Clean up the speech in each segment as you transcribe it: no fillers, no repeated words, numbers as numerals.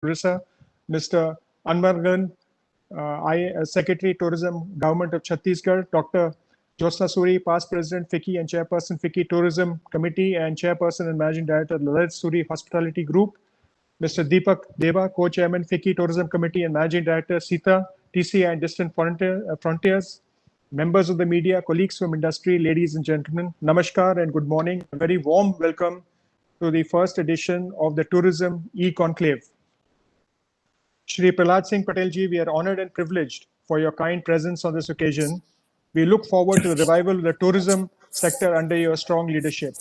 Orissa, Mr. Anbargan, Secretary Tourism, Government of Chhattisgarh, Dr. Josna Suri, past President FICCI and Chairperson FICCI Tourism Committee and Chairperson and Managing Director Lalit Suri Hospitality Group, Mr. Deepak Deva, Co-Chairman FICCI Tourism Committee and Managing Director Sita, TCI and Distant Frontiers, members of the media, colleagues from industry, ladies and gentlemen, namaskar and good morning. A very warm welcome to the first edition of the Tourism E-Conclave. Shri Prahlad Singh Patel ji, we are honored and privileged for your kind presence on this occasion. We look forward to the revival of the tourism sector under your strong leadership.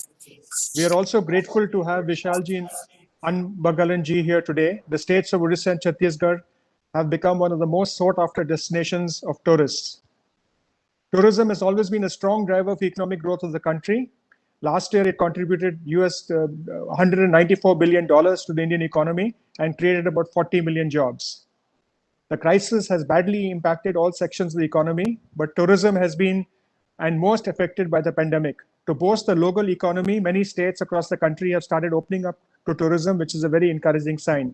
We are also grateful to have Vishal ji and Anbagalan ji here today. The states of Orissa and Chhattisgarh have become one of the most sought after destinations of tourists. Tourism has always been a strong driver for economic growth of the country. Last year, it contributed $194 billion to the Indian economy and created about 40 million jobs. The crisis has badly impacted all sections of the economy, but tourism has been and most affected by the pandemic. To boost the local economy, many states across the country have started opening up to tourism, which is a very encouraging sign.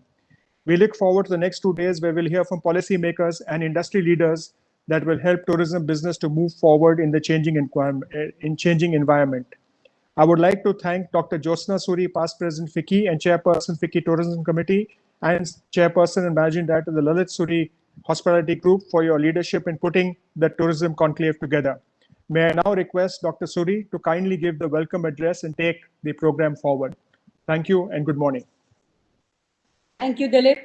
We look forward to the next 2 days where we'll hear from policymakers and industry leaders that will help tourism business to move forward in the changing environment. I would like to thank Dr. Josna Suri, past President FICCI and Chairperson FICCI Tourism Committee and Chairperson and Managing Director of the Lalit Suri Hospitality Group for your leadership in putting the Tourism Conclave together. May I now request Dr. Suri to kindly give the welcome address and take the program forward. Thank you and good morning. Thank you, Dilip.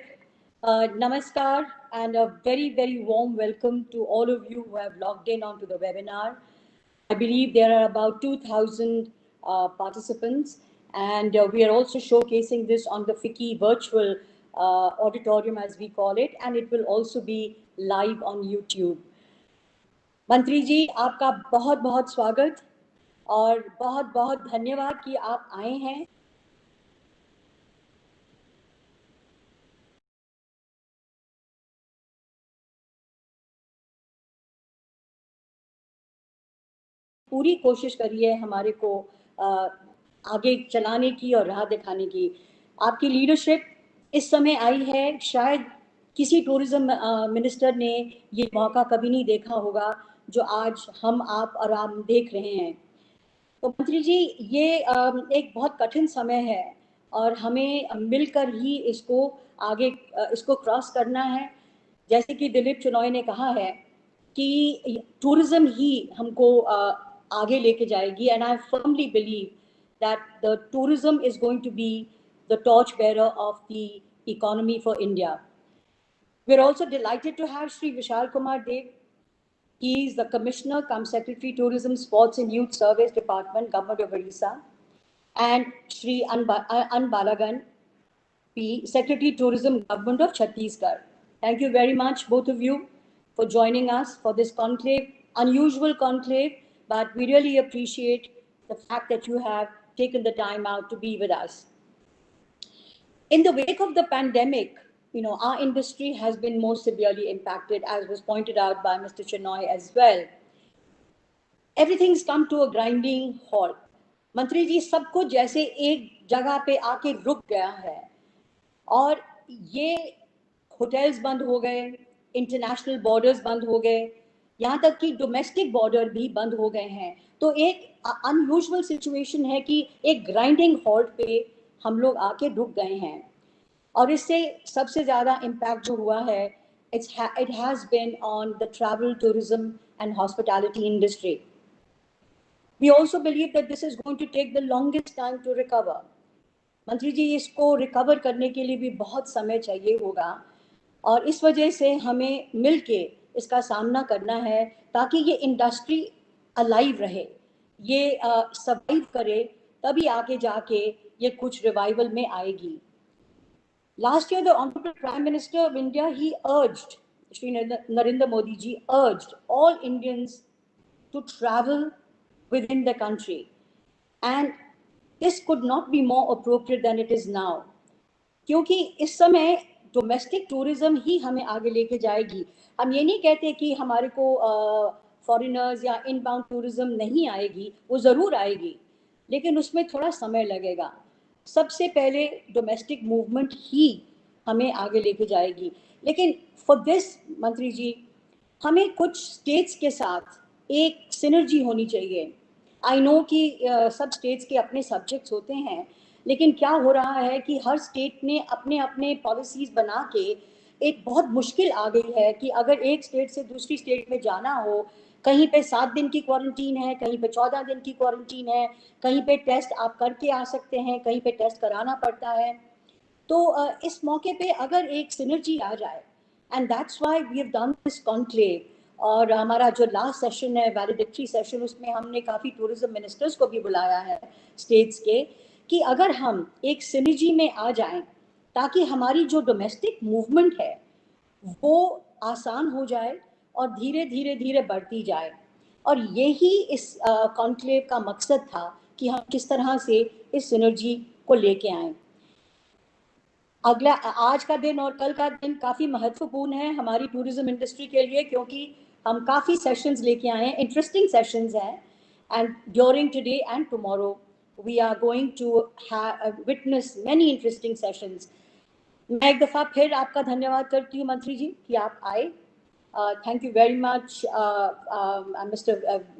Namaskar and a very, very warm welcome to all of you who have logged in onto the webinar. I believe there are about 2,000 participants, and we are also showcasing this on the FICCI virtual auditorium, as we call it, and it will also be live on YouTube. मंत्री जी, आपका बहुत बहुत स्वागत और बहुत बहुत धन्यवाद कि आप आए हैं. पूरी कोशिश करिए हमारे को आगे चलाने की और राह दिखाने की. आपकी लीडरशिप इस समय आई है, शायद किसी टूरिज्म मिनिस्टर ने ये मौका कभी नहीं देखा होगा जो आज हम आप और आप देख रहे हैं. तो मंत्री जी, ये एक बहुत कठिन समय है और हमें मिलकर ही इसको आगे इसको क्रॉस करना है. जैसे कि दिलीप चुनॉय ने कहा है कि टूरिज्म ही हमको आगे लेके जाएगी, and I firmly believe that the tourism is going to be the torch bearer of the economy for India. We're also delighted to have Shri Vishal Kumar Dev. He is the Commissioner cum Secretary Tourism, Sports and Youth Service Department, Government of Orissa, and Shri Anbalagan P, Secretary Tourism, Government of Chhattisgarh. Thank you very much, both of you, for joining us for this conclave, unusual conclave, but we really appreciate the fact that you have taken the time out to be with us. In the wake of the pandemic, you know, our industry has been more severely impacted, as was pointed out by Mr. Chenoy as well. Everything's come to a grinding halt. मंत्री जी, सब कुछ जैसे एक जगह पे आके रुक गया है और ये होटल्स बंद हो गए, इंटरनेशनल बॉर्डर्स बंद हो गए, यहाँ तक कि डोमेस्टिक बॉर्डर भी बंद हो गए हैं. तो एक अनयूजुअल सिचुएशन है कि एक ग्राइंडिंग हॉल्ट पे हम लोग आके रुक गए हैं और इससे सबसे ज़्यादा इम्पैक्ट जो हुआ है, it has been on the travel, tourism and hospitality industry. We also believe that this is going to take the longest time to recover. मंत्री जी, इसको रिकवर करने के लिए भी बहुत समय चाहिए होगा और इस वजह से हमें मिलके इसका सामना करना है ताकि ये इंडस्ट्री अलाइव रहे, ये सर्वाइव करे, तभी आगे जाके ये कुछ रिवाइवल में आएगी. Last year, the Honorable Prime Minister of India, he urged, Shri Narendra Modi ji urged all Indians to travel within the country, and this could not be more appropriate than it is now. क्योंकि इस समय domestic tourism ही हमें आगे लेके जाएगी. हम ये नहीं कहते कि हमारे को फॉरेनर्स या इनबाउंड टूरिज्म नहीं आएगी, वो ज़रूर आएगी, लेकिन उसमें थोड़ा समय लगेगा. सबसे पहले डोमेस्टिक मूवमेंट ही हमें आगे लेके जाएगी। लेकिन फॉर दिस मंत्री जी, हमें कुछ स्टेट्स के साथ एक सिनर्जी होनी चाहिए। आई नो कि सब स्टेट्स के अपने सब्जेक्ट्स होते हैं, लेकिन क्या हो रहा है कि हर स्टेट ने अपने अपने पॉलिसीज बना के एक बहुत मुश्किल आ गई है कि अगर एक स्टेट से दूसरी स्टेट में जाना हो, कहीं पे 7 दिन की क्वारंटीन है, कहीं पे 14 दिन की क्वारंटीन है, कहीं पे टेस्ट आप करके आ सकते हैं, कहीं पे टेस्ट कराना पड़ता है। तो इस मौके पे अगर एक सिनर्जी आ जाए, and that's why we have done this conclave. और हमारा जो लास्ट सेशन है, वैलिडिक्टरी सेशन, उसमें हमने काफ़ी टूरिज्म मिनिस्टर्स को भी बुलाया है स्टेट्स के, कि अगर हम एक सिनर्जी में आ जाएं ताकि हमारी जो डोमेस्टिक मूवमेंट है वो आसान हो जाए और धीरे धीरे धीरे बढ़ती जाए। और यही इस कॉन्क्लेव का मकसद था कि हम किस तरह से इस सिनर्जी को लेके आएं। अगला आज का दिन और कल का दिन काफ़ी महत्वपूर्ण है हमारी टूरिज्म इंडस्ट्री के लिए, क्योंकि हम काफ़ी सेशंस लेके आए हैं, इंटरेस्टिंग सेशंस हैं। And during today and tomorrow we are going to witness many interesting sessions. मैं एक दफ़ा फिर आपका धन्यवाद करती हूँ मंत्री जी कि आप आए। Thank you very much, Mr.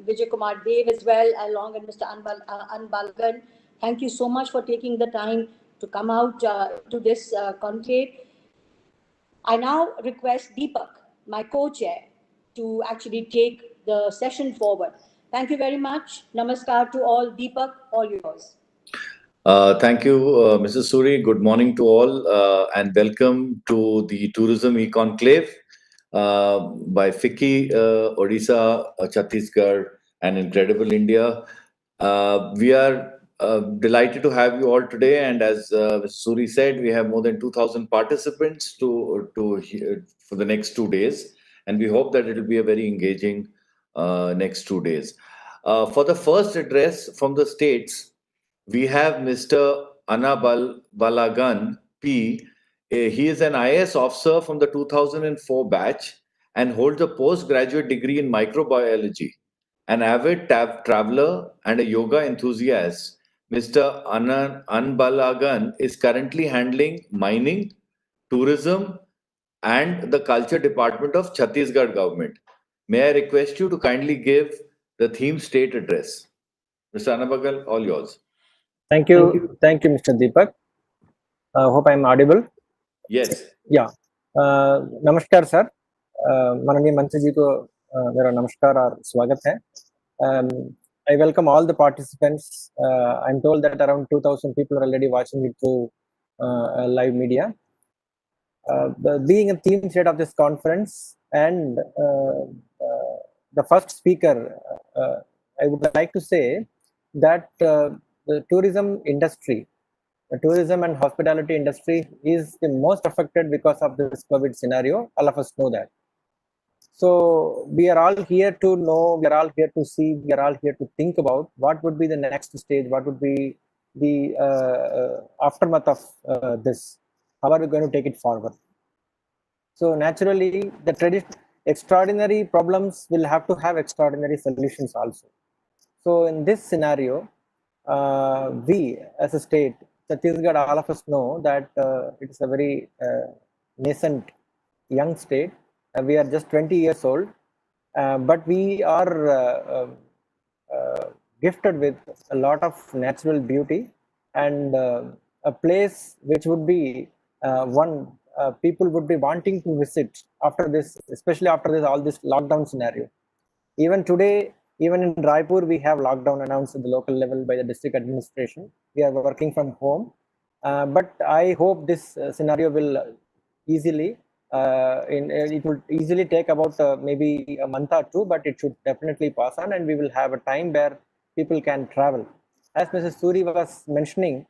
Vijay Kumar Dev as well, along with Mr. Anbalagan. Thank you so much for taking the time to come out to this conclave. I now request Deepak, my co-chair, to actually take the session forward. Thank you very much. Namaskar to all. Deepak, all yours. Thank you, Mrs. Suri. Good morning to all, and welcome to the Tourism E-Conclave by FICCI, Odisha, Chhattisgarh, and Incredible India. We are delighted to have you all today, and as Mrs. Suri said, we have more than 2,000 participants for the next 2 days, and we hope that it will be a very engaging next 2 days. For the first address from the states, we have Mr. Balagan P. He is an IAS officer from the 2004 batch and holds a postgraduate degree in microbiology. An avid traveler and a yoga enthusiast, Mr. Anbalagan is currently handling mining, tourism, and the culture department of Chhattisgarh government. May I request you to kindly give the theme state address? Mr. Anbalagan, all yours. Thank you, Mr. Deepak. Hope I am audible. Yes. Yeah. नमस्कार sir, माननीय मंत्री जी को मेरा नमस्कार और स्वागत है. I welcome all the participants. I'm told that around 2,000 people are already watching it through live media. Being a theme state of this conference and the first speaker, I would like to say that the tourism industry, the tourism and hospitality industry is the most affected because of this COVID scenario. All of us know that. So we are all here to know, we are all here to see, we are all here to think about what would be the next stage, what would be the aftermath of this. How are we going to take it forward? So naturally, the extraordinary problems will have to have extraordinary solutions also. So in this scenario, we as a state, Chhattisgarh, all of us know that it is a very nascent young state. We are just 20 years old, but we are gifted with a lot of natural beauty and a place which would be one people would be wanting to visit after this, especially after this lockdown scenario. Even today, even in Raipur, we have lockdown announced at the local level by the district administration. We are working from home, but I hope this scenario will easily, it will easily take about maybe a month or two, but it should definitely pass on, and we will have a time where people can travel. As Mrs. Suri was mentioning,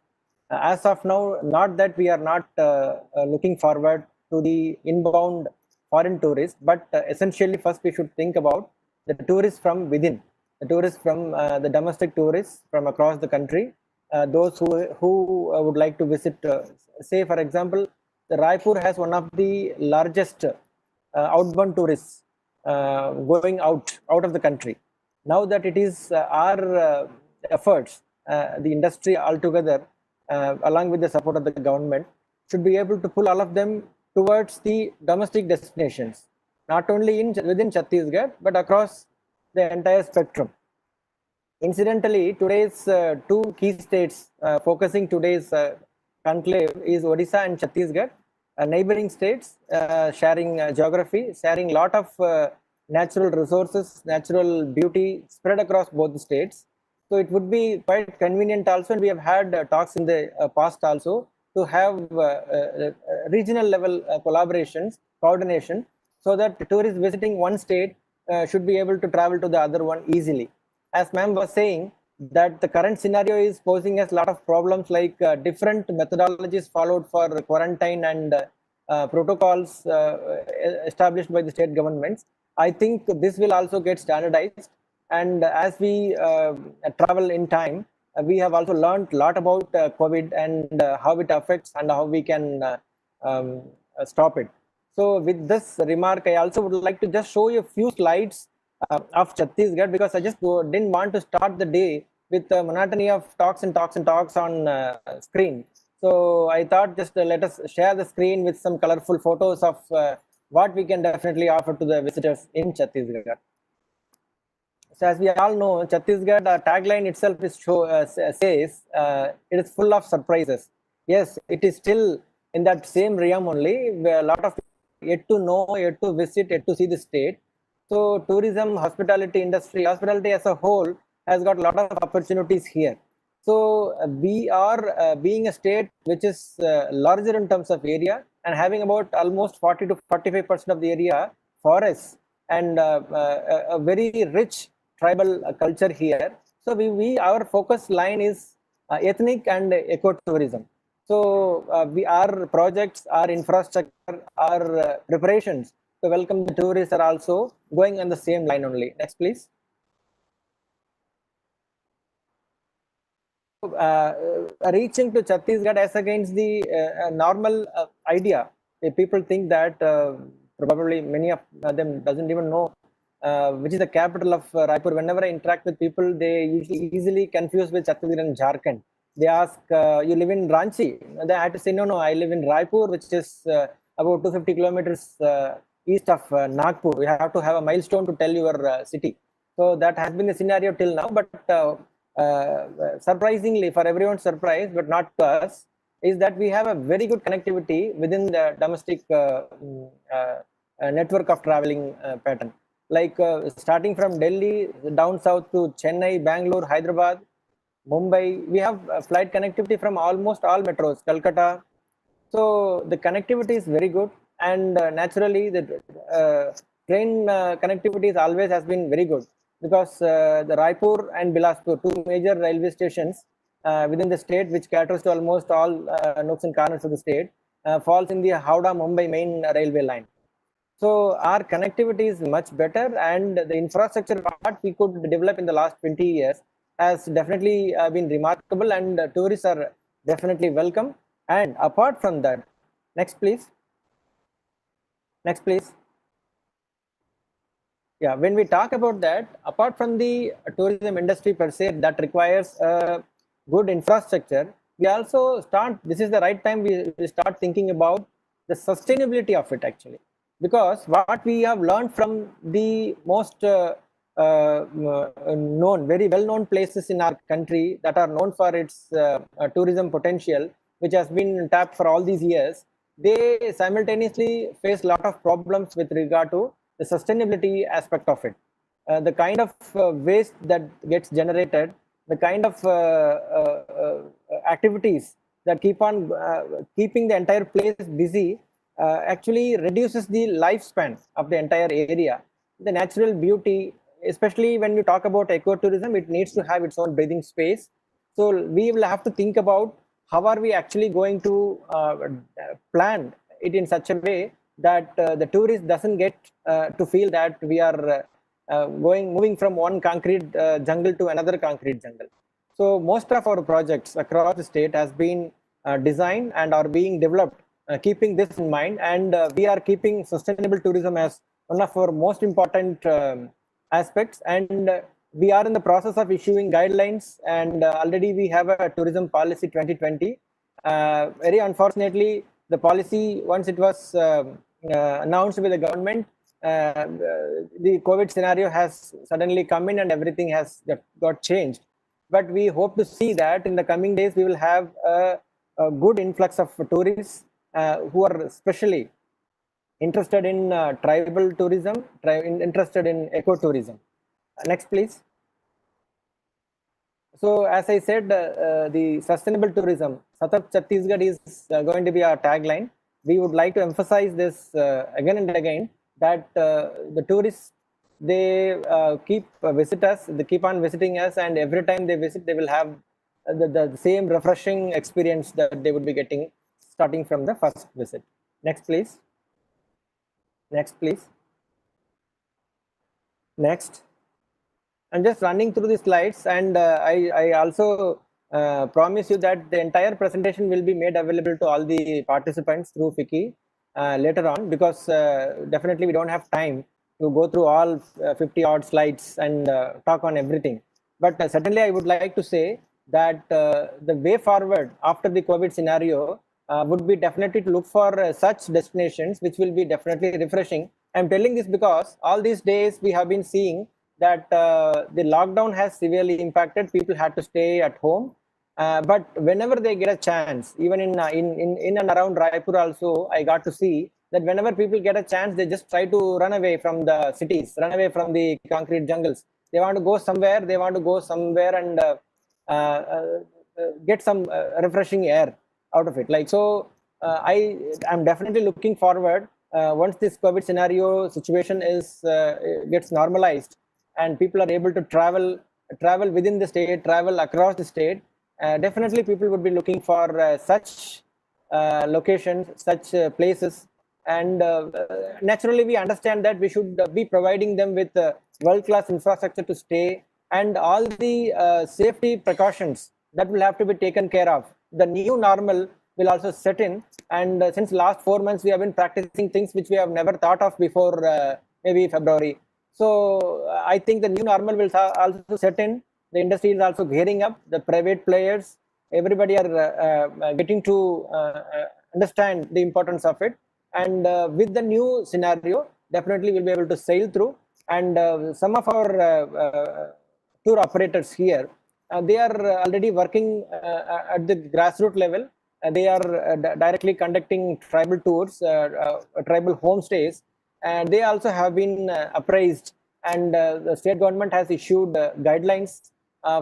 as of now, not that we are not looking forward to the inbound foreign tourists, but essentially first we should think about the tourists from within, the tourists from the domestic tourists from across the country, those who would like to visit, say for example, the Raipur has one of the largest outbound tourists going out of the country. Now that it is our efforts, the industry altogether, along with the support of the government, should be able to pull all of them towards the domestic destinations, not only within Chhattisgarh, but across the entire spectrum. Incidentally, today's two key states focusing today's conclave is Odisha and Chhattisgarh, neighboring states sharing geography, sharing lot of natural resources, natural beauty spread across both the states. So it would be quite convenient also, and we have had talks in the past also to have regional level collaborations, coordination, so that tourists visiting one state should be able to travel to the other one easily. As ma'am was saying, that the current scenario is posing us a lot of problems, like different methodologies followed for quarantine and protocols established by the state governments. I think this will also get standardized, and as we travel in time, we have also learned a lot about COVID and how it affects and how we can stop it. So with this remark, I also would like to just show you a few slides of Chhattisgarh, because I just didn't want to start the day with the monotony of talks and talks and talks on screen. So I thought just let us share the screen with some colorful photos of what we can definitely offer to the visitors in Chhattisgarh. So as we all know, Chhattisgarh, the tagline itself is says it is full of surprises. Yes, it is still in that same realm only, where a lot of yet to know, yet to visit, yet to see the state. So tourism, hospitality industry, hospitality as a whole has got a lot of opportunities here. So we are being a state which is larger in terms of area and having about almost 40 to 45% of the area forests and a very rich tribal culture here. So our focus line is ethnic and ecotourism. So our projects, our infrastructure, our preparations to welcome the tourists are also going on the same line only. Next, please. Reaching to Chhattisgarh as against the normal idea. People think that probably many of them doesn't even know which is the capital of Raipur. Whenever I interact with people, they usually easily confuse with Chhattisgarh and Jharkhand. They ask, you live in Ranchi? Then I had to say, no, I live in Raipur, which is about 250 kilometers east of Nagpur. You have to have a milestone to tell your city. So that has been the scenario till now, but surprisingly, for everyone's surprise, but not to us, is that we have a very good connectivity within the domestic network of traveling pattern. Like starting from Delhi down south to Chennai, Bangalore, Hyderabad, Mumbai, we have flight connectivity from almost all metros, Calcutta. So the connectivity is very good, and naturally the train connectivity is always has been very good, because the Raipur and Bilaspur, two major railway stations within the state, which caters to almost all nooks and corners of the state, falls in the Howrah-Mumbai main railway line. So our connectivity is much better, and the infrastructure part we could develop in the last 20 years has definitely been remarkable, and tourists are definitely welcome. And apart from that, next please. Next please. Yeah, when we talk about that, apart from the tourism industry per se that requires good infrastructure, we also start, this is the right time we start thinking about the sustainability of it actually. Because what we have learned from the most known, very well-known places in our country that are known for its tourism potential, which has been tapped for all these years, they simultaneously face a lot of problems with regard to the sustainability aspect of it. The kind of waste that gets generated, the kind of activities that keep on keeping the entire place busy actually reduces the lifespan of the entire area. The natural beauty, especially when you talk about ecotourism, it needs to have its own breathing space. So we will have to think about how are we actually going to plan it in such a way that the tourist doesn't get to feel that we are moving from one concrete jungle to another concrete jungle. So most of our projects across the state has been designed and are being developed keeping this in mind, and we are keeping sustainable tourism as one of our most important aspects, and we are in the process of issuing guidelines, and already we have a tourism policy 2020. Very unfortunately, The policy, once it was announced by the government, the COVID scenario has suddenly come in and everything has got changed. But we hope to see that in the coming days we will have a good influx of tourists who are especially interested in tribal tourism, interested in ecotourism. Next, please. So, as I said, the sustainable tourism, Satat Chhattisgarh is going to be our tagline. We would like to emphasize this again and again, that the tourists, they visit us, they keep on visiting us, and every time they visit, they will have the same refreshing experience that they would be getting starting from the first visit. Next, please. Next, please. Next. I'm just running through the slides, and I also promise you that the entire presentation will be made available to all the participants through FICCI later on, because definitely we don't have time to go through all 50 odd slides and talk on everything. But certainly I would like to say that the way forward after the COVID scenario would be definitely to look for such destinations which will be definitely refreshing. I'm telling this because all these days we have been seeing that the lockdown has severely impacted. People had to stay at home. But whenever they get a chance, even in and around Raipur also, I got to see that whenever people get a chance, they just try to run away from the cities, run away from the concrete jungles. They want to go somewhere. And get some refreshing air out of it. Like so, I'm definitely looking forward once this COVID scenario situation is gets normalized and people are able to travel within the state, travel across the state. Definitely, people would be looking for such locations, such places, and naturally, we understand that we should be providing them with world-class infrastructure to stay and all the safety precautions that will have to be taken care of. The new normal will also set in, and since last 4 months, we have been practicing things which we have never thought of before maybe February. So I think the new normal will also set in. The industry is also gearing up. The private players, everybody are getting to understand the importance of it. And with the new scenario, definitely we'll be able to sail through. And some of our tour operators here, they are already working at the grassroots level. They are directly conducting tribal tours, tribal homestays, and they also have been appraised, and the state government has issued guidelines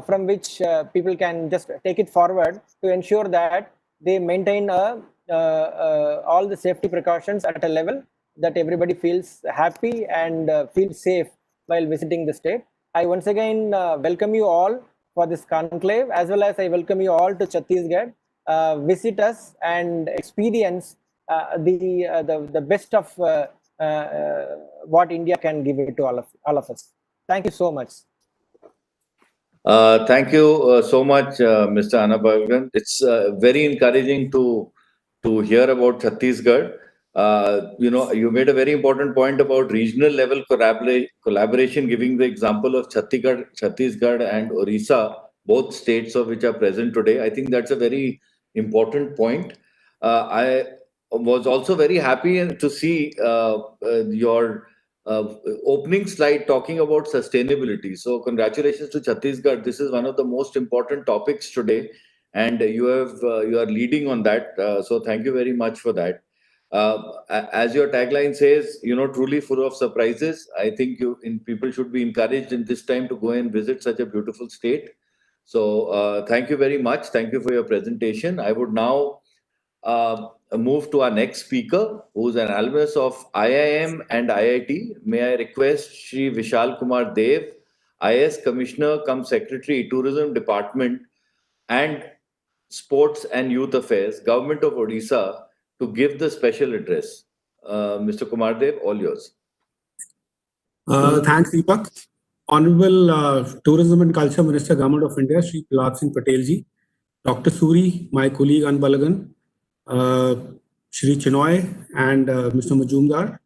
from which people can just take it forward to ensure that they maintain all the safety precautions at a level that everybody feels happy and feels safe while visiting the state. I once again welcome you all for this conclave, as well as I welcome you all to Chhattisgarh. Visit us and experience the best of what India can give it to all of us. Thank you so much. Thank you so much, Mr. Anabhagan. It's very encouraging to hear about Chhattisgarh. You made a very important point about regional level collaboration, giving the example of Chhattisgarh and Orissa, both states of which are present today. I think that's a very important point. I was also very happy to see your opening slide talking about sustainability. So congratulations to Chhattisgarh. This is one of the most important topics today, and you are leading on that. So thank you very much for that. As your tagline says, truly full of surprises. I think people should be encouraged in this time to go and visit such a beautiful state. So thank you very much. Thank you for your presentation. I would now move to our next speaker, who's an alumnus of IIM and IIT. May I request Shri Vishal Kumar Dev, IS Commissioner cum Secretary, Tourism Department and Sports and Youth Affairs, Government of Odisha, to give the special address. Mr. Kumar Dev, all yours. Thanks, Deepak. Honorable Tourism and Culture Minister, Government of India, Shri Prahlad Singh Patel ji, Dr. Suri, my colleague Anbalagan, Shri Chinoy and Mr. Majumdar,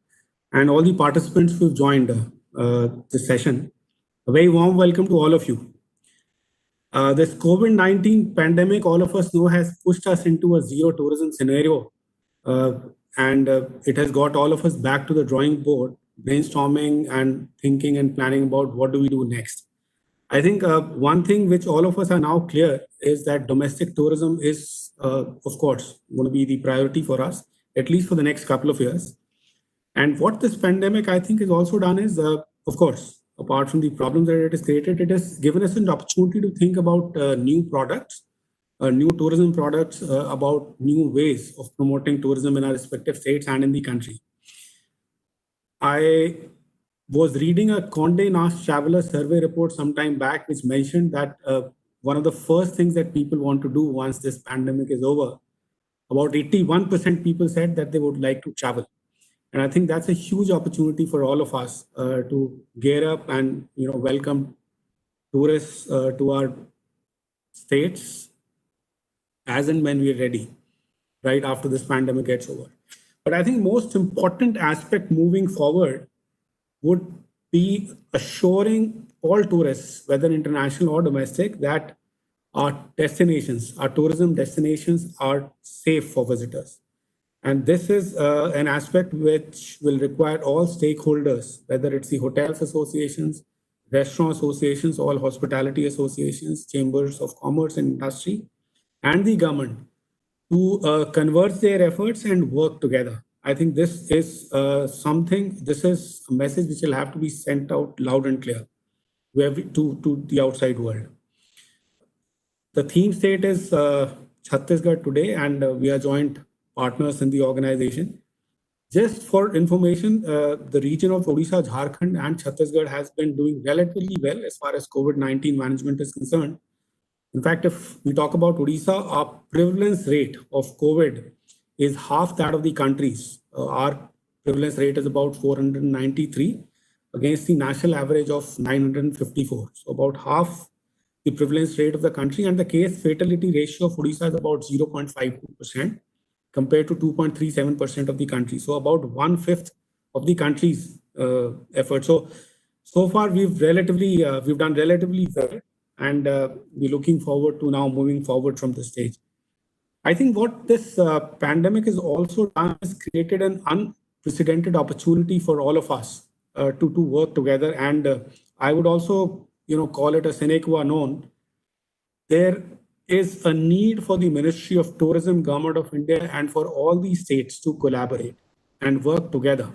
and all the participants who have joined this session. A very warm welcome to all of you. This COVID-19 pandemic, all of us know, has pushed us into a zero tourism scenario and it has got all of us back to the drawing board, brainstorming and thinking and planning about what do we do next. I think one thing which all of us are now clear is that domestic tourism is, of course, going to be the priority for us, at least for the next couple of years. And what this pandemic, I think, has also done is, of course, apart from the problems that it has created, it has given us an opportunity to think about new products, new tourism products, about new ways of promoting tourism in our respective states and in the country. I was reading a Condé Nast Traveler survey report some time back, which mentioned that one of the first things that people want to do once this pandemic is over, about 81% people said that they would like to travel. And I think that's a huge opportunity for all of us to gear up and welcome tourists to our states as and when we're ready, right after this pandemic gets over. But I think most important aspect moving forward would be assuring all tourists, whether international or domestic, that our destinations, our tourism destinations are safe for visitors. And this is an aspect which will require all stakeholders, whether it's the hotels associations, restaurant associations, all hospitality associations, chambers of commerce and industry, and the government, to converge their efforts and work together. I think this is this is a message which will have to be sent out loud and clear to the outside world. The theme state is Chhattisgarh today, and we are joint partners in the organization. Just for information, the region of Odisha, Jharkhand, and Chhattisgarh has been doing relatively well as far as COVID-19 management is concerned. In fact, if we talk about Odisha, our prevalence rate of COVID is half that of the country's. Our prevalence rate is about 493 against the national average of 954. So about half the prevalence rate of the country, and the case fatality ratio of Odisha is about 0.52% compared to 2.37% of the country. So about 1/5 of the country's effort. So far we've done relatively well, and we're looking forward to now moving forward from this stage. I think what this pandemic has also done is created an unprecedented opportunity for all of us to work together. And I would also, call it a sine qua non. There is a need for the Ministry of Tourism, Government of India, and for all these states to collaborate and work together.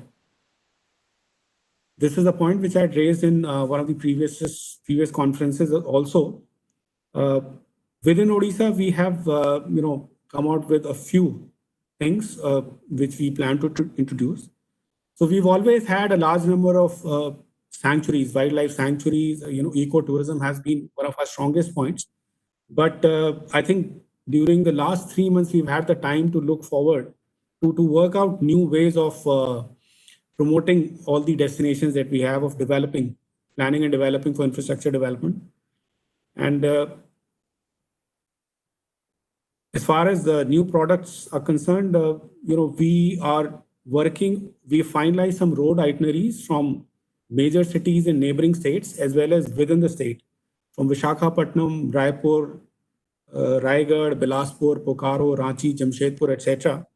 This is a point which I had raised in one of the previous conferences also. Within Odisha, we have, come out with a few things which we plan to introduce. So we've always had a large number of sanctuaries, wildlife sanctuaries. Ecotourism has been one of our strongest points. But I think during the last 3 months, we've had the time to look forward to work out new ways of promoting all the destinations that we have, of planning and developing for infrastructure development. And as far as the new products are concerned, we are working, we finalized some road itineraries from major cities in neighboring states as well as within the state, from Visakhapatnam, Raipur, Raigad, Bilaspur, Bokaro, Ranchi, Jamshedpur, etc.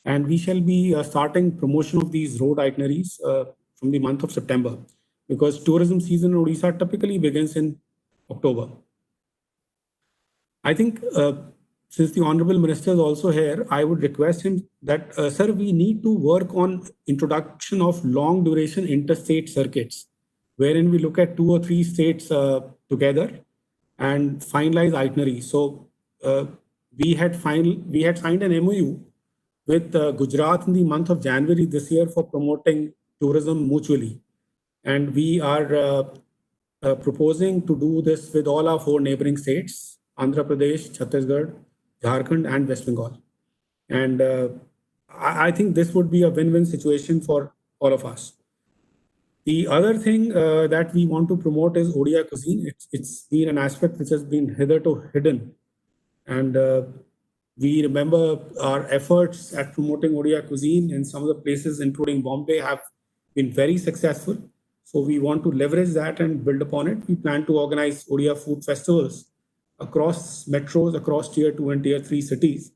And we shall be starting promotion of these road itineraries from the month of September, because tourism season in Odisha typically begins in October. I think since the Honorable Minister is also here, I would request him that, sir, we need to work on introduction of long duration interstate circuits, wherein we look at 2 or 3 states together and finalize itineraries. So we had signed an MOU with Gujarat in the month of January this year for promoting tourism mutually. And we are proposing to do this with all our 4 neighboring states, Andhra Pradesh, Chhattisgarh, Jharkhand, and West Bengal. And I think this would be a win-win situation for all of us. The other thing that we want to promote is Odia cuisine. It's been an aspect which has been hitherto hidden. And we remember our efforts at promoting Odia cuisine in some of the places, including Bombay, have been very successful. So we want to leverage that and build upon it. We plan to organize Odia food festivals across metros, across tier 2 and tier 3 cities.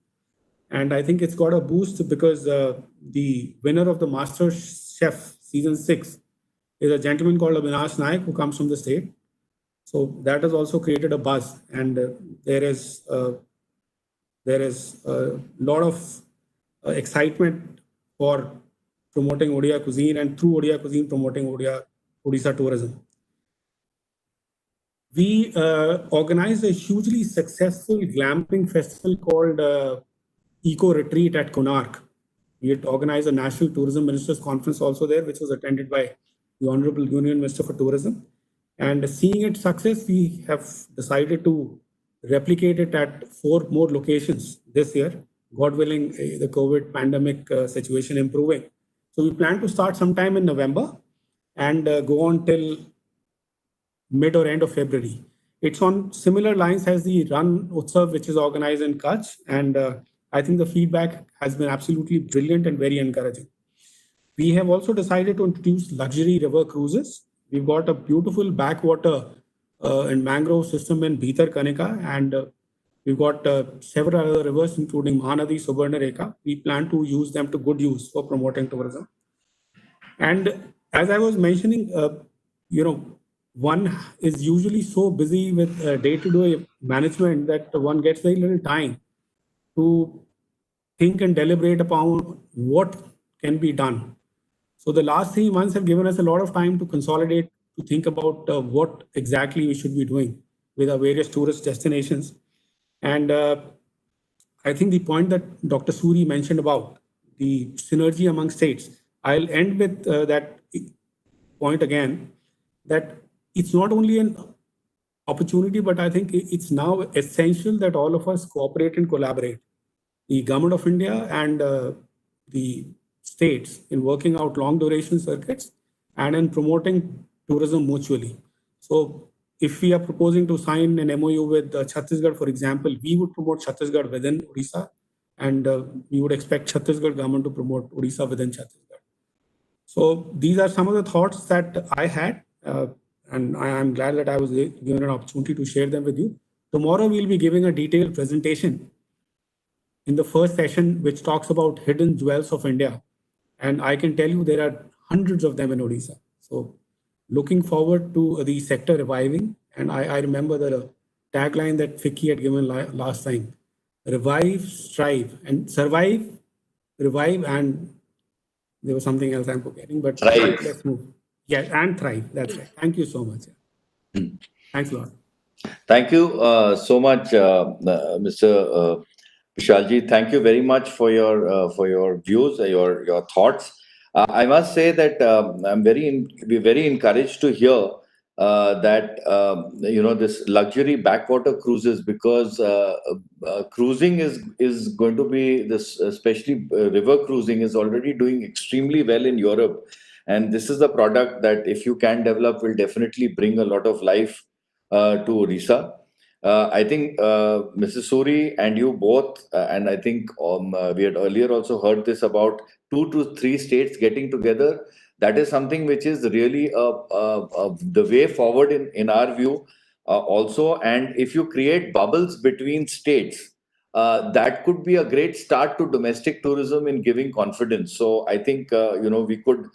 And I think it's got a boost because the winner of the Master Chef Season 6 is a gentleman called Avinash Naik, who comes from the state. So that has also created a buzz, and there is a lot of excitement for promoting Odia cuisine, and through Odia cuisine promoting Odisha tourism. We organized a hugely successful glamping festival called Eco Retreat at Konark. We had organized a National Tourism Ministers Conference also there, which was attended by the Honorable Union Minister for Tourism. And seeing its success, we have decided to replicate it at 4 more locations this year, God willing, the COVID pandemic situation improving. So we plan to start sometime in November and go on till mid or end of February. It's on similar lines as the Run Utsav, which is organized in Kutch, and I think the feedback has been absolutely brilliant and very encouraging. We have also decided to introduce luxury river cruises. We've got a beautiful backwater and mangrove system in Bhitar Kanika, and we've got several other rivers, including Mahanadi, Subarnarekha. We plan to use them to good use for promoting tourism. And as I was mentioning, one is usually so busy with day-to-day management that one gets very little time to think and deliberate upon what can be done. So the last 3 months have given us a lot of time to consolidate, to think about what exactly we should be doing with our various tourist destinations. And I think the point that Dr. Suri mentioned about the synergy among states, I'll end with that point again, that it's not only an opportunity, but I think it's now essential that all of us cooperate and collaborate. The Government of India and the states in working out long duration circuits and in promoting tourism mutually. So if we are proposing to sign an MOU with Chhattisgarh, for example, we would promote Chhattisgarh within Odisha, and we would expect Chhattisgarh government to promote Odisha within Chhattisgarh. So these are some of the thoughts that I had, and I am glad that I was given an opportunity to share them with you. Tomorrow we'll be giving a detailed presentation in the first session, which talks about hidden jewels of India. And I can tell you there are hundreds of them in Odisha. So looking forward to the sector reviving. And I remember the tagline that FICCI had given last time: revive, strive, and survive, revive, and there was something else I'm forgetting, but Thrive. Let's move. Yeah, and thrive. That's right. Thank you so much. Thanks a lot. Thank you so much, Mr. Vishalji. Thank you very much for your views, your thoughts. I must say that we're very encouraged to hear that this luxury backwater cruises, because cruising is going to be this, especially river cruising is already doing extremely well in Europe, and this is the product that, if you can develop, will definitely bring a lot of life to Odisha. I think Mrs. Suri and you both, and I think we had earlier also heard this about 2 to 3 states getting together. That is something which is really the way forward in our view also. And if you create bubbles between states, that could be a great start to domestic tourism in giving confidence. So I think, we could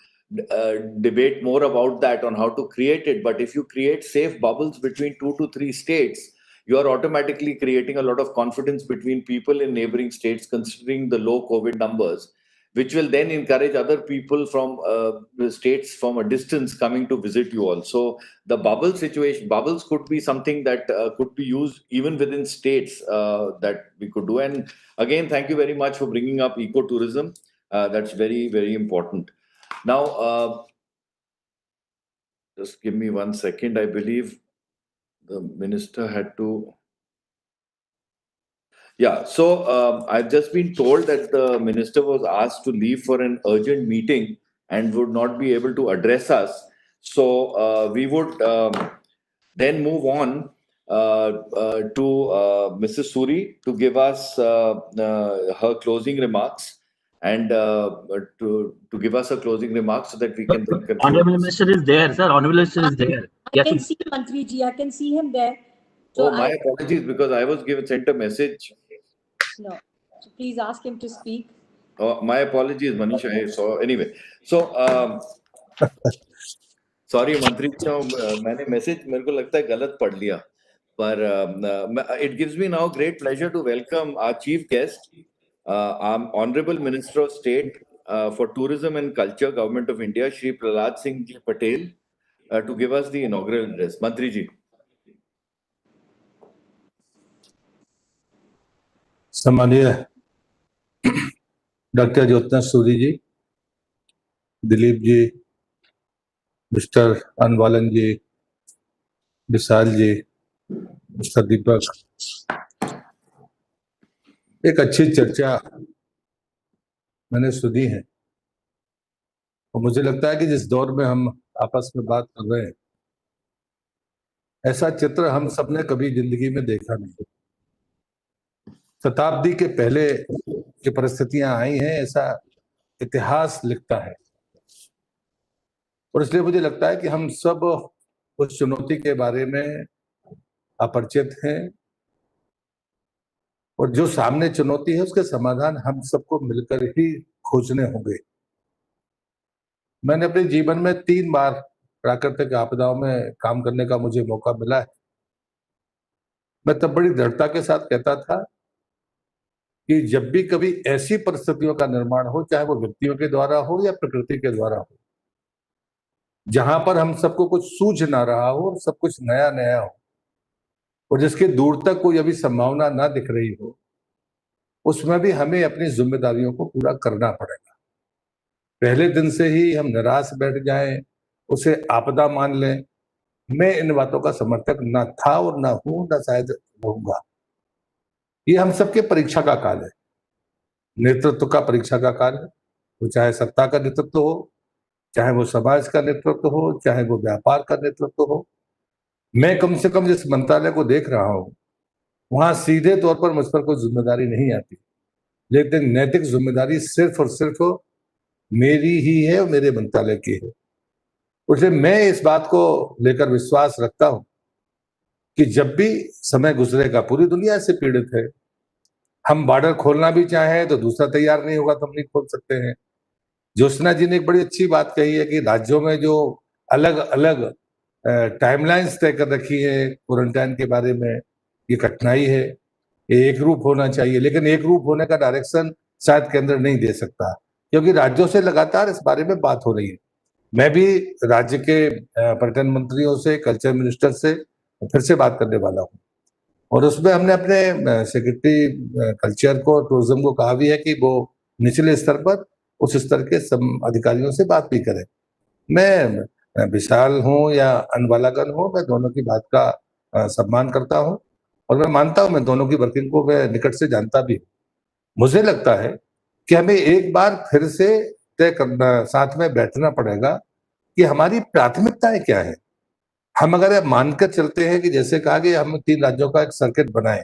debate more about that on how to create it. But if you create safe bubbles between 2 to 3 states, you are automatically creating a lot of confidence between people in neighboring states, considering the low COVID numbers, which will then encourage other people from the states from a distance coming to visit you all. So the bubbles could be something that could be used even within states that we could do. And again, thank you very much for bringing up ecotourism. That's very, very important. Now, just give me 1 second. I believe the minister had to. Yeah, so I've just been told that the minister was asked to leave for an urgent meeting and would not be able to address us. So we would then move on to Mrs. Suri to give us her closing remarks, and to give us a closing remarks so that we can then conclude. Honorable Minister is there, sir. Honorable Minister is there. I can see Mantri ji. I can see him there. So my apologies, because I was sent a message. No. So please ask him to speak. My apologies, Manish. I saw anyway. So, sorry, मंत्री जी, मैंने message मेरे को लगता है गलत पढ़ लिया, पर it gives me now great pleasure to welcome our chief guest, our Honorable Minister of State for Tourism and Culture, Government of India, Shri Prahlad Singh Ji Patel, to give us the inaugural address. Mantri ji. सम्मानीय doctor Jyotsna Suri ji, Dilip ji, mister Anvalan ji, Vishal ji, mister Deepak, एक अच्छी चर्चा मैंने सुनी है और मुझे लगता है कि जिस दौर में हम आपस में बात कर रहे हैं, ऐसा चित्र हम सबने कभी जिंदगी में देखा नहीं। शताब्दी के पहले की परिस्थितियां आई हैं, ऐसा इतिहास लिखता है। और इसलिए मुझे लगता है कि हम सब उस चुनौती के बारे में अपरिचित हैं और जो सामने चुनौती है उसके समाधान हम सबको मिलकर ही खोजने होंगे। मैंने अपने जीवन में 3 बार प्राकृतिक आपदाओं में काम करने का मुझे मौका मिला है। मैं तब बड़ी दृढ़ता के साथ कहता था कि जब भी कभी ऐसी परिस्थितियों का निर्माण हो, चाहे वो व्यक्तियों के द्वारा हो या प्रकृति के द्वारा हो, जहां पर हम सबको कुछ सूझ ना रहा हो, सब कुछ नया नया हो और जिसके दूर तक कोई अभी संभावना ना दिख रही हो, उसमें भी हमें अपनी जिम्मेदारियों को पूरा करना पड़ेगा। पहले दिन से ही हम निराश बैठ जाएं, उसे आपदा मान लें, मैं इन बातों का समर्थक ना था और ना हूं, ना शायद रहूंगा। ये हम सबके परीक्षा का काल है, नेतृत्व का परीक्षा का काल है। वो चाहे सत्ता का नेतृत्व हो, चाहे वो समाज का नेतृत्व हो, चाहे वो व्यापार का नेतृत्व हो। मैं कम से कम जिस मंत्रालय को देख रहा हूं, वहां सीधे तौर पर मुझ पर कोई जिम्मेदारी नहीं आती, लेकिन नैतिक जिम्मेदारी सिर्फ और सिर्फ मेरी ही है और मेरे मंत्रालय की है। उससे मैं इस बात को लेकर विश्वास रखता हूं कि जब भी समय गुजरेगा, पूरी दुनिया से पीड़ित है, हम बॉर्डर खोलना भी चाहें तो दूसरा तैयार नहीं होगा तो हम नहीं खोल सकते हैं। ज्योत्सना जी ने एक बड़ी अच्छी बात कही है कि राज्यों में जो अलग अलग टाइमलाइंस तय कर रखी है क्वारंटाइन के बारे में, ये कठिनाई है। ये एक रूप होना चाहिए, लेकिन एक रूप होने का डायरेक्शन शायद केंद्र नहीं दे सकता, क्योंकि राज्यों से लगातार इस बारे में बात हो रही है। मैं भी राज्य के पर्यटन मंत्रियों से, कल्चर मिनिस्टर से फिर से बात करने वाला हूँ और उसमें हमने अपने सेक्रेटरी कल्चर को, टूरिज्म को कहा भी है कि वो निचले स्तर पर उस स्तर के अधिकारियों से बात भी करें। मैं विशाल हूँ या अनवालागन हूँ, मैं दोनों की बात का सम्मान करता हूँ और मैं मानता हूँ, मैं दोनों की वर्किंग को मैं निकट से जानता भी हूँ। मुझे लगता है कि हमें एक बार फिर से तय करना, साथ में बैठना पड़ेगा कि हमारी प्राथमिकताएं क्या है। हम अगर मानकर चलते हैं कि जैसे कहा कि हम 3 राज्यों का एक सर्किट बनाएं,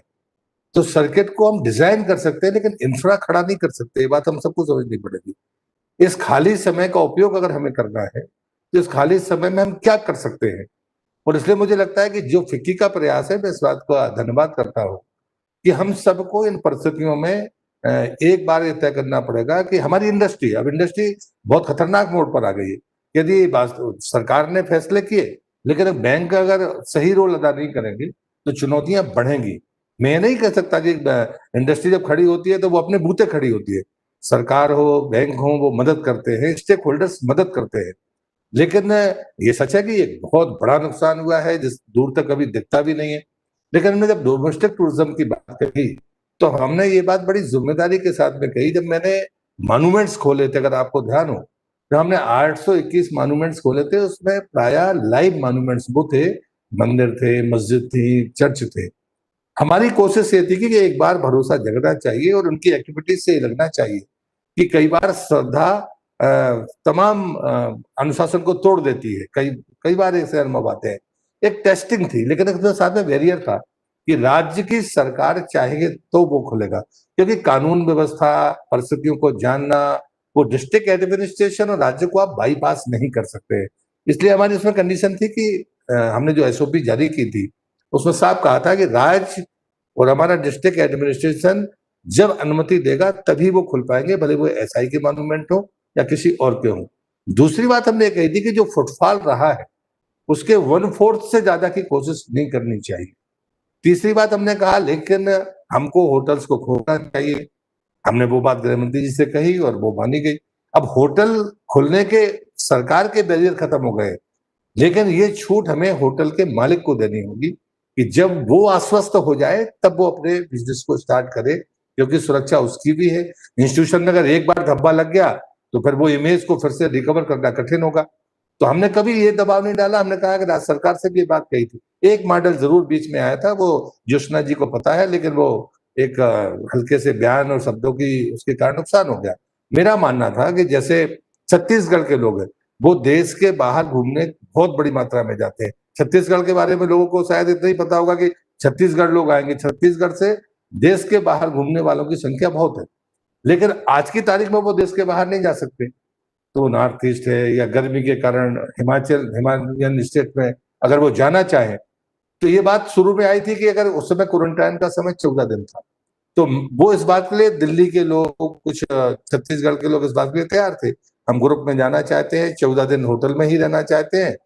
तो सर्किट को हम डिजाइन कर सकते हैं लेकिन इंफ्रा खड़ा नहीं कर सकते। ये बात हम सबको समझनी पड़ेगी। इस खाली समय का उपयोग अगर हमें करना है तो इस खाली समय में हम क्या कर सकते हैं। और इसलिए मुझे लगता है कि जो फिक्की का प्रयास है, मैं इस बात का धन्यवाद करता हूँ कि हम सबको इन परिस्थितियों में एक बार ये तय करना पड़ेगा कि हमारी इंडस्ट्री, अब इंडस्ट्री बहुत खतरनाक मोड़ पर आ गई है। यदि सरकार ने फैसले किए लेकिन बैंक अगर सही रोल अदा नहीं करेंगे तो चुनौतियां बढ़ेंगी। मैं नहीं कह सकता कि इंडस्ट्री जब खड़ी होती है तो वो अपने बूते खड़ी होती है। सरकार हो, बैंक हो, वो मदद करते हैं, स्टेक होल्डर्स मदद करते हैं। लेकिन ये सच है कि एक बहुत बड़ा नुकसान हुआ है जिस दूर तक कभी दिखता भी नहीं है। लेकिन हमने जब डोमेस्टिक टूरिज्म की बात कही तो हमने ये बात बड़ी जिम्मेदारी के साथ में कही। जब मैंने मॉन्यूमेंट्स खोले थे, अगर आपको ध्यान हो, तो हमने 821 मॉन्यूमेंट्स खोले थे, उसमें प्रायः लाइव मॉन्यूमेंट्स वो थे, मंदिर थे, मस्जिद थी, चर्च थे। हमारी कोशिश ये थी कि एक बार भरोसा जगना चाहिए और उनकी एक्टिविटीज से लगना चाहिए कि कई बार श्रद्धा तमाम अनुशासन को तोड़ देती है। कई बार ऐसे अनुभव आते हैं। एक टेस्टिंग थी, लेकिन उसमें साथ में बैरियर था कि राज्य की सरकार चाहेगी तो वो खुलेगा, क्योंकि कानून व्यवस्था, परिस्थितियों को जानना, वो डिस्ट्रिक्ट एडमिनिस्ट्रेशन और राज्य को आप बाईपास नहीं कर सकते। इसलिए हमारी उसमें कंडीशन थी कि हमने जो एसओपी जारी की थी उसमें साफ कहा था कि राज्य और हमारा डिस्ट्रिक्ट एडमिनिस्ट्रेशन जब अनुमति देगा तभी वो खुल पाएंगे, भले वो एसआई के मॉन्यूमेंट हो या किसी और के हो। दूसरी बात हमने कही थी कि जो फुटफॉल रहा है उसके 1/4 से ज्यादा की कोशिश नहीं करनी चाहिए। तीसरी बात हमने कहा लेकिन हमको होटल्स को खोलना चाहिए। हमने वो बात गृह मंत्री जी से कही और वो मानी गई। अब होटल खुलने के सरकार के बैरियर खत्म हो गए, लेकिन ये छूट हमें होटल के मालिक को देनी होगी कि जब वो आश्वस्त हो जाए तब वो अपने बिजनेस को स्टार्ट करे, क्योंकि सुरक्षा उसकी भी है। इंस्टीट्यूशन में अगर एक बार धब्बा लग गया तो फिर वो इमेज को फिर से रिकवर करना कठिन होगा। तो हमने कभी ये दबाव नहीं डाला। हमने कहा कि राज्य सरकार से भी ये बात कही थी। एक मॉडल जरूर बीच में आया था, वो ज्योत्सना जी को पता है, लेकिन वो एक हल्के से बयान और शब्दों की उसके कारण नुकसान हो गया। मेरा मानना था कि जैसे छत्तीसगढ़ के लोग हैं, वो देश के बाहर घूमने बहुत बड़ी मात्रा में जाते हैं। छत्तीसगढ़ के बारे में लोगों को शायद इतना ही पता होगा कि छत्तीसगढ़ लोग आएंगे। छत्तीसगढ़ से देश के बाहर घूमने वालों की संख्या बहुत है, लेकिन आज की तारीख में वो देश के बाहर नहीं जा सकते। तो नॉर्थ ईस्ट है या गर्मी के कारण हिमालयन स्टेट में अगर वो जाना चाहे, तो ये बात शुरू में आई थी कि अगर उस समय क्वारंटाइन का समय 14 दिन था, तो वो इस बात के लिए दिल्ली के लोग, कुछ छत्तीसगढ़ के लोग इस बात के लिए तैयार थे। हम ग्रुप में जाना चाहते हैं, 14 दिन होटल में ही रहना चाहते हैं।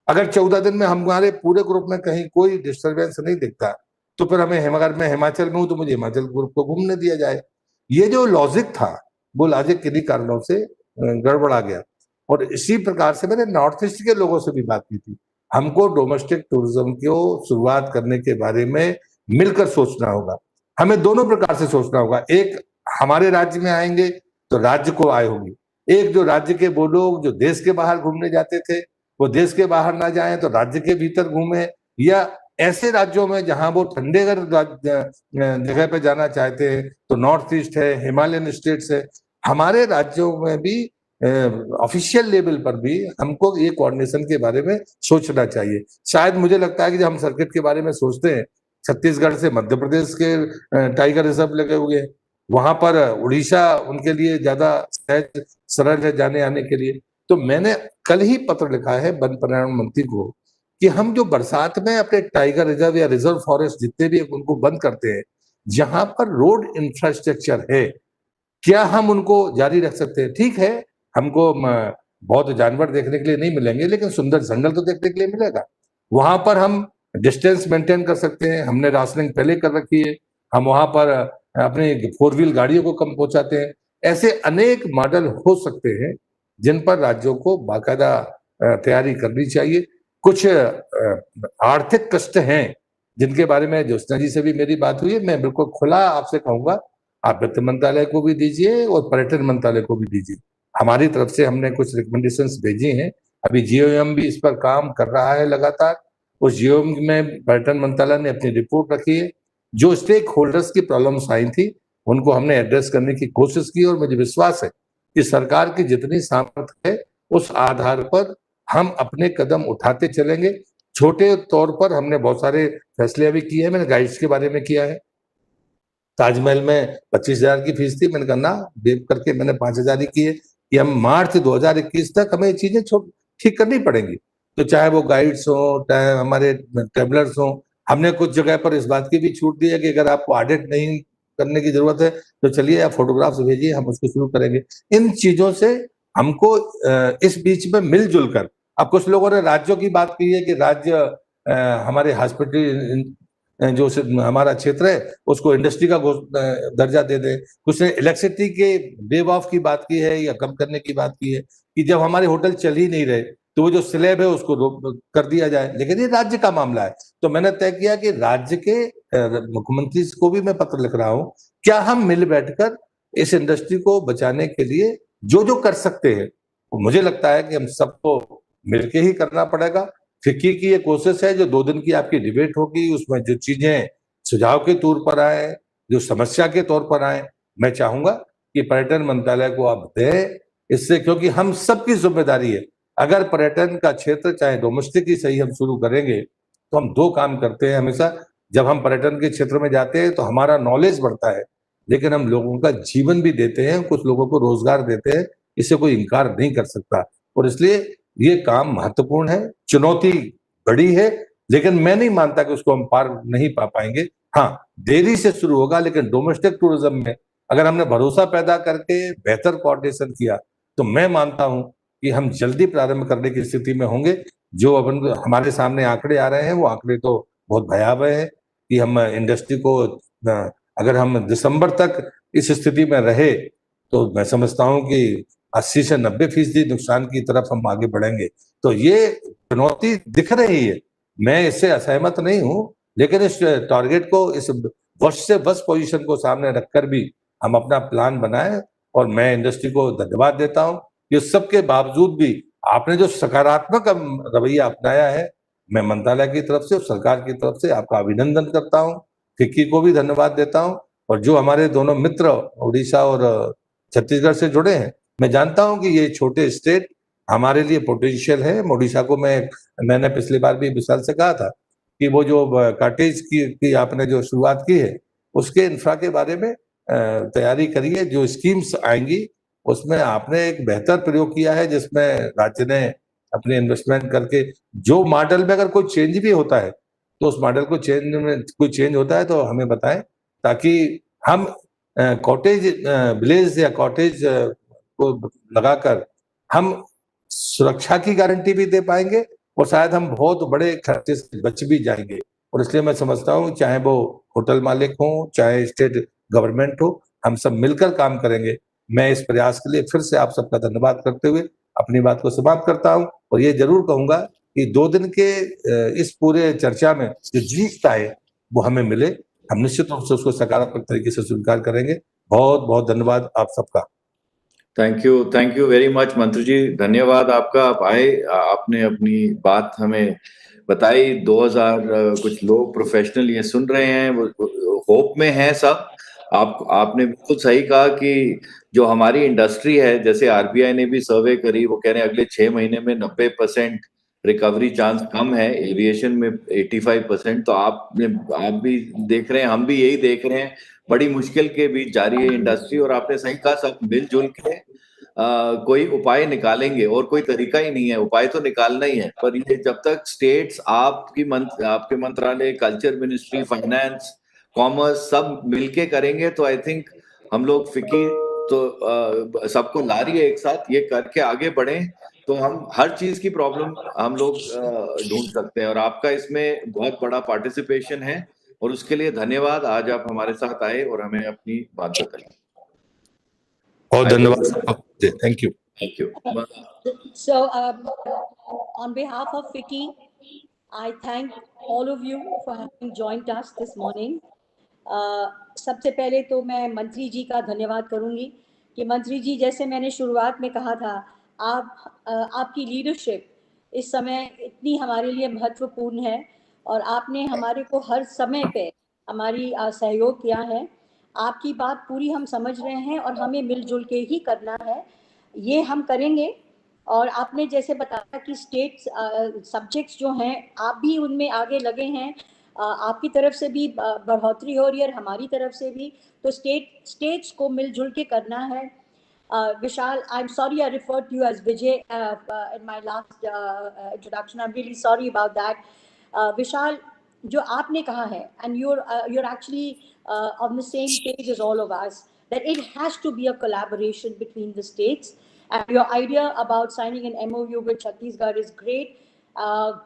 अगर 14 दिन में हमारे पूरे ग्रुप में कहीं कोई डिस्टरबेंस नहीं दिखता, तो फिर हमें अगर मैं हिमाचल में हूं तो मुझे हिमाचल ग्रुप को घूमने दिया जाए। ये जो लॉजिक था वो लॉजिक किन्हीं कारणों से गड़बड़ा गया। और इसी प्रकार से मैंने नॉर्थ ईस्ट के लोगों से भी बात की थी। हमको डोमेस्टिक टूरिज्म को शुरुआत करने के बारे में मिलकर सोचना होगा। हमें दोनों प्रकार से सोचना होगा। एक, हमारे राज्य में आएंगे तो राज्य को आय होगी। एक, जो राज्य के वो लोग जो देश के बाहर घूमने जाते थे वो देश के बाहर ना जाएं तो राज्य के भीतर घूमे, या ऐसे राज्यों में जहां वो ठंडे अगर जगह पे जाना चाहते हैं तो नॉर्थ ईस्ट है, हिमालयन स्टेट्स है। हमारे राज्यों में भी ऑफिशियल लेवल पर भी हमको ये कोऑर्डिनेशन के बारे में सोचना चाहिए। शायद मुझे लगता है कि जब हम सर्किट के बारे में सोचते हैं, छत्तीसगढ़ से मध्य प्रदेश के टाइगर रिजर्व लगे हुए हैं, वहां पर उड़ीसा उनके लिए ज्यादा सहज सरल है जाने आने के लिए। तो मैंने कल ही पत्र लिखा है वन पर्यावरण मंत्री को कि हम जो बरसात में अपने टाइगर रिजर्व या रिजर्व फॉरेस्ट जितने भी उनको बंद करते हैं, जहां पर रोड इंफ्रास्ट्रक्चर है, क्या हम उनको जारी रख सकते हैं? ठीक है, हमको बहुत जानवर देखने के लिए नहीं मिलेंगे, लेकिन सुंदर जंगल तो देखने के लिए मिलेगा। वहां पर हम डिस्टेंस मेंटेन कर सकते हैं। हमने राशनिंग पहले कर रखी है। हम वहां पर अपने 4 व्हील गाड़ियों को कम पहुंचाते हैं। ऐसे अनेक मॉडल हो सकते हैं जिन पर राज्यों को बाकायदा तैयारी करनी चाहिए। कुछ आर्थिक कष्ट हैं जिनके बारे में ज्योत्सना जी से भी मेरी बात हुई है। मैं बिल्कुल खुला आपसे कहूंगा, आप वित्त मंत्रालय को भी दीजिए और पर्यटन मंत्रालय को भी दीजिए। हमारी तरफ से हमने कुछ रिकमेंडेशंस भेजी हैं। अभी जीओएम भी इस पर काम कर रहा है लगातार। उस जीओएम में पर्यटन मंत्रालय ने अपनी रिपोर्ट रखी है। जो स्टेक होल्डर्स की प्रॉब्लम्स आई थी उनको हमने एड्रेस करने की कोशिश की, और मुझे विश्वास है कि सरकार की जितनी सामर्थ्य है उस आधार पर हम अपने कदम उठाते चलेंगे। छोटे तौर पर हमने बहुत सारे फैसले अभी किए हैं। मैंने गाइड्स के बारे में किया है। ताजमहल में 25,000 की फीस थी, मैंने कहा ना, वेव करके मैंने 5,000 ही की है कि हम मार्च 2021 तक हमें ये चीजें ठीक करनी पड़ेंगी। तो चाहे वो गाइड्स हो, चाहे हमारे ट्रेवलर्स हो, हमने कुछ जगह पर इस बात की भी छूट दी है कि अगर आपको ऑडिट नहीं करने की जरूरत है तो चलिए आप फोटोग्राफ्स भेजिए, हम उसको शुरू करेंगे। इन चीजों से हमको इस बीच में मिलजुल कर, अब कुछ लोगों ने राज्यों की बात की है कि राज्य हमारे हॉस्पिटल जो हमारा क्षेत्र है उसको इंडस्ट्री का दर्जा दे दे। कुछ ने इलेक्ट्रिसिटी के वेव ऑफ की बात की है या कम करने की बात की है कि जब हमारे होटल चल ही नहीं रहे तो वो जो स्लैब है उसको कर दिया जाए, लेकिन ये राज्य का मामला है। तो मैंने तय किया कि राज्य के मुख्यमंत्री को भी मैं पत्र लिख रहा हूं, क्या हम मिल बैठकर इस इंडस्ट्री को बचाने के लिए जो जो कर सकते हैं, मुझे लगता है कि हम सबको मिलकर ही करना पड़ेगा। फिक्की की ये कोशिश है, जो 2 दिन की आपकी डिबेट होगी उसमें जो चीजें सुझाव के तौर पर आए, जो समस्या के तौर पर आए, मैं चाहूंगा कि पर्यटन मंत्रालय को आप दें इससे, क्योंकि हम सबकी जिम्मेदारी है। अगर पर्यटन का क्षेत्र चाहे डोमेस्टिक ही सही हम शुरू करेंगे तो हम 2 काम करते हैं हमेशा। जब हम पर्यटन के क्षेत्र में जाते हैं तो हमारा नॉलेज बढ़ता है, लेकिन हम लोगों का जीवन भी देते हैं, कुछ लोगों को रोजगार देते हैं, इससे कोई इनकार नहीं कर सकता। और इसलिए ये काम महत्वपूर्ण है, चुनौती बड़ी है, लेकिन मैं नहीं मानता कि उसको हम पार नहीं पा पाएंगे। हाँ, देरी से शुरू होगा, लेकिन डोमेस्टिक टूरिज्म में अगर हमने भरोसा पैदा करके बेहतर कोऑर्डिनेशन किया तो मैं मानता हूं कि हम जल्दी प्रारंभ करने की स्थिति में होंगे। जो अपन हमारे सामने आंकड़े आ रहे हैं वो आंकड़े तो बहुत भयावह है कि हम इंडस्ट्री को अगर हम दिसंबर तक इस स्थिति में रहे तो मैं समझता हूं कि 80 से 90% नुकसान की तरफ हम आगे बढ़ेंगे। तो ये चुनौती दिख रही है, मैं इससे असहमत नहीं हूं, लेकिन इस टारगेट को, इस वर्ष से वर्ष पोजीशन को सामने रखकर भी हम अपना प्लान बनाएं। और मैं इंडस्ट्री को धन्यवाद देता हूं कि सबके बावजूद भी आपने जो सकारात्मक रवैया अपनाया है, मैं मंत्रालय की तरफ से, सरकार की तरफ से आपका अभिनंदन करता हूं। फिक्की को भी धन्यवाद देता हूं। और जो हमारे दोनों मित्र उड़ीसा और छत्तीसगढ़ से जुड़े हैं, मैं जानता हूं कि ये छोटे स्टेट हमारे लिए पोटेंशियल है। उड़ीसा को मैंने पिछली बार भी विशाल से कहा था कि वो जो काटेज की आपने जो शुरुआत की है उसके इंफ्रा के बारे में तैयारी करिए। जो स्कीम्स आएंगी उसमें आपने एक बेहतर प्रयोग किया है, जिसमें राज्य ने अपने इन्वेस्टमेंट करके, जो मॉडल में अगर कोई चेंज भी होता है तो उस मॉडल को कोई चेंज होता है तो हमें बताएं, ताकि हम कॉटेज विलेज या कॉटेज को लगाकर हम सुरक्षा की गारंटी भी दे पाएंगे और शायद हम बहुत बड़े खर्चे से बच भी जाएंगे। और इसलिए मैं समझता हूँ चाहे वो होटल मालिक हो, चाहे स्टेट गवर्नमेंट हो, हम सब मिलकर काम करेंगे। मैं इस प्रयास के लिए फिर से आप सबका धन्यवाद करते हुए अपनी बात को समाप्त करता हूं और ये जरूर कहूंगा कि 2 दिन के इस पूरे चर्चा में जो जीत आए वो हमें मिले, हम निश्चित रूप से उसको सकारात्मक तरीके से स्वीकार करेंगे। बहुत बहुत धन्यवाद आप सबका। थैंक यू वेरी मच मंत्री जी, धन्यवाद आपका। आप आए, आपने अपनी बात हमें बताई। 2000 कुछ लोग प्रोफेशनल ये सुन रहे हैं, वो होप में हैं सब। आपने बिल्कुल सही कहा कि जो हमारी इंडस्ट्री है, जैसे आरबीआई ने भी सर्वे करी, वो कह रहे हैं अगले 6 महीने में 90% रिकवरी चांस कम है, एविएशन में 85%। तो आप भी देख रहे हैं, हम भी यही देख रहे हैं, बड़ी मुश्किल के बीच जारी है इंडस्ट्री। और आपने सही कहा, सब मिलजुल के कोई उपाय निकालेंगे, और कोई तरीका ही नहीं है, उपाय तो निकालना ही है। पर ये जब तक स्टेट्स, आपके मंत्रालय, कल्चर मिनिस्ट्री, फाइनेंस, कॉमर्स सब मिलके करेंगे तो आई थिंक हम लोग फिक्की तो सबको ला रही है एक साथ, ये करके आगे बढ़े तो हम हर चीज की प्रॉब्लम हम लोग ढूंढ सकते हैं। और आपका इसमें बहुत बड़ा पार्टिसिपेशन है और उसके लिए धन्यवाद। आज आप हमारे साथ आए और हमें अपनी बात बताई। बहुत धन्यवाद, thank you. Thank you. So, on behalf of FICCI, I thank all of you for having joined us this morning. सबसे पहले तो मैं मंत्री जी का धन्यवाद करूंगी कि मंत्री जी, जैसे मैंने शुरुआत में कहा था, आपकी लीडरशिप इस समय इतनी हमारे लिए महत्वपूर्ण है और आपने हमारे को हर समय पे हमारी सहयोग किया है। आपकी बात पूरी हम समझ रहे हैं और हमें मिलजुल के ही करना है, ये हम करेंगे। और आपने जैसे बताया कि स्टेट सब्जेक्ट्स जो हैं आप भी उनमें आगे लगे हैं, आपकी तरफ से भी बढ़ोतरी हो रही है और हमारी तरफ से भी, तो स्टेट्स को मिलजुल के करना है। Vishal, I'm sorry I referred to you as Vijay in my last introduction. I'm really sorry about that. Vishal, जो आपने कहा है, and you're actually on the same page as all of us, that it has to be a collaboration between the states. And your idea about signing an MOU with Chhattisgarh is great.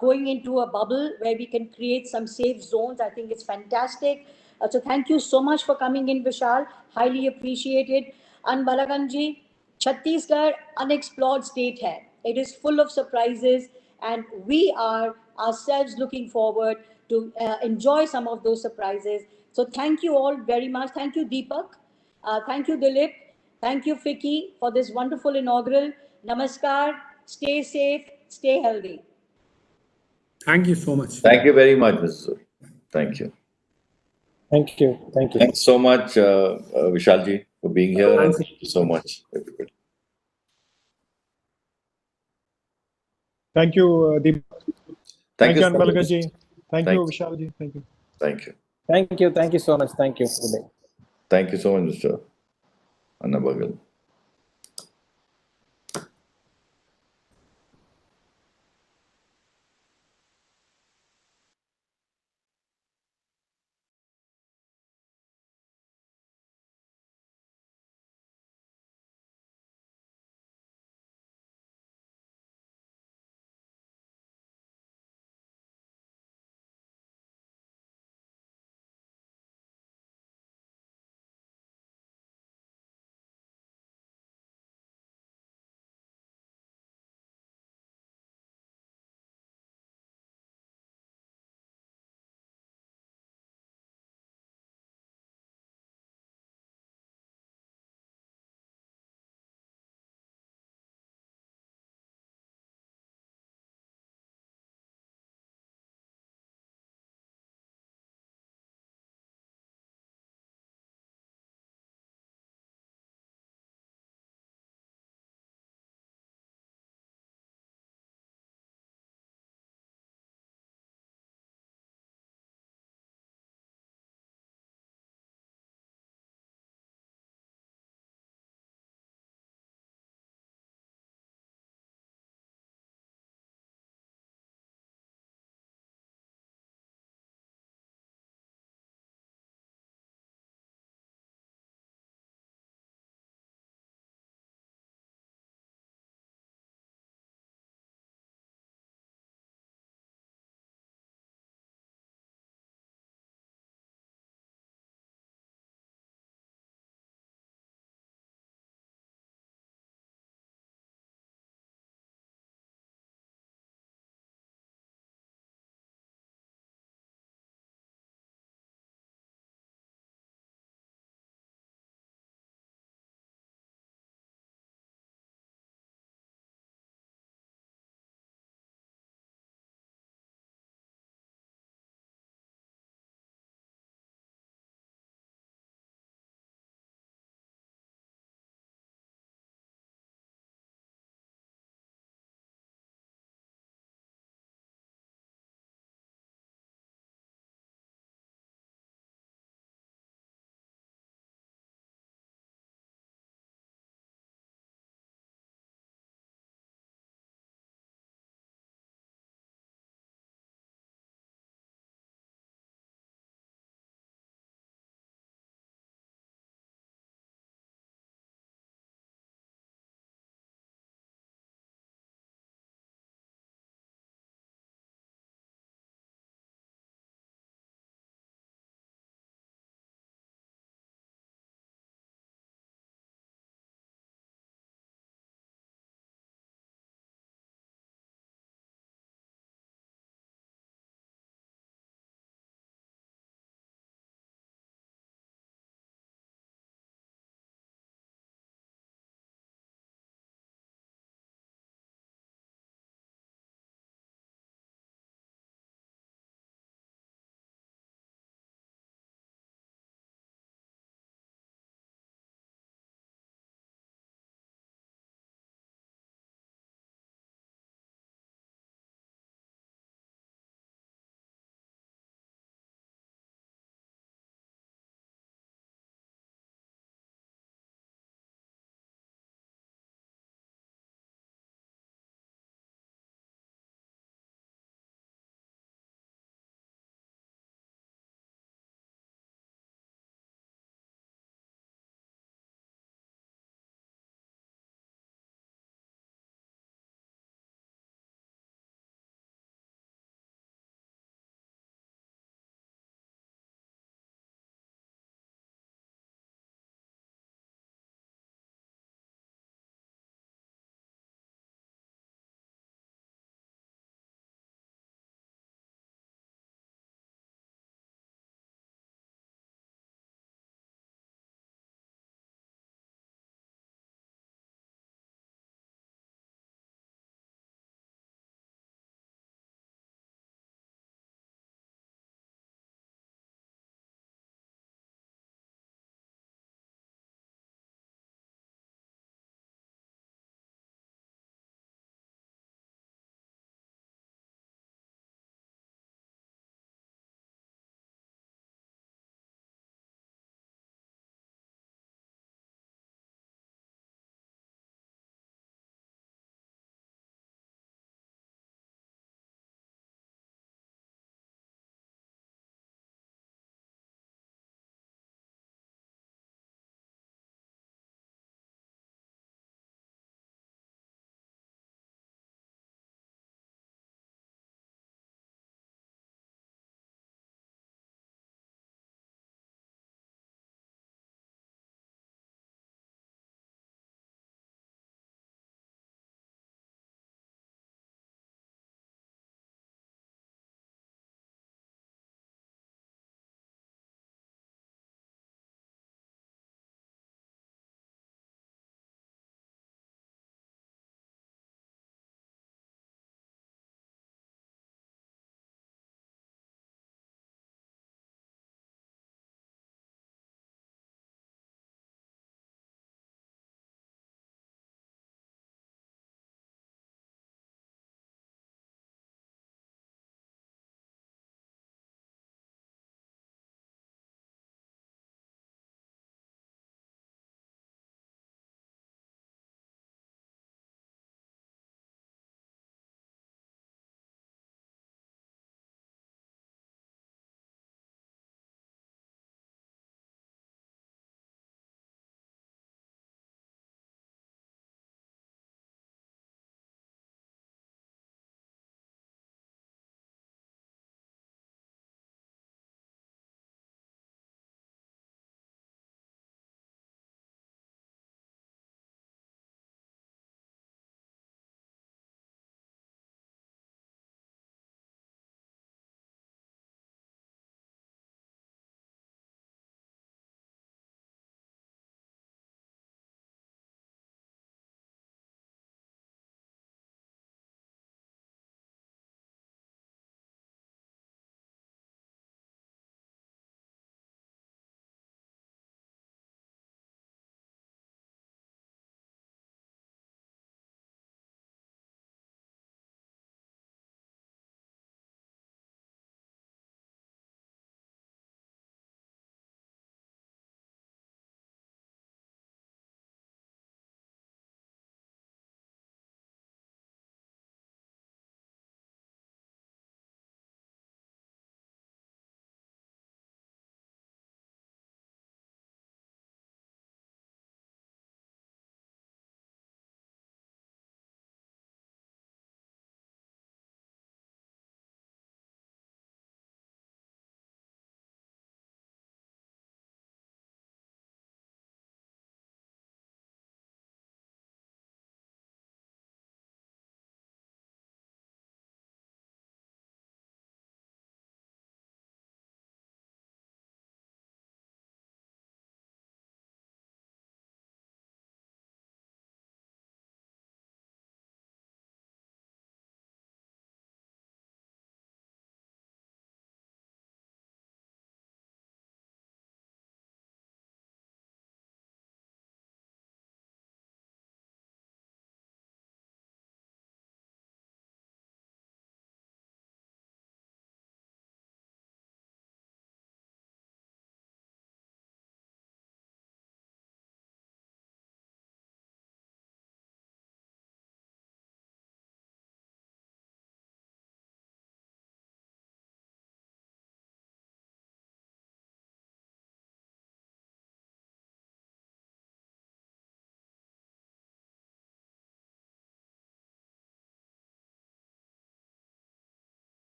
Going into a bubble where we can create some safe zones, I think it's fantastic. So thank you so much for coming in, Vishal. Highly appreciated. Anbalaganji, Chhattisgarh unexplored state hai. It is full of surprises, and we are ourselves looking forward to enjoy some of those surprises. So thank you all very much. Thank you, Deepak. Thank you, Dilip. Thank you, FICCI, for this wonderful inaugural. Namaskar. Stay safe. Stay healthy. Thank you so much. Thank you very much, Mr. Suri. Thank you. Thank you. Thank you. Thanks so much, Vishalji, for being here. And thank you so much, everybody. Thank you, Deepak. Thank you, Anbalaganji. Thank you, Thanks. Vishalji. Thank you. Thank you. Thank you. Thank you so much. Thank you. Good day. Thank you so much, Mr. Annabagal.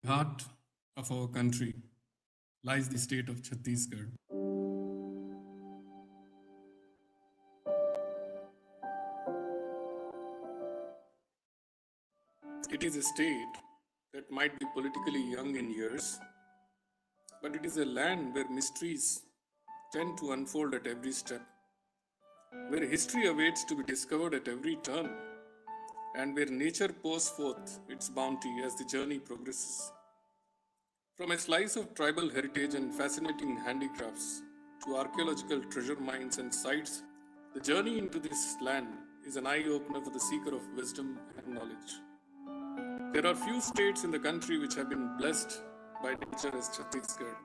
heart of our country lies the state of Chhattisgarh. It is a state that might be politically young in years, but it is a land where mysteries tend to unfold at every step, where history awaits to be discovered at every turn, and where nature pours forth its bounty as the journey progresses. From a slice of tribal heritage and fascinating handicrafts to archaeological treasure mines and sites, the journey into this land is an eye-opener for the seeker of wisdom and knowledge. There are few states in the country which have been blessed by nature as Chhattisgarh,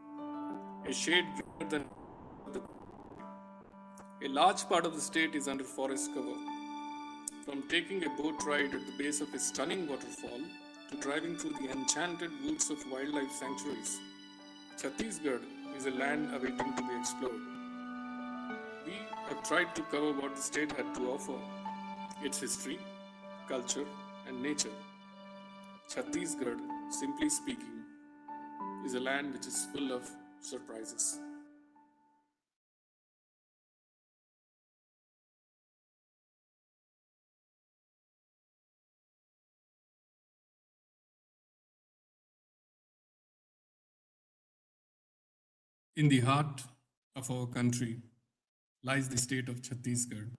a shade greener than the. A large part of the state is under forest cover. From taking a boat ride at the base of a stunning waterfall to driving through the enchanted woods of wildlife sanctuaries, Chhattisgarh is a land awaiting to be explored. We have tried to cover what the state had to offer, its history, culture, and nature. Chhattisgarh, simply speaking, is a land which is full of surprises. In the heart of our country lies the state of Chhattisgarh.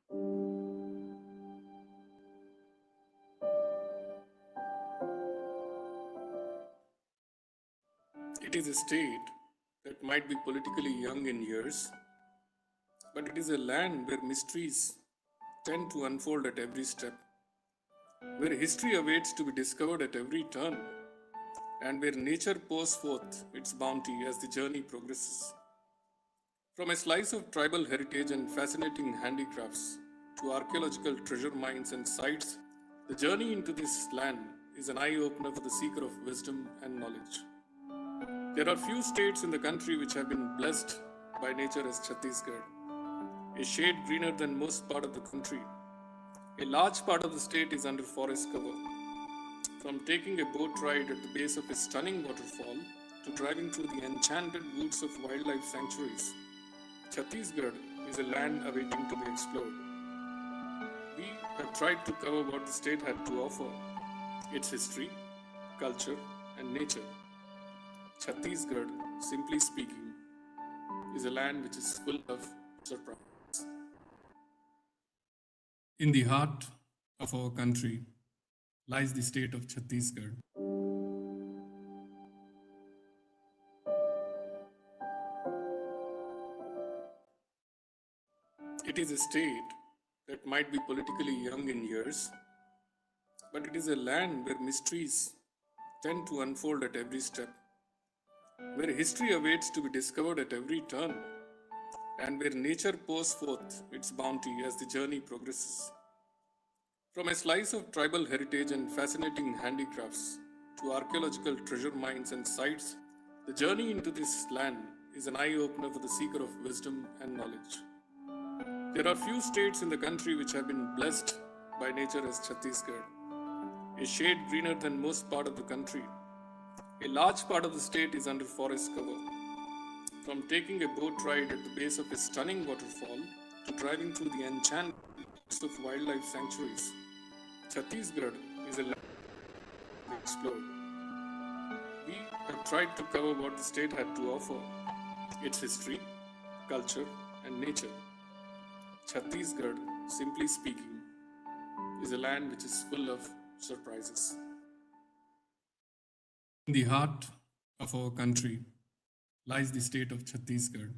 It is a state that might be politically young in years, but it is a land where mysteries tend to unfold at every step, where history awaits to be discovered at every turn, and where nature pours forth its bounty as the journey progresses. From a slice of tribal heritage and fascinating handicrafts to archaeological treasure mines and sites, the journey into this land is an eye-opener for the seeker of wisdom and knowledge. There are few states in the country which have been blessed by nature as Chhattisgarh, a shade greener than most part of the country. A large part of the state is under forest cover. From taking a boat ride at the base of a stunning waterfall to driving through the enchanted woods of wildlife sanctuaries, Chhattisgarh is a land awaiting to be explored. We have tried to cover what the state had to offer, its history, culture, and nature. Chhattisgarh, simply speaking, is a land which is full of surprises. In the heart of our country lies the state of Chhattisgarh. It is a state that might be politically young in years, but it is a land where mysteries tend to unfold at every step, where history awaits to be discovered at every turn, and where nature pours forth its bounty as the journey progresses. From a slice of tribal heritage and fascinating handicrafts to archaeological treasure mines and sites, the journey into this land is an eye-opener for the seeker of wisdom and knowledge. There are few states in the country which have been blessed by nature as Chhattisgarh, a shade greener than most part of the country. A large part of the state is under forest cover. From taking a boat ride at the base of a stunning waterfall to driving through the enchanted woods of wildlife sanctuaries, Chhattisgarh is a land to explore. We have tried to cover what the state had to offer, its history, culture, and nature. Chhattisgarh, simply speaking, is a land which is full of surprises. In the heart of our country lies the state of Chhattisgarh.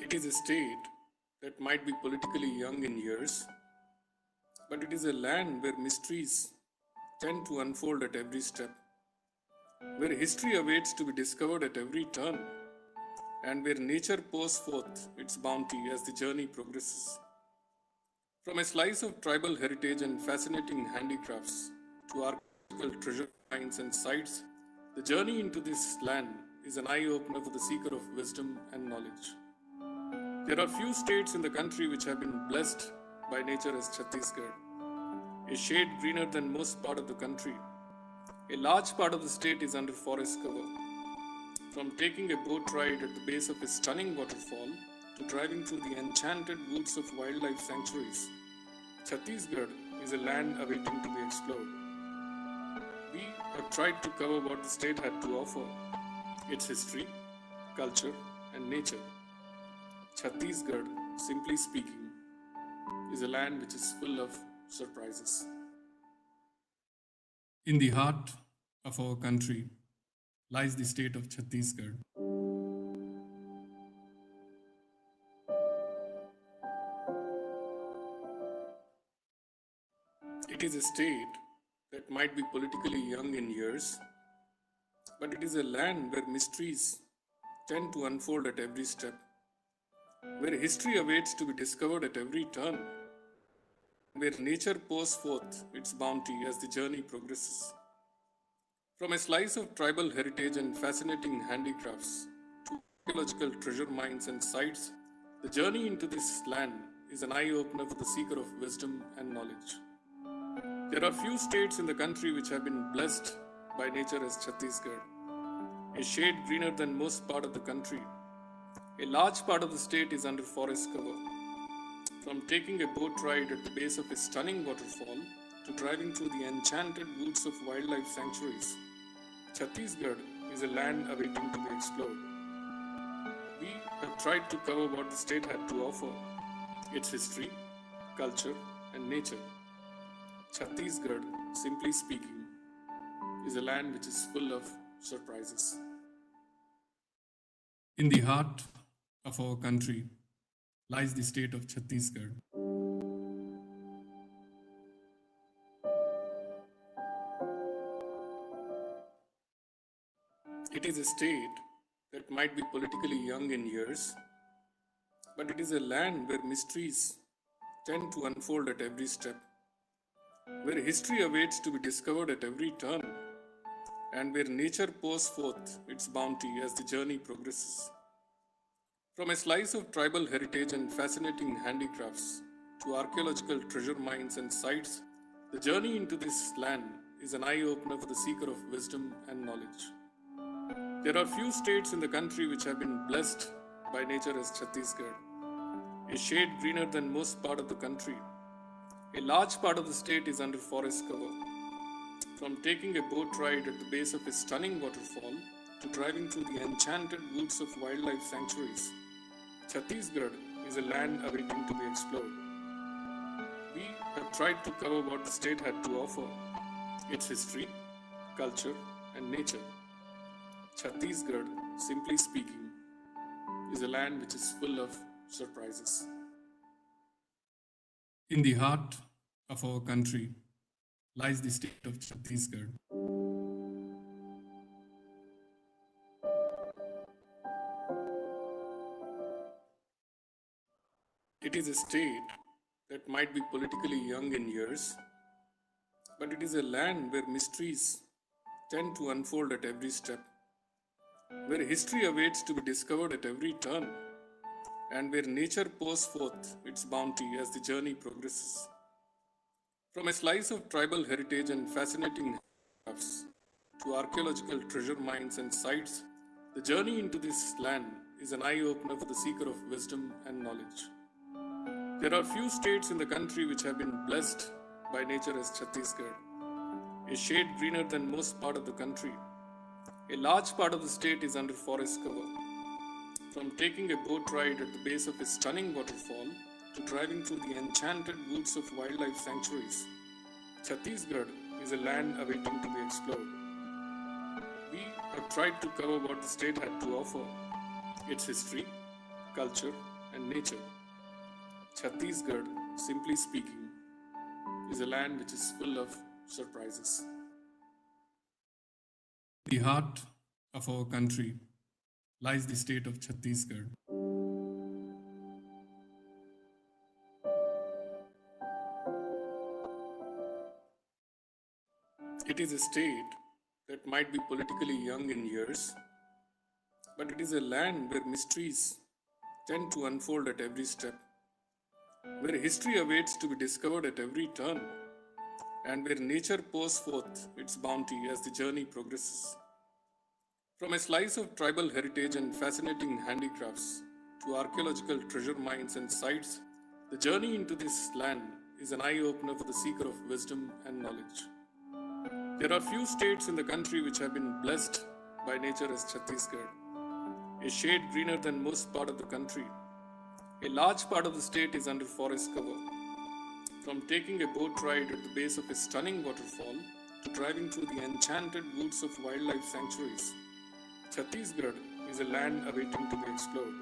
It is a state that might be politically young in years, but it is a land where mysteries tend to unfold at every step, where history awaits to be discovered at every turn, and where nature pours forth its bounty as the journey progresses. From a slice of tribal heritage and fascinating handicrafts to archaeological treasure mines and sites, the journey into this land is an eye-opener for the seeker of wisdom and knowledge. There are few states in the country which have been blessed by nature as Chhattisgarh, a shade greener than most part of the country. A large part of the state is under forest cover. From taking a boat ride at the base of a stunning waterfall to driving through the enchanted woods of wildlife sanctuaries, Chhattisgarh is a land awaiting to be explored. We have tried to cover what the state had to offer, its history, culture, and nature. Chhattisgarh, simply speaking, is a land which is full of surprises. In the heart of our country lies the state of Chhattisgarh. It is a state that might be politically young in years, but it is a land where mysteries tend to unfold at every step, where history awaits to be discovered at every turn, where nature pours forth its bounty as the journey progresses. From a slice of tribal heritage and fascinating handicrafts to archaeological treasure mines and sites, the journey into this land is an eye-opener for the seeker of wisdom and knowledge. There are few states in the country which have been blessed by nature as Chhattisgarh, a shade greener than most part of the country. A large part of the state is under forest cover. From taking a boat ride at the base of a stunning waterfall to driving through the enchanted woods of wildlife sanctuaries, Chhattisgarh is a land awaiting to be explored. We have tried to cover what the state had to offer, its history, culture, and nature. Chhattisgarh, simply speaking, is a land which is full of surprises. In the heart of our country lies the state of Chhattisgarh. It is a state that might be politically young in years, but it is a land where mysteries tend to unfold at every step, where history awaits to be discovered at every turn, and where nature pours forth its bounty as the journey progresses. From a slice of tribal heritage and fascinating handicrafts to archaeological treasure mines and sites, the journey into this land is an eye-opener for the seeker of wisdom and knowledge. There are few states in the country which have been blessed by nature as Chhattisgarh, a shade greener than most part of the country. A large part of the state is under forest cover. From taking a boat ride at the base of a stunning waterfall to driving through the enchanted woods of wildlife sanctuaries, Chhattisgarh is a land awaiting to be explored. We have tried to cover what the state had to offer, its history, culture, and nature. Chhattisgarh, simply speaking, is a land which is full of surprises. In the heart of our country lies the state of Chhattisgarh. It is a state that might be politically young in years, but it is a land where mysteries tend to unfold at every step, where history awaits to be discovered at every turn, and where nature pours forth its bounty as the journey progresses. From a slice of tribal heritage and fascinating crafts to archaeological treasure mines and sites, the journey into this land is an eye-opener for the seeker of wisdom and knowledge. There are few states in the country which have been blessed by nature as Chhattisgarh, a shade greener than most part of the country. A large part of the state is under forest cover. From taking a boat ride at the base of a stunning waterfall to driving through the enchanted woods of wildlife sanctuaries, Chhattisgarh is a land awaiting to be explored. We have tried to cover what the state had to offer, its history, culture, and nature. Chhattisgarh, simply speaking, is a land which is full of surprises. The heart of our country lies the state of Chhattisgarh. It is a state that might be politically young in years, but it is a land where mysteries tend to unfold at every step, where history awaits to be discovered at every turn, and where nature pours forth its bounty as the journey progresses. From a slice of tribal heritage and fascinating handicrafts to archaeological treasure mines and sites, the journey into this land is an eye-opener for the seeker of wisdom and knowledge. There are few states in the country which have been blessed by nature as Chhattisgarh, a shade greener than most part of the country. A large part of the state is under forest cover. From taking a boat ride at the base of a stunning waterfall to driving through the enchanted woods of wildlife sanctuaries, Chhattisgarh is a land awaiting to be explored.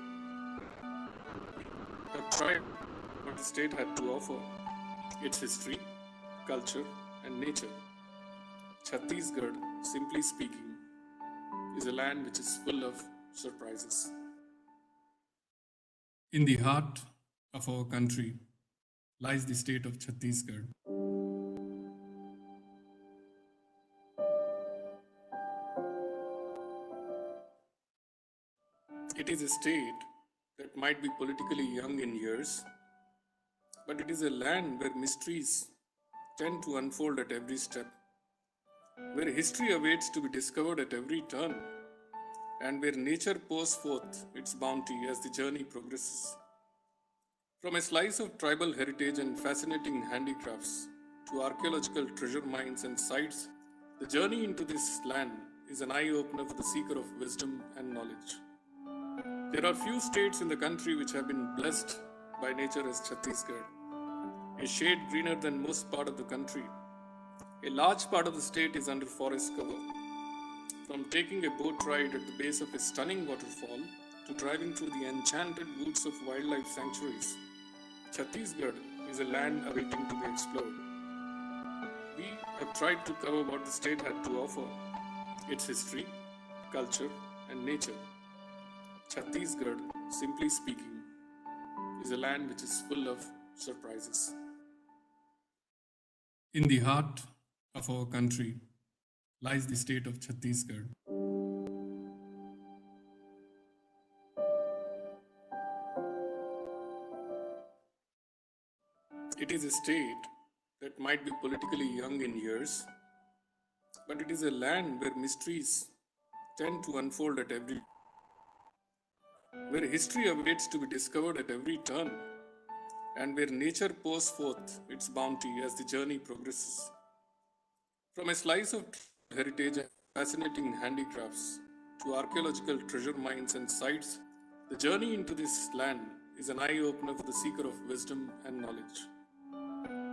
I've tried what the state had to offer, its history, culture, and nature. Chhattisgarh, simply speaking, is a land which is full of surprises. In the heart of our country lies the state of Chhattisgarh. It is a state that might be politically young in years, but it is a land where mysteries tend to unfold at every step, where history awaits to be discovered at every turn, and where nature pours forth its bounty as the journey progresses. From a slice of tribal heritage and fascinating handicrafts to archaeological treasure mines and sites, the journey into this land is an eye-opener for the seeker of wisdom and knowledge. There are few states in the country which have been blessed by nature as Chhattisgarh, a shade greener than most part of the country. A large part of the state is under forest cover. From taking a boat ride at the base of a stunning waterfall to driving through the enchanted woods of wildlife sanctuaries, Chhattisgarh is a land awaiting to be explored. We have tried to cover what the state had to offer, its history, culture, and nature. Chhattisgarh, simply speaking, is a land which is full of surprises. In the heart of our country lies the state of Chhattisgarh. It is a state that might be politically young in years, but it is a land where mysteries tend to unfold at every, where history awaits to be discovered at every turn, and where nature pours forth its bounty as the journey progresses. From a slice of heritage and fascinating handicrafts to archaeological treasure mines and sites, the journey into this land is an eye-opener for the seeker of wisdom and knowledge.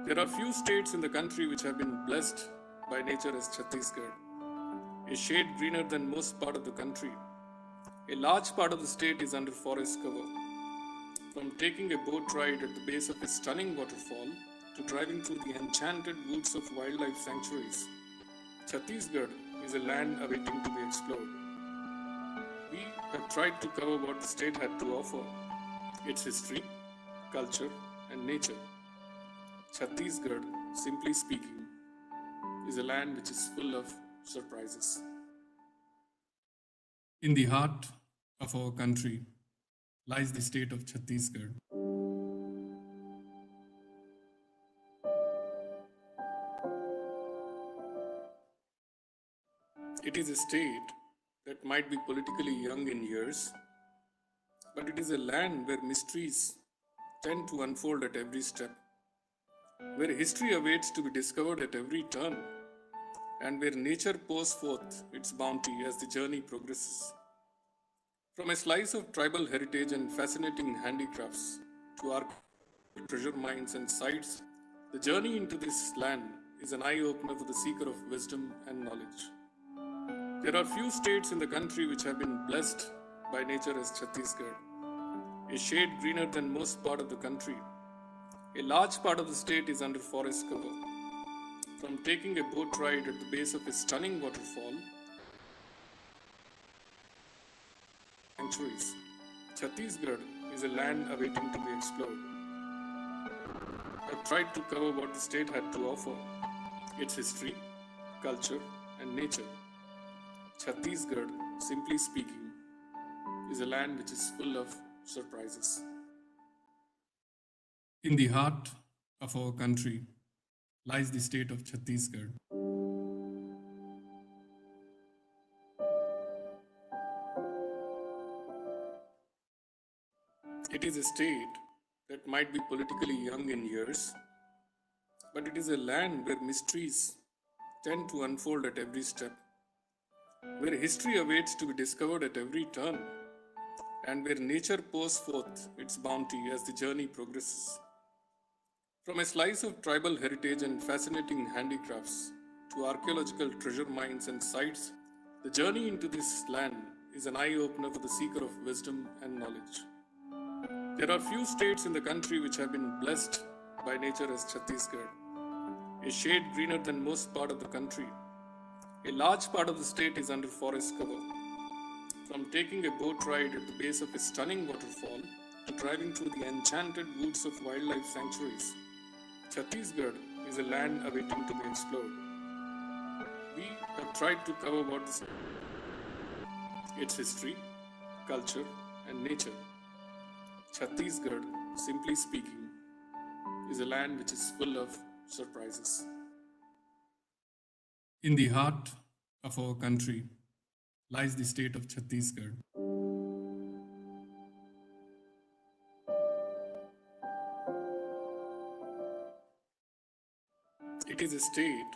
There are few states in the country which have been blessed by nature as Chhattisgarh, a shade greener than most part of the country. A large part of the state is under forest cover. From taking a boat ride at the base of a stunning waterfall to driving through the enchanted woods of wildlife sanctuaries, Chhattisgarh is a land awaiting to be explored. We have tried to cover what the state had to offer, its history, culture, and nature. Chhattisgarh, simply speaking, is a land which is full of surprises. In the heart of our country lies the state of Chhattisgarh. It is a state that might be politically young in years, but it is a land where mysteries tend to unfold at every step, where history awaits to be discovered at every turn, and where nature pours forth its bounty as the journey progresses. From a slice of tribal heritage and fascinating handicrafts to archaeological treasure mines and sites, the journey into this land is an eye-opener for the seeker of wisdom and knowledge. There are few states in the country which have been blessed by nature as Chhattisgarh, a shade greener than most part of the country. A large part of the state is under forest cover. From taking a boat ride at the base of a stunning waterfall, sanctuaries, Chhattisgarh is a land awaiting to be explored. I've tried to cover what the state had to offer, its history, culture, and nature. Chhattisgarh, simply speaking, is a land which is full of surprises. In the heart of our country lies the state of Chhattisgarh. It is a state that might be politically young in years, but it is a land where mysteries tend to unfold at every step, where history awaits to be discovered at every turn, and where nature pours forth its bounty as the journey progresses. From a slice of tribal heritage and fascinating handicrafts to archaeological treasure mines and sites, the journey into this land is an eye-opener for the seeker of wisdom and knowledge. There are few states in the country which have been blessed by nature as Chhattisgarh, a shade greener than most part of the country. A large part of the state is under forest cover. From taking a boat ride at the base of a stunning waterfall to driving through the enchanted woods of wildlife sanctuaries, Chhattisgarh is a land awaiting to be explored. We have tried to cover what this its history, culture, and nature. Chhattisgarh, simply speaking, is a land which is full of surprises. In the heart of our country lies the state of Chhattisgarh. It is a state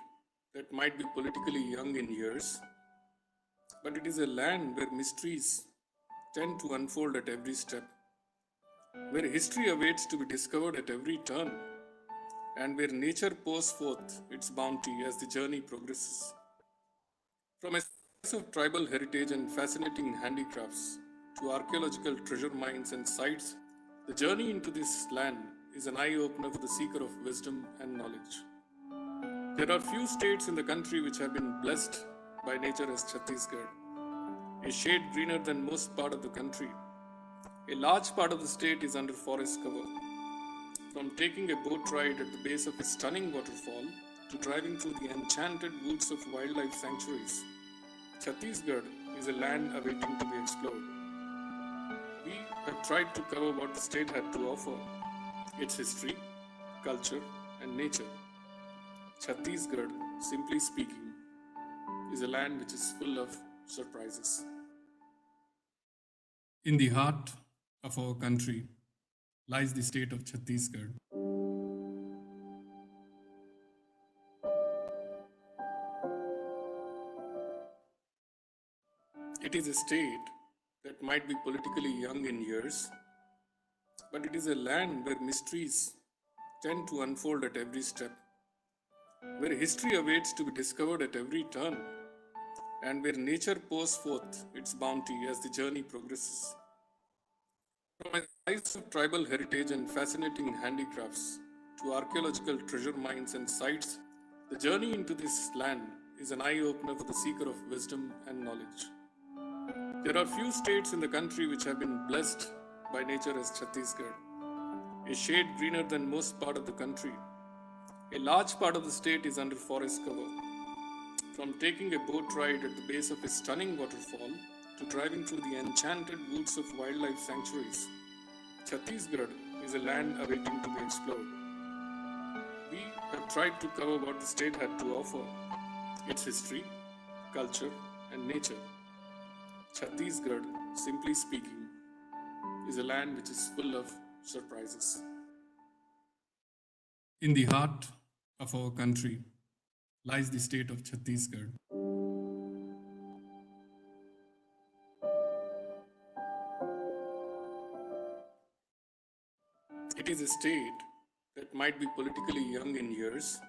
that might be politically young in years, but it is a land where mysteries tend to unfold at every step, where history awaits to be discovered at every turn, and where nature pours forth its bounty as the journey progresses. From a slice of tribal heritage and fascinating handicrafts to archaeological treasure mines and sites, the journey into this land is an eye-opener for the seeker of wisdom and knowledge. There are few states in the country which have been blessed by nature as Chhattisgarh, a shade greener than most part of the country. A large part of the state is under forest cover. From taking a boat ride at the base of a stunning waterfall to driving through the enchanted woods of wildlife sanctuaries, Chhattisgarh is a land awaiting to be explored. We have tried to cover what the state had to offer, its history, culture, and nature. Chhattisgarh, simply speaking, is a land which is full of surprises. In the heart of our country lies the state of Chhattisgarh. It is a state that might be politically young in years, but it is a land where mysteries tend to unfold at every step, where history awaits to be discovered at every turn, and where nature pours forth its bounty as the journey progresses. From a slice of tribal heritage and fascinating handicrafts to archaeological treasure mines and sites, the journey into this land is an eye-opener for the seeker of wisdom and knowledge. There are few states in the country which have been blessed by nature as Chhattisgarh, a shade greener than most part of the country. A large part of the state is under forest cover. From taking a boat ride at the base of a stunning waterfall to driving through the enchanted woods of wildlife sanctuaries, Chhattisgarh is a land awaiting to be explored. We have tried to cover what the state had to offer, its history, culture, and nature. Chhattisgarh, simply speaking, is a land which is full of surprises. In the heart of our country lies the state of Chhattisgarh. It is a state that might be politically young in years,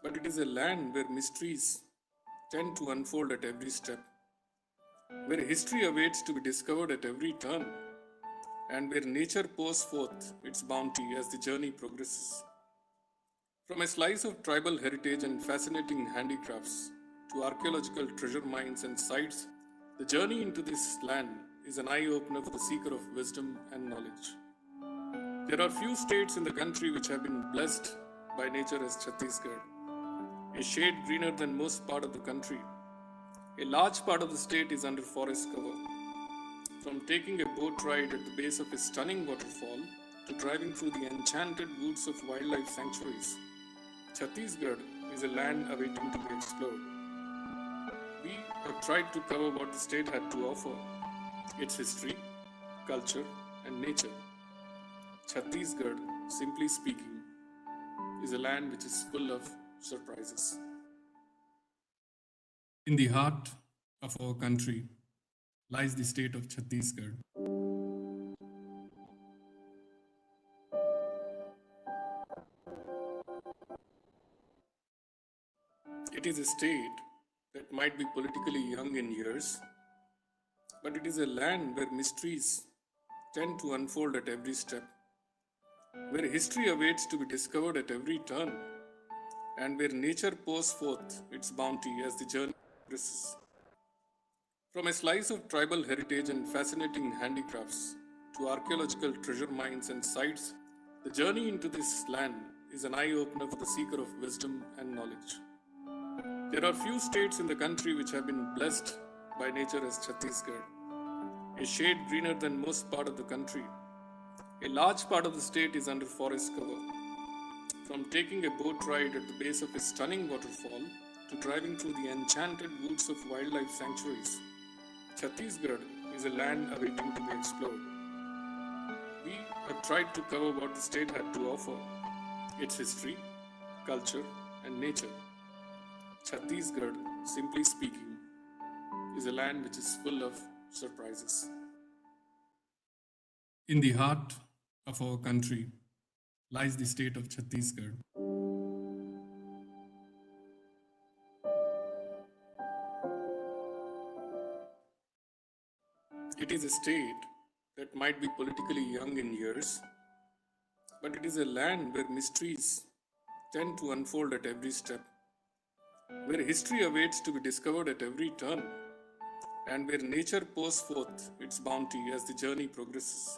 but it is a land where mysteries tend to unfold at every step, where history awaits to be discovered at every turn, and where nature pours forth its bounty as the journey progresses. From a slice of tribal heritage and fascinating handicrafts to archaeological treasure mines and sites, the journey into this land is an eye-opener for the seeker of wisdom and knowledge. There are few states in the country which have been blessed by nature as Chhattisgarh, a shade greener than most part of the country. A large part of the state is under forest cover. From taking a boat ride at the base of a stunning waterfall to driving through the enchanted woods of wildlife sanctuaries, Chhattisgarh is a land awaiting to be explored. We have tried to cover what the state had to offer, its history, culture, and nature. Chhattisgarh, simply speaking, is a land which is full of surprises. In the heart of our country lies the state of Chhattisgarh. It is a state that might be politically young in years, but it is a land where mysteries tend to unfold at every step, where history awaits to be discovered at every turn, and where nature pours forth its bounty as the journey progresses. From a slice of tribal heritage and fascinating handicrafts to archaeological treasure mines and sites, the journey into this land is an eye opener for the seeker of wisdom and knowledge. There are few states in the country which have been blessed by nature as Chhattisgarh, a shade greener than most part of the country. A large part of the state is under forest cover. From taking a boat ride at the base of a stunning waterfall to driving through the enchanted woods of wildlife sanctuaries, Chhattisgarh is a land awaiting to be explored. We have tried to cover what the state had to offer, its history, culture, and nature. Chhattisgarh, simply speaking, is a land which is full of surprises. In the heart of our country lies the state of Chhattisgarh. It is a state that might be politically young in years, but it is a land where mysteries tend to unfold at every step, where history awaits to be discovered at every turn, and where nature pours forth its bounty as the journey progresses.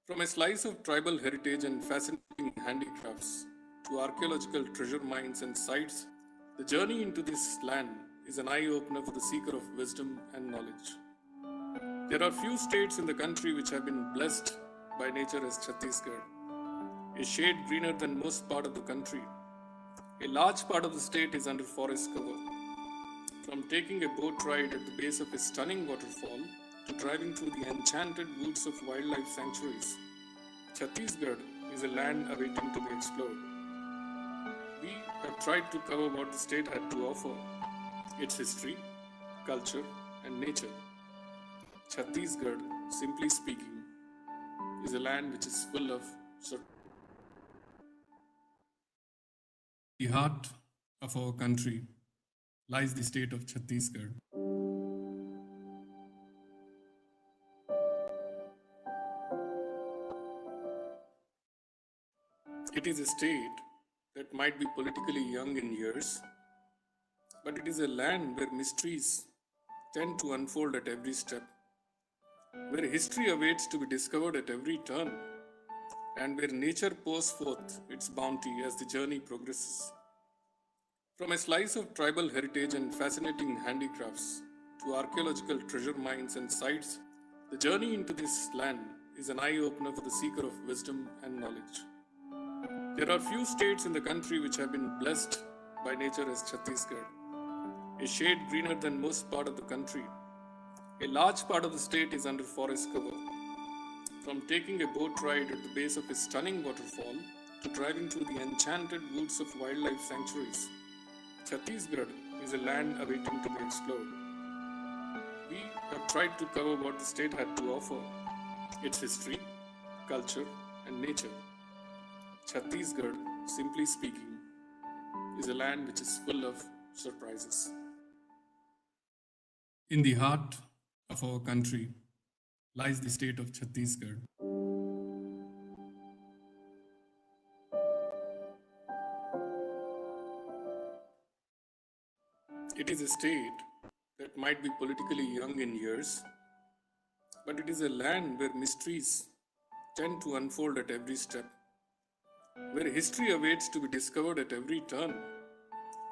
From a slice of tribal heritage and fascinating handicrafts to archaeological treasure mines and sites, the journey into this land is an eye opener for the seeker of wisdom and knowledge. There are few states in the country which have been blessed by nature as Chhattisgarh, a shade greener than most part of the country. A large part of the state is under forest cover. From taking a boat ride at the base of a stunning waterfall to driving through the enchanted woods of wildlife sanctuaries, Chhattisgarh is a land awaiting to be explored. We have tried to cover what the state had to offer, its history, culture, and nature. Chhattisgarh, simply speaking, is a land which is full of surprises. The heart of our country lies the state of Chhattisgarh. It is a state that might be politically young in years, but it is a land where mysteries tend to unfold at every step, where history awaits to be discovered at every turn, and where nature pours forth its bounty as the journey progresses. From a slice of tribal heritage and fascinating handicrafts to archaeological treasure mines and sites, the journey into this land is an eye opener for the seeker of wisdom and knowledge. There are few states in the country which have been blessed by nature as Chhattisgarh, a shade greener than most part of the country. A large part of the state is under forest cover. From taking a boat ride at the base of a stunning waterfall to driving through the enchanted woods of wildlife sanctuaries, Chhattisgarh is a land awaiting to be explored. We have tried to cover what the state had to offer, its history, culture, and nature. Chhattisgarh, simply speaking, is a land which is full of surprises. In the heart of our country lies the state of Chhattisgarh. It is a state that might be politically young in years, but it is a land where mysteries tend to unfold at every step, where history awaits to be discovered at every turn,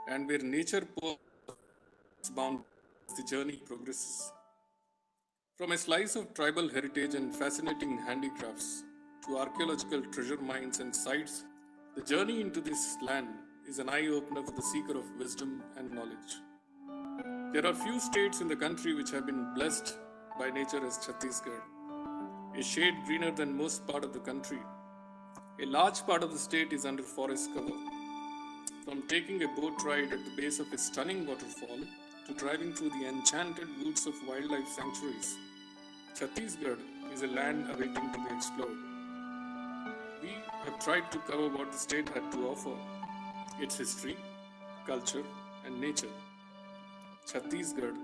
and where nature pours its bounty as the journey progresses. From a slice of tribal heritage and fascinating handicrafts to archaeological treasure mines and sites, the journey into this land is an eye-opener for the seeker of wisdom and knowledge. There are few states in the country which have been blessed by nature as Chhattisgarh, a shade greener than most part of the country. A large part of the state is under forest cover. From taking a boat ride at the base of a stunning waterfall to driving through the enchanted woods of wildlife sanctuaries, Chhattisgarh is a land awaiting to be explored. We have tried to cover what the state had to offer, its history, culture, and nature. Chhattisgarh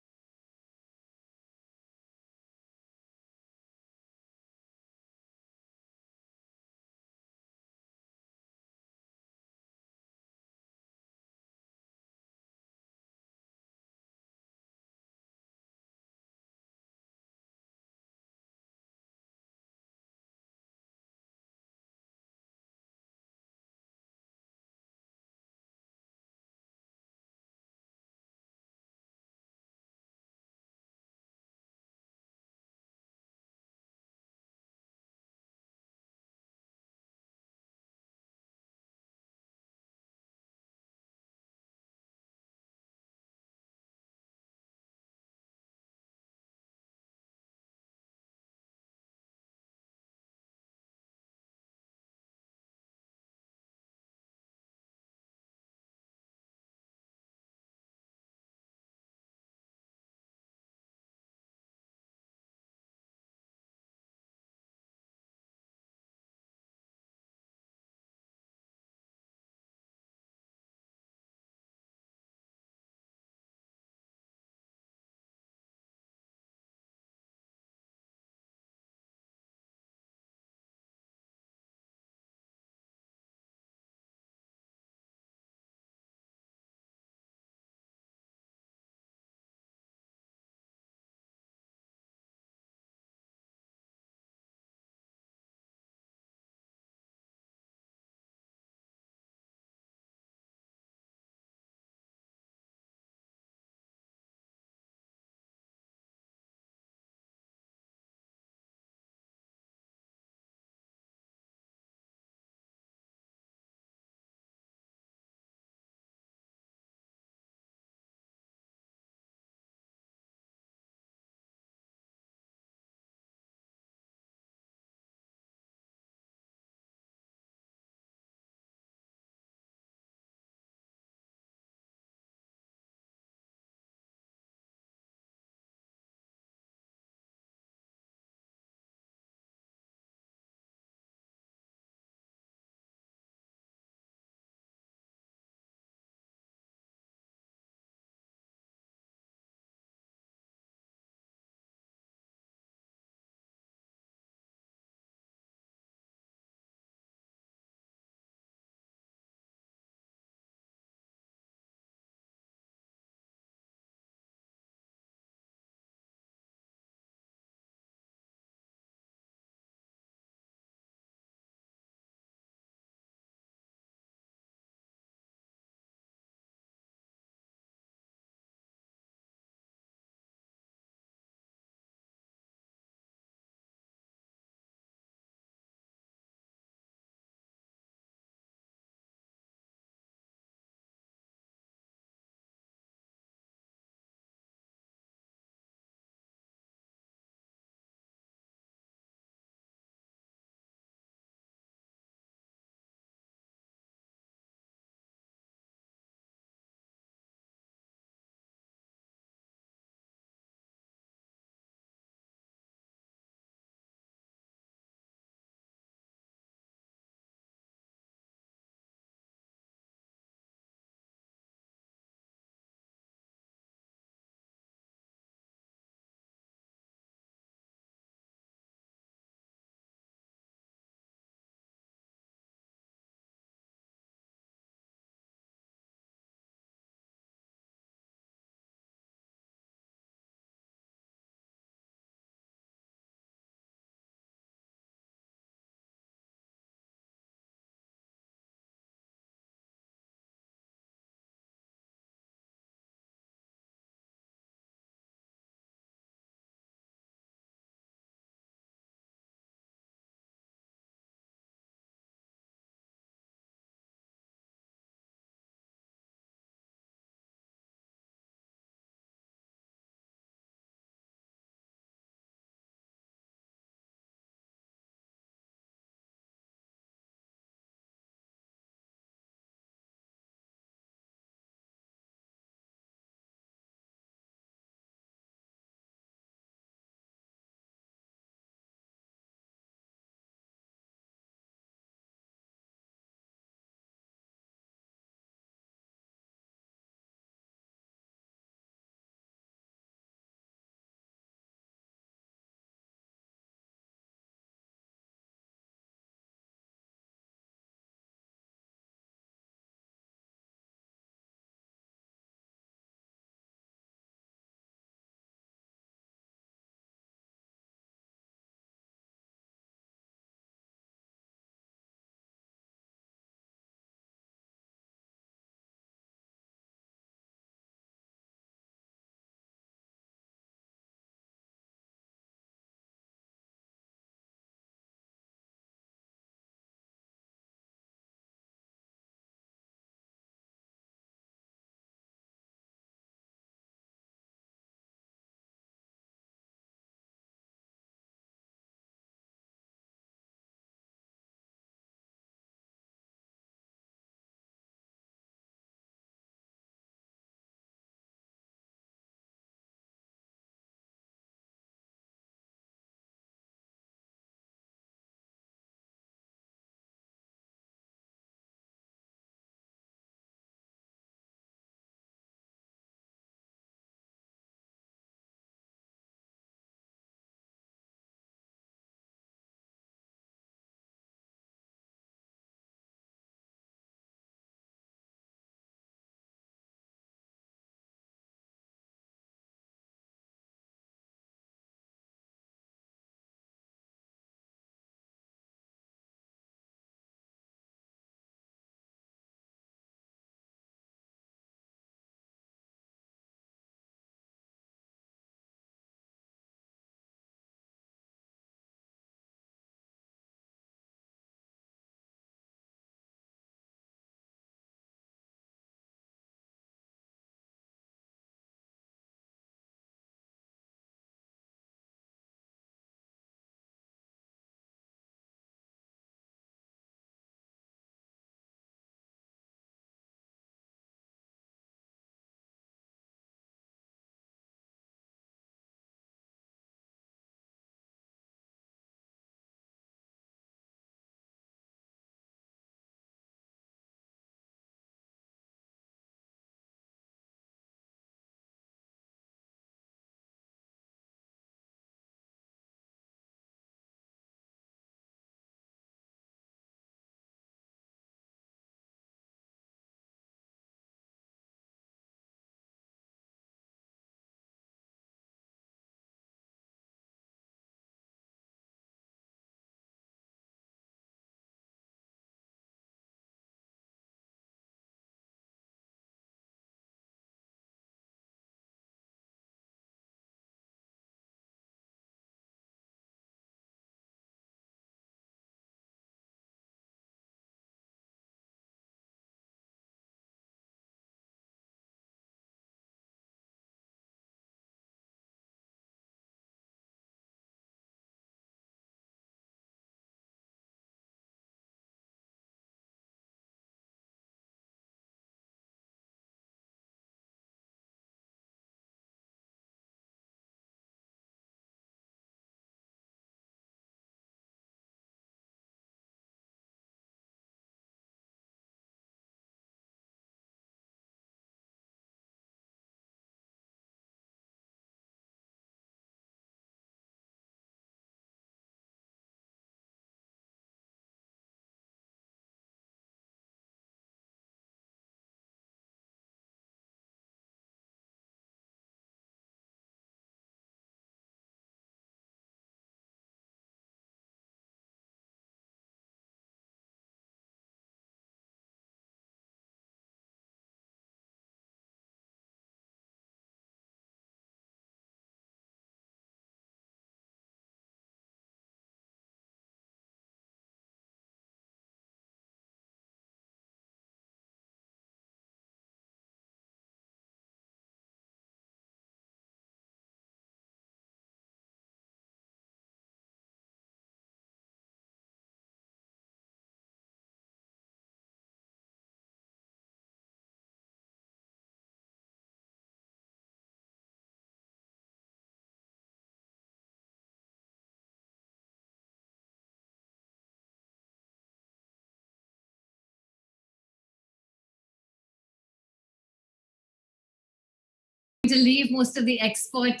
to leave most of the expert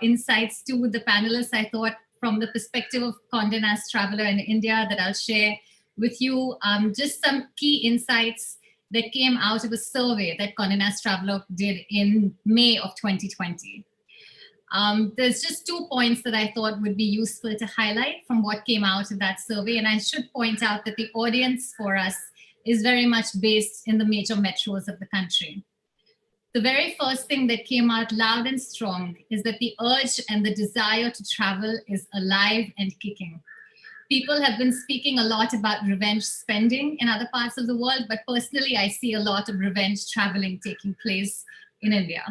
insights to the panelists. I thought from the perspective of Condé Nast Traveler in India that I'll share with you just some key insights that came out of a survey that Condé Nast Traveler did in May of 2020. There's just 2 points that I thought would be useful to highlight from what came out of that survey. And I should point out that the audience for us is very much based in the major metros of the country. The very first thing that came out loud and strong is that the urge and the desire to travel is alive and kicking. People have been speaking a lot about revenge spending in other parts of the world, but personally, I see a lot of revenge traveling taking place in India.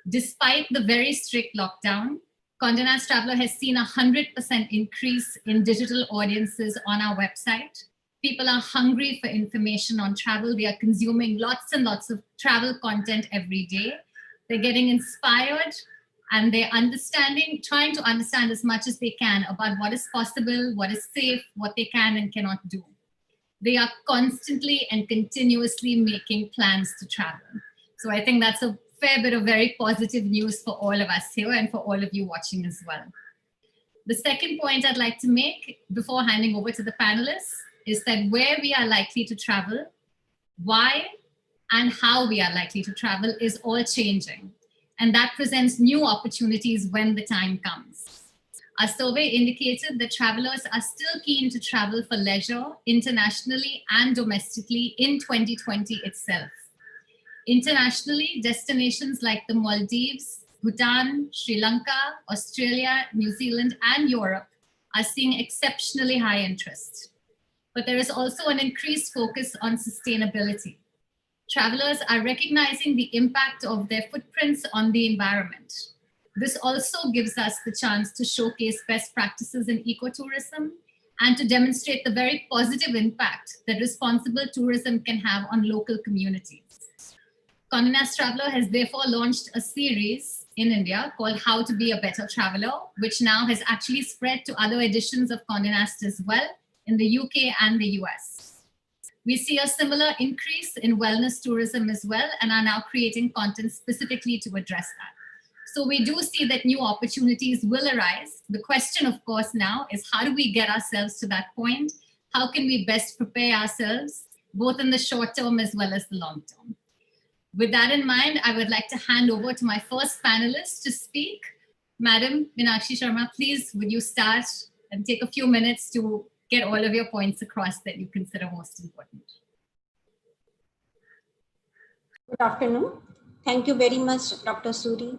Despite the very strict lockdown, Condé Nast Traveler has seen 100% increase in digital audiences on our website. People are hungry for information on travel. They are consuming lots and lots of travel content every day. They're getting inspired and they're trying to understand as much as they can about what is possible, what is safe, what they can and cannot do. They are constantly and continuously making plans to travel. So I think that's a fair bit of very positive news for all of us here and for all of you watching as well. The second point I'd like to make before handing over to the panelists is that where we are likely to travel, why and how we are likely to travel is all changing. And that presents new opportunities when the time comes. Our survey indicated that travelers are still keen to travel for leisure internationally and domestically in 2020 itself. Internationally, destinations like the Maldives, Bhutan, Sri Lanka, Australia, New Zealand, and Europe are seeing exceptionally high interest. But there is also an increased focus on sustainability. Travelers are recognizing the impact of their footprints on the environment. This also gives us the chance to showcase best practices in ecotourism and to demonstrate the very positive impact that responsible tourism can have on local communities. Condé Nast Traveler has therefore launched a series in India called How to Be a Better Traveler, which now has actually spread to other editions of Condé Nast as well in the UK and the US. We see a similar increase in wellness tourism as well and are now creating content specifically to address that. So we do see that new opportunities will arise. The question, of course, now is how do we get ourselves to that point? How can we best prepare ourselves, both in the short term as well as the long term? With that in mind, I would like to hand over to my first panelist to speak. Madam Meenakshi Sharma, please, would you start and take a few minutes to get all of your points across that you consider most important. Good afternoon. Thank you very much, Dr. Suri,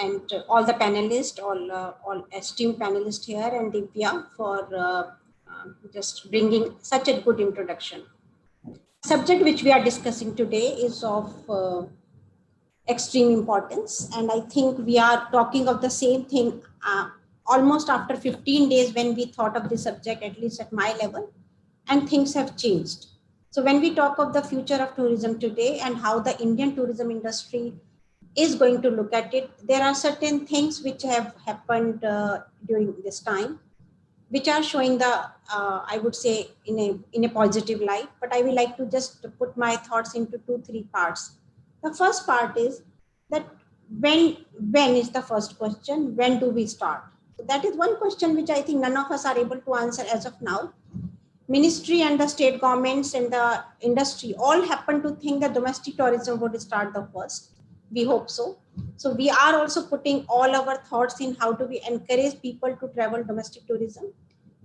and all the panelists, all esteemed panelists here, and Divya for just bringing such a good introduction. Subject which we are discussing today is of extreme importance, and I think we are talking of the same thing almost after 15 days when we thought of this subject, at least at my level, and things have changed. So when we talk of the future of tourism today and how the Indian tourism industry is going to look at it, there are certain things which have happened during this time, which are showing the, I would say, in a positive light, but I would like to just put my thoughts into 2-3 parts. The first part is that when is the first question, when do we start? So that is one question which I think none of us are able to answer as of now. Ministry and the state governments and the industry all happen to think that domestic tourism would start the first. We hope so. So we are also putting all our thoughts in how do we encourage people to travel domestic tourism.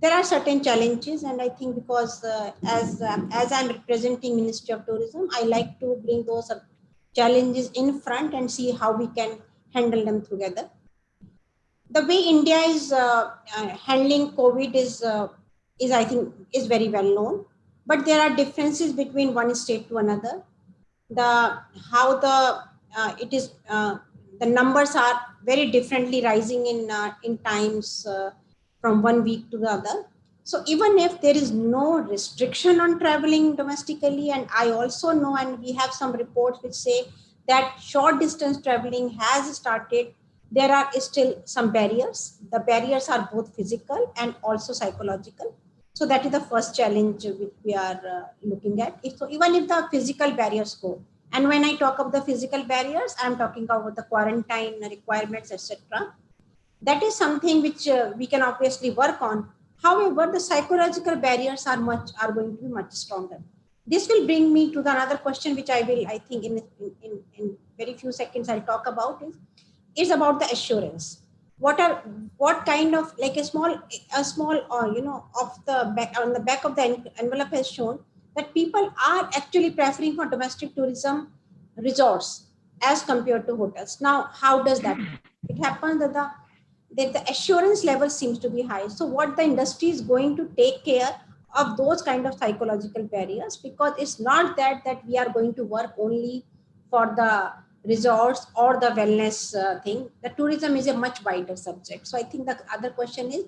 There are certain challenges, and I think because as I'm representing Ministry of Tourism, I like to bring those challenges in front and see how we can handle them together. The way India is handling COVID is I think is very well known, but there are differences between one state to another. The numbers are very differently rising in times from 1 week to the other. So even if there is no restriction on traveling domestically, and I also know, and we have some reports which say that short distance traveling has started, there are still some barriers. The barriers are both physical and also psychological. So that is the first challenge which we are looking at. So even if the physical barriers go, And when I talk of the physical barriers, I'm talking about the quarantine requirements, etc. That is something which we can obviously work on. However, the psychological barriers are going to be much stronger. This will bring me to the another question, which I think in very few seconds I'll talk about is about the assurance. What kind of, like a small off the back, on the back of the envelope has shown that people are actually preferring for domestic tourism resorts as compared to hotels. Now, how does that? It happens that the assurance level seems to be high. So what the industry is going to take care of those kind of psychological barriers, because it's not that we are going to work only for the resorts or the wellness thing. The tourism is a much wider subject. So I think the other question is,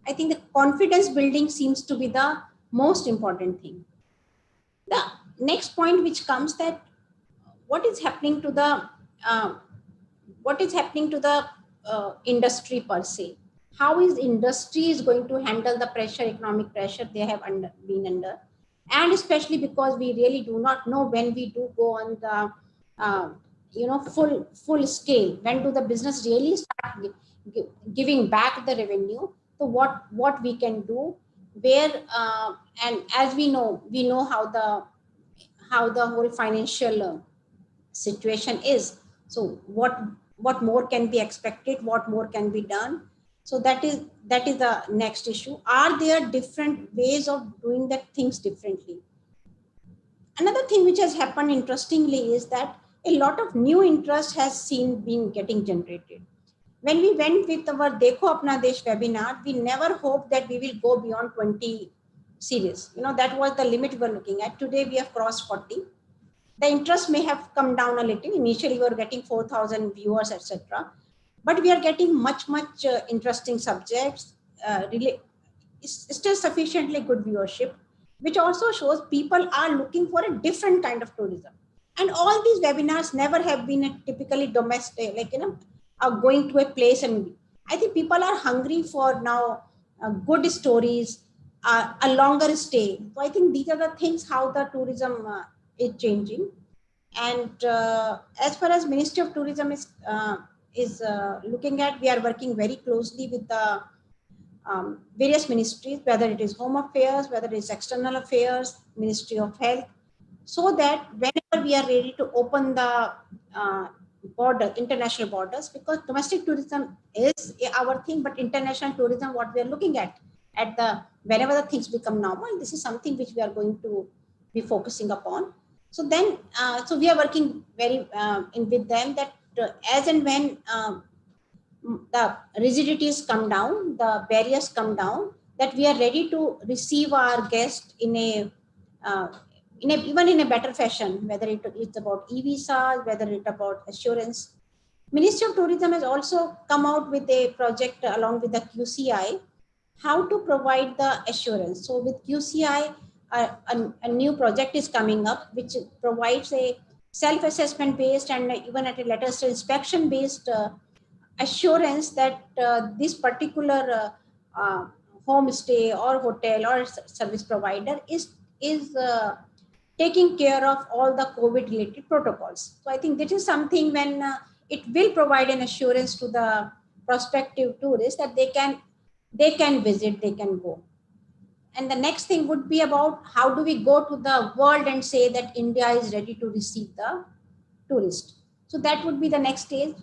I think the confidence building seems to be the most important thing. The next point which comes, that what is happening to the industry per se. How is industry is going to handle the pressure, economic pressure they have been under, and especially because we really do not know when we do go on the full scale. When do the business really start giving back the revenue? So what we can do, where and as we know how the whole financial situation is. So what more can be expected, what more can be done? So that is the next issue. Are there different ways of doing that things differently? Another thing which has happened interestingly is that a lot of new interest has been getting generated. When we went with our Dekho Apna Desh webinar, we never hoped that we will go beyond 20 series. That was the limit we were looking at. Today we have crossed 40. The interest may have come down a little. Initially, we were getting 4,000 viewers, etc. But we are getting much interesting subjects. Really, it's still sufficiently good viewership, which also shows people are looking for a different kind of tourism. And all these webinars never have been typically domestic, going to a place. And I think people are hungry for now good stories, a longer stay. So I think these are the things how the tourism is changing. And as far as Ministry of Tourism is looking at, we are working very closely with the various ministries, whether it is Home Affairs, whether it is External Affairs, Ministry of Health, so that whenever we are ready to open the international borders, because domestic tourism is our thing, but international tourism, what we are looking at whenever the things become normal, this is something which we are going to be focusing upon. So then, so we are working very with them that as and when the rigidities come down, the barriers come down, that we are ready to receive our guests even in a better fashion, whether it's about e-visas, whether it's about assurance. Ministry of Tourism has also come out with a project along with the QCI, how to provide the assurance. So with QCI, a new project is coming up, which provides a self-assessment based and even at a letter inspection based assurance that this particular homestay or hotel or service provider is taking care of all the COVID related protocols. So I think this is something when it will provide an assurance to the prospective tourists that they can visit, they can go. And the next thing would be about how do we go to the world and say that India is ready to receive the tourist. So that would be the next stage.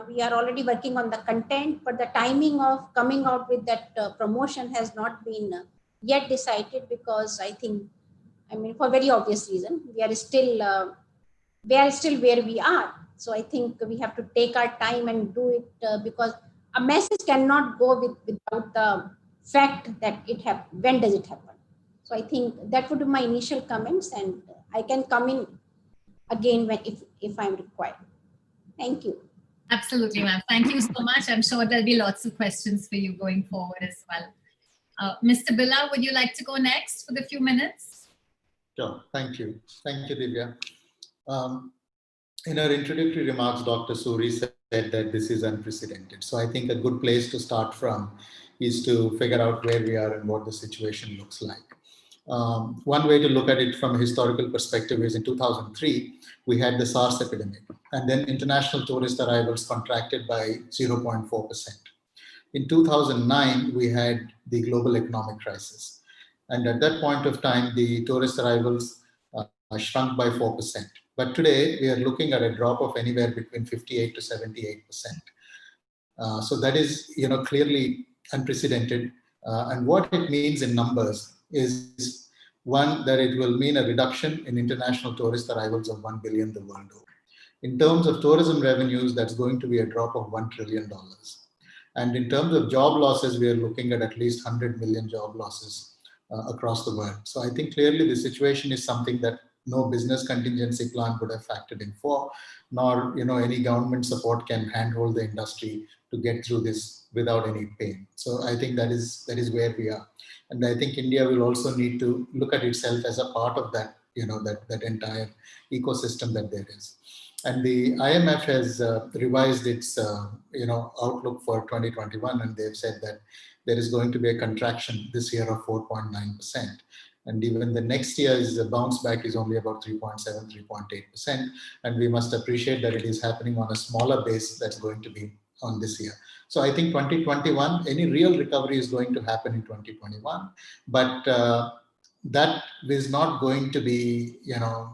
We are already working on the content, but the timing of coming out with that promotion has not been yet decided, because I mean, for very obvious reason, we are still where we are. So I think we have to take our time and do it because a message cannot go without the fact that when does it happen. So I think that would be my initial comments, and I can come in again if I'm required. Thank you. Absolutely, ma'am. Thank you so much. I'm sure there'll be lots of questions for you going forward as well. Mr. Billa, would you like to go next for the few minutes? Sure. Thank you. Thank you, Divya. In her introductory remarks, Dr. Suri said that this is unprecedented. So I think a good place to start from is to figure out where we are and what the situation looks like. One way to look at it from a historical perspective is in 2003, we had the SARS epidemic, and then international tourist arrivals contracted by 0.4%. In 2009, we had the global economic crisis. And at that point of time, the tourist arrivals shrunk by 4%. But today, we are looking at a drop of anywhere between 58 to 78%. So that is, clearly unprecedented. And what it means in numbers is, one, that it will mean a reduction in international tourist arrivals of 1 billion the world over. In terms of tourism revenues, that's going to be a drop of $1 trillion. And in terms of job losses, we are looking at least 100 million job losses across the world. So I think clearly the situation is something that no business contingency plan would have factored in for, nor any government support can handhold the industry to get through this without any pain. So I think that is where we are. And I think India will also need to look at itself as a part of that, that entire ecosystem that there is. And the IMF has revised its outlook for 2021, and they've said that there is going to be a contraction this year of 4.9%. And even the next year's bounce back is only about 3.7, 3.8%. And we must appreciate that it is happening on a smaller base that's going to be on this year. So I think 2021, any real recovery is going to happen in 2021. But that is not going to be,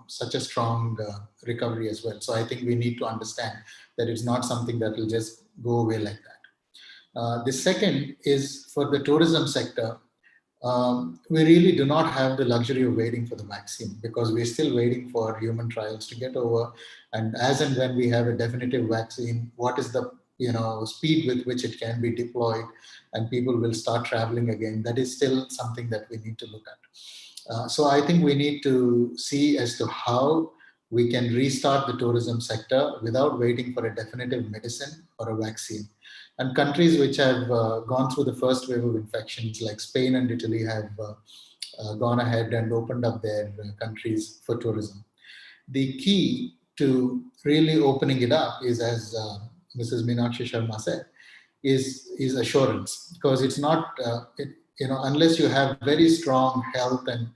such a strong recovery as well. So I think we need to understand that it's not something that will just go away like that. The second is for the tourism sector. We really do not have the luxury of waiting for the vaccine, because we're still waiting for human trials to get over. And as and when we have a definitive vaccine, what is the speed with which it can be deployed and people will start traveling again? That is still something that we need to look at. So I think we need to see as to how we can restart the tourism sector without waiting for a definitive medicine or a vaccine. And countries which have gone through the first wave of infections, like Spain and Italy, have gone ahead and opened up their countries for tourism. The key to really opening it up is, as Mrs. Meenakshi Sharma said, is assurance, because it's not, unless you have very strong health and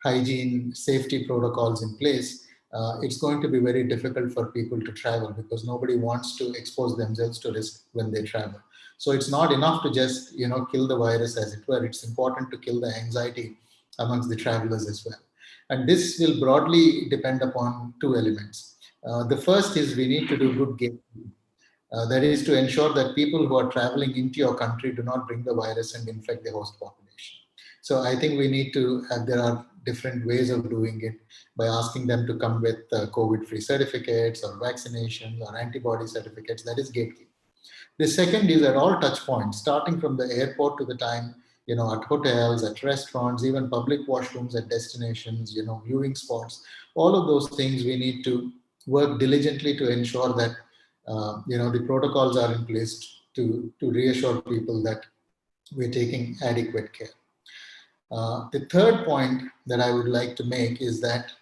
hygiene safety protocols in place, it's going to be very difficult for people to travel, because nobody wants to expose themselves to risk when they travel. So it's not enough to just, kill the virus, as it were. It's important to kill the anxiety amongst the travelers as well. And this will broadly depend upon two elements. The first is we need to do good gatekeeping. That is to ensure that people who are traveling into your country do not bring the virus and infect the host population. So I think we need to have, there are different ways of doing it, by asking them to come with COVID-free certificates or vaccinations or antibody certificates. That is gatekeeping. The second is at all touch points, starting from the airport to the time, at hotels, at restaurants, even public washrooms at destinations, viewing spots, all of those things we need to work diligently to ensure that, the protocols are in place to reassure people that we're taking adequate care. The third point that I would like to make is that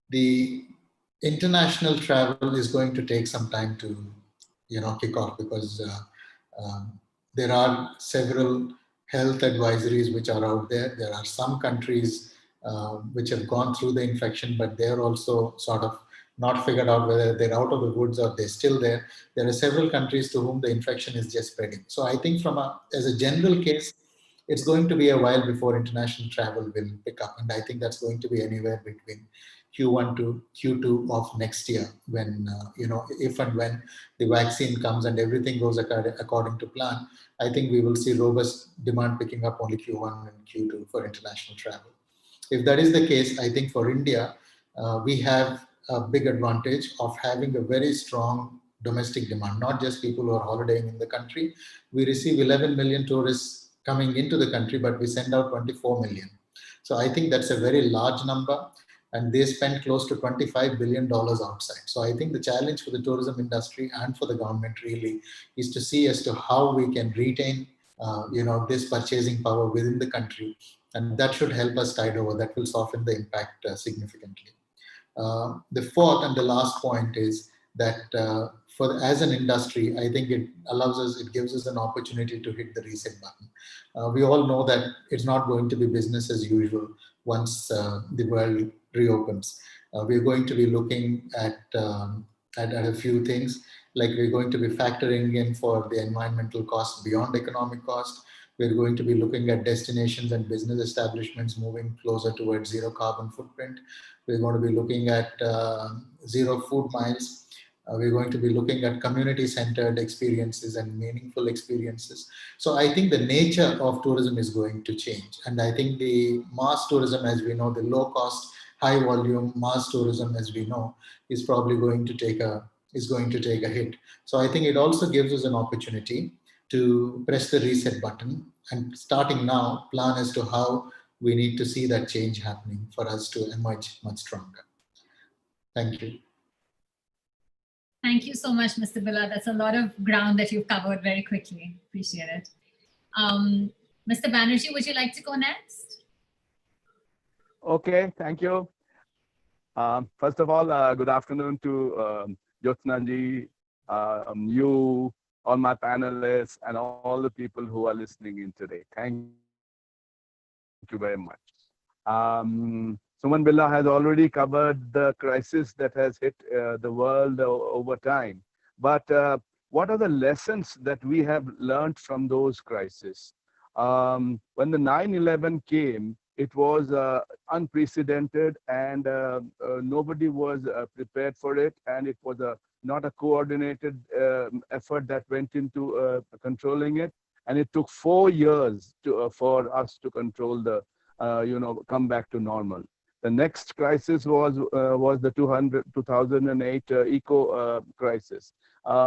the international travel is going to take some time to, kick off, because there are several health advisories which are out there. There are some countries which have gone through the infection, but they're also sort of not figured out whether they're out of the woods or they're still there. There are several countries to whom the infection is just spreading. So I think as a general case, it's going to be a while before international travel will pick up. And I think that's going to be anywhere between Q1 to Q2 of next year, when, if and when the vaccine comes and everything goes according to plan. I think we will see robust demand picking up only Q1 and Q2 for international travel. If that is the case, I think for India, we have a big advantage of having a very strong domestic demand, not just people who are holidaying in the country. We receive 11 million tourists coming into the country, but we send out 24 million. So I think that's a very large number, and they spend close to $25 billion outside. So I think the challenge for the tourism industry and for the government really is to see as to how we can retain, this purchasing power within the country, and that should help us tide over. That will soften the impact significantly. The fourth and the last point is that as an industry, I think it gives us an opportunity to hit the reset button. We all know that it's not going to be business as usual once the world reopens. We're going to be looking at a few things, like we're going to be factoring in for the environmental cost beyond economic cost. We're going to be looking at destinations and business establishments moving closer towards zero carbon footprint. We're going to be looking at zero food miles. We're going to be looking at community-centered experiences and meaningful experiences. So I think the nature of tourism is going to change. And I think the mass tourism, as we know, the low cost, high volume mass tourism, as we know, is probably going to take a hit. So I think it also gives us an opportunity to press the reset button and starting now plan as to how we need to see that change happening for us to emerge much stronger. Thank you. Thank you so much, Mr. Billa. That's a lot of ground that you've covered very quickly. Appreciate it. Mr. Banerjee, would you like to go next? Okay, thank you. First of all, good afternoon to Jyotsna ji, you, all my panelists, and all the people who are listening in today. Thank you very much. Suman Billa has already covered the crisis that has hit the world over time. But what are the lessons that we have learned from those crises? When the 9/11 came, it was unprecedented, and nobody was prepared for it, and it was not a coordinated effort that went into controlling it, and it took 4 years for us to control the come back to normal. The next crisis was the 2008 eco crisis.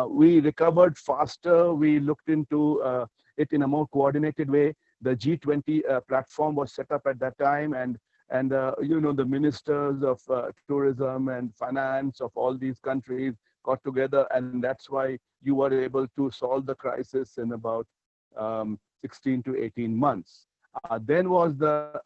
We recovered faster. We looked into it in a more coordinated way. The G20 platform was set up at that time, and the ministers of tourism and finance of all these countries got together, and that's why you were able to solve the crisis in about 16 to 18 months. Then was the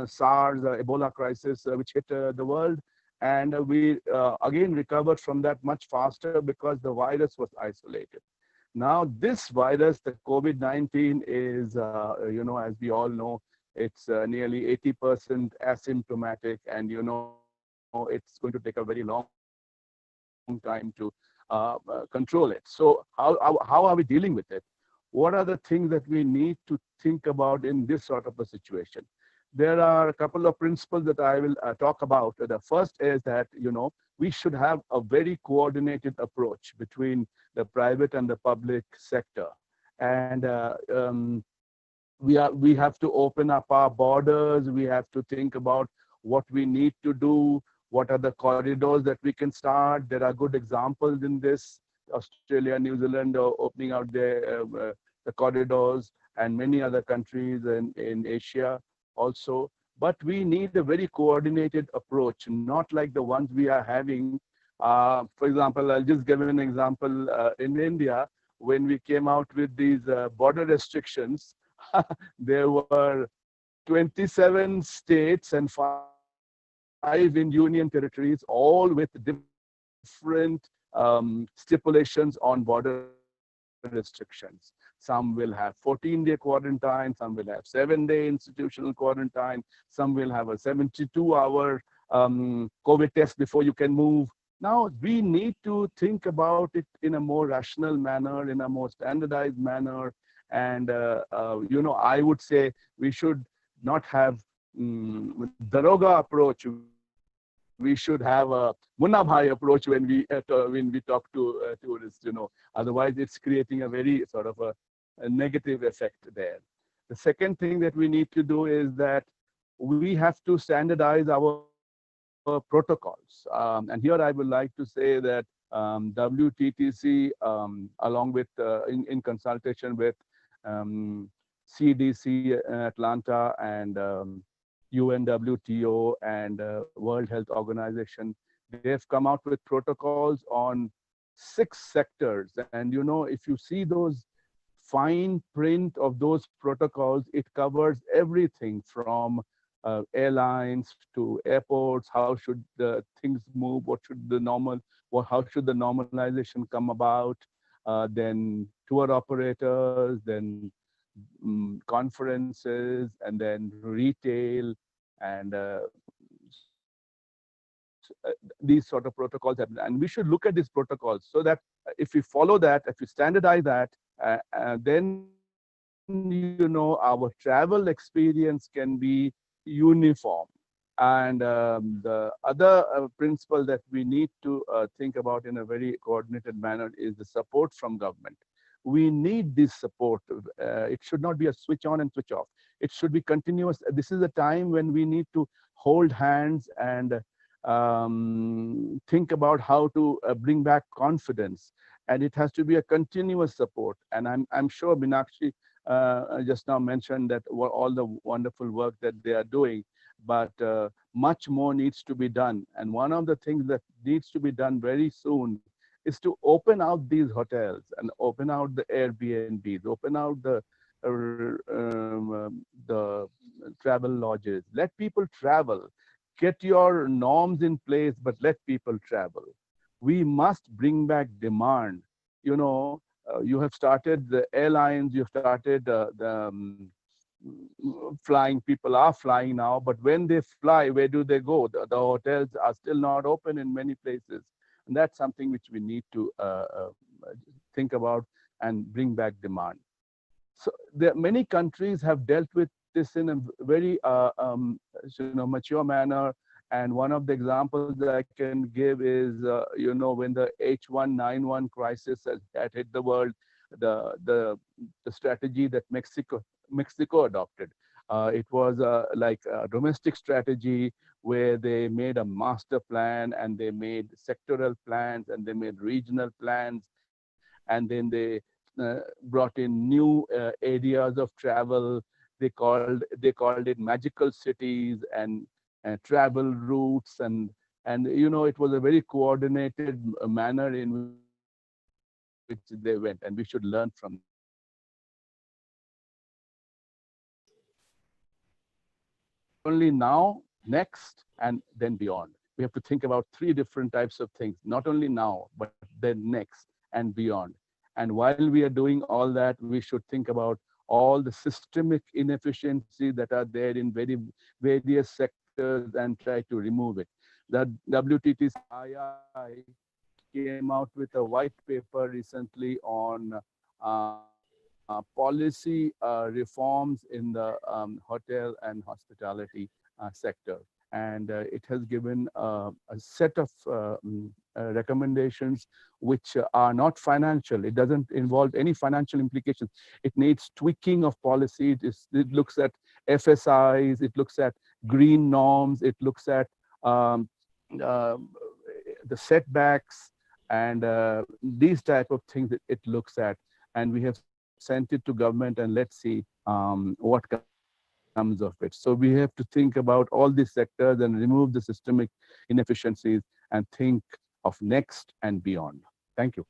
SARS, Ebola crisis, which hit the world. And we again recovered from that much faster because the virus was isolated. Now this virus, the COVID-19, is, as we all know, it's nearly 80% asymptomatic, and it's going to take a very long time to control it. So how are we dealing with it? What are the things that we need to think about in this sort of a situation? There are a couple of principles that I will talk about. The first is that, we should have a very coordinated approach between the private and the public sector. And we have to open up our borders. We have to think about what we need to do. What are the corridors that we can start? There are good examples in this. Australia, New Zealand are opening out the corridors, and many other countries in Asia also. But we need a very coordinated approach, not like the ones we are having. For example, I'll just give an example. In India, when we came out with these border restrictions, there were 27 states and 5 in union territories, all with different stipulations on border restrictions. Some will have 14-day quarantine, some will have 7-day institutional quarantine, some will have a 72-hour COVID test before you can move. Now, we need to think about it in a more rational manner, in a more standardized manner. And, I would say we should not have Daroga approach. We should have a Munna Bhai approach when we talk to tourists. Otherwise it's creating a very sort of a negative effect there. The second thing that we need to do is that we have to standardize our protocols. And here I would like to say that WTTC, along with in consultation with CDC Atlanta and UNWTO and World Health Organization, they've come out with protocols on 6 sectors. And if you see those fine print of those protocols, it covers everything from airlines to airports. How should the things move? How should the normalization come about? Then tour operators, then conferences, and then retail, and these sort of protocols have, and we should look at these protocols so that if we follow that, if we standardize that, then our travel experience can be uniform. And the other principle that we need to think about in a very coordinated manner is the support from government. We need this support. It should not be a switch on and switch off. It should be continuous. This is a time when we need to hold hands and think about how to bring back confidence. And it has to be a continuous support. And I'm sure Meenakshi just now mentioned that all the wonderful work that they are doing, but much more needs to be done. And one of the things that needs to be done very soon is to open out these hotels and open out the Airbnbs, open out the travel lodges. Let people travel. Get your norms in place, but let people travel. We must bring back demand. You have started the airlines, you've started flying. People are flying now, but when they fly, where do they go? The hotels are still not open in many places. And that's something which we need to think about and bring back demand. So many countries have dealt with this in a very mature manner. And one of the examples that I can give is, when the H1N1 crisis had hit the world, the strategy that Mexico adopted. It was like a domestic strategy where they made a master plan, and they made sectoral plans, and they made regional plans, and then they brought in new areas of travel. They called it magical cities and travel routes, and it was a very coordinated manner in which they went, and we should learn from them. Only now, next, and then beyond. We have to think about 3 different types of things, not only now, but then next and beyond. And while we are doing all that, we should think about all the systemic inefficiencies that are there in various sectors and try to remove it. The WTTCI came out with a white paper recently on policy reforms in the hotel and hospitality sector. And it has given a set of recommendations which are not financial. It doesn't involve any financial implications. It needs tweaking of policy. It looks at FSIs, it looks at green norms, it looks at the setbacks, and these type of things that it looks at. And we have sent it to government, and let's see what comes of it. So we have to think about all these sectors and remove the systemic inefficiencies and think of next and beyond. Thank you.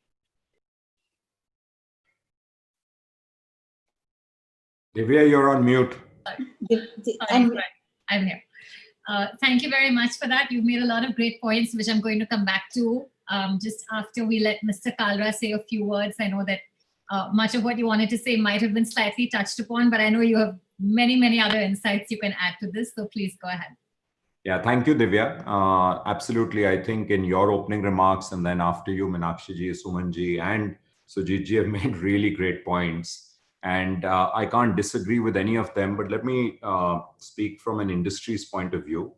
Divya, you're on mute. I'm here. Thank you very much for that. You've made a lot of great points, which I'm going to come back to just after we let Mr. Kalra say a few words. I know that much of what you wanted to say might have been slightly touched upon, but I know you have many, many other insights you can add to this. So please go ahead. Yeah, thank you, Divya. Absolutely. I think in your opening remarks, and then after you, Meenakshi ji, Suman ji, and Sujit ji have made really great points. And I can't disagree with any of them, but let me speak from an industry's point of view.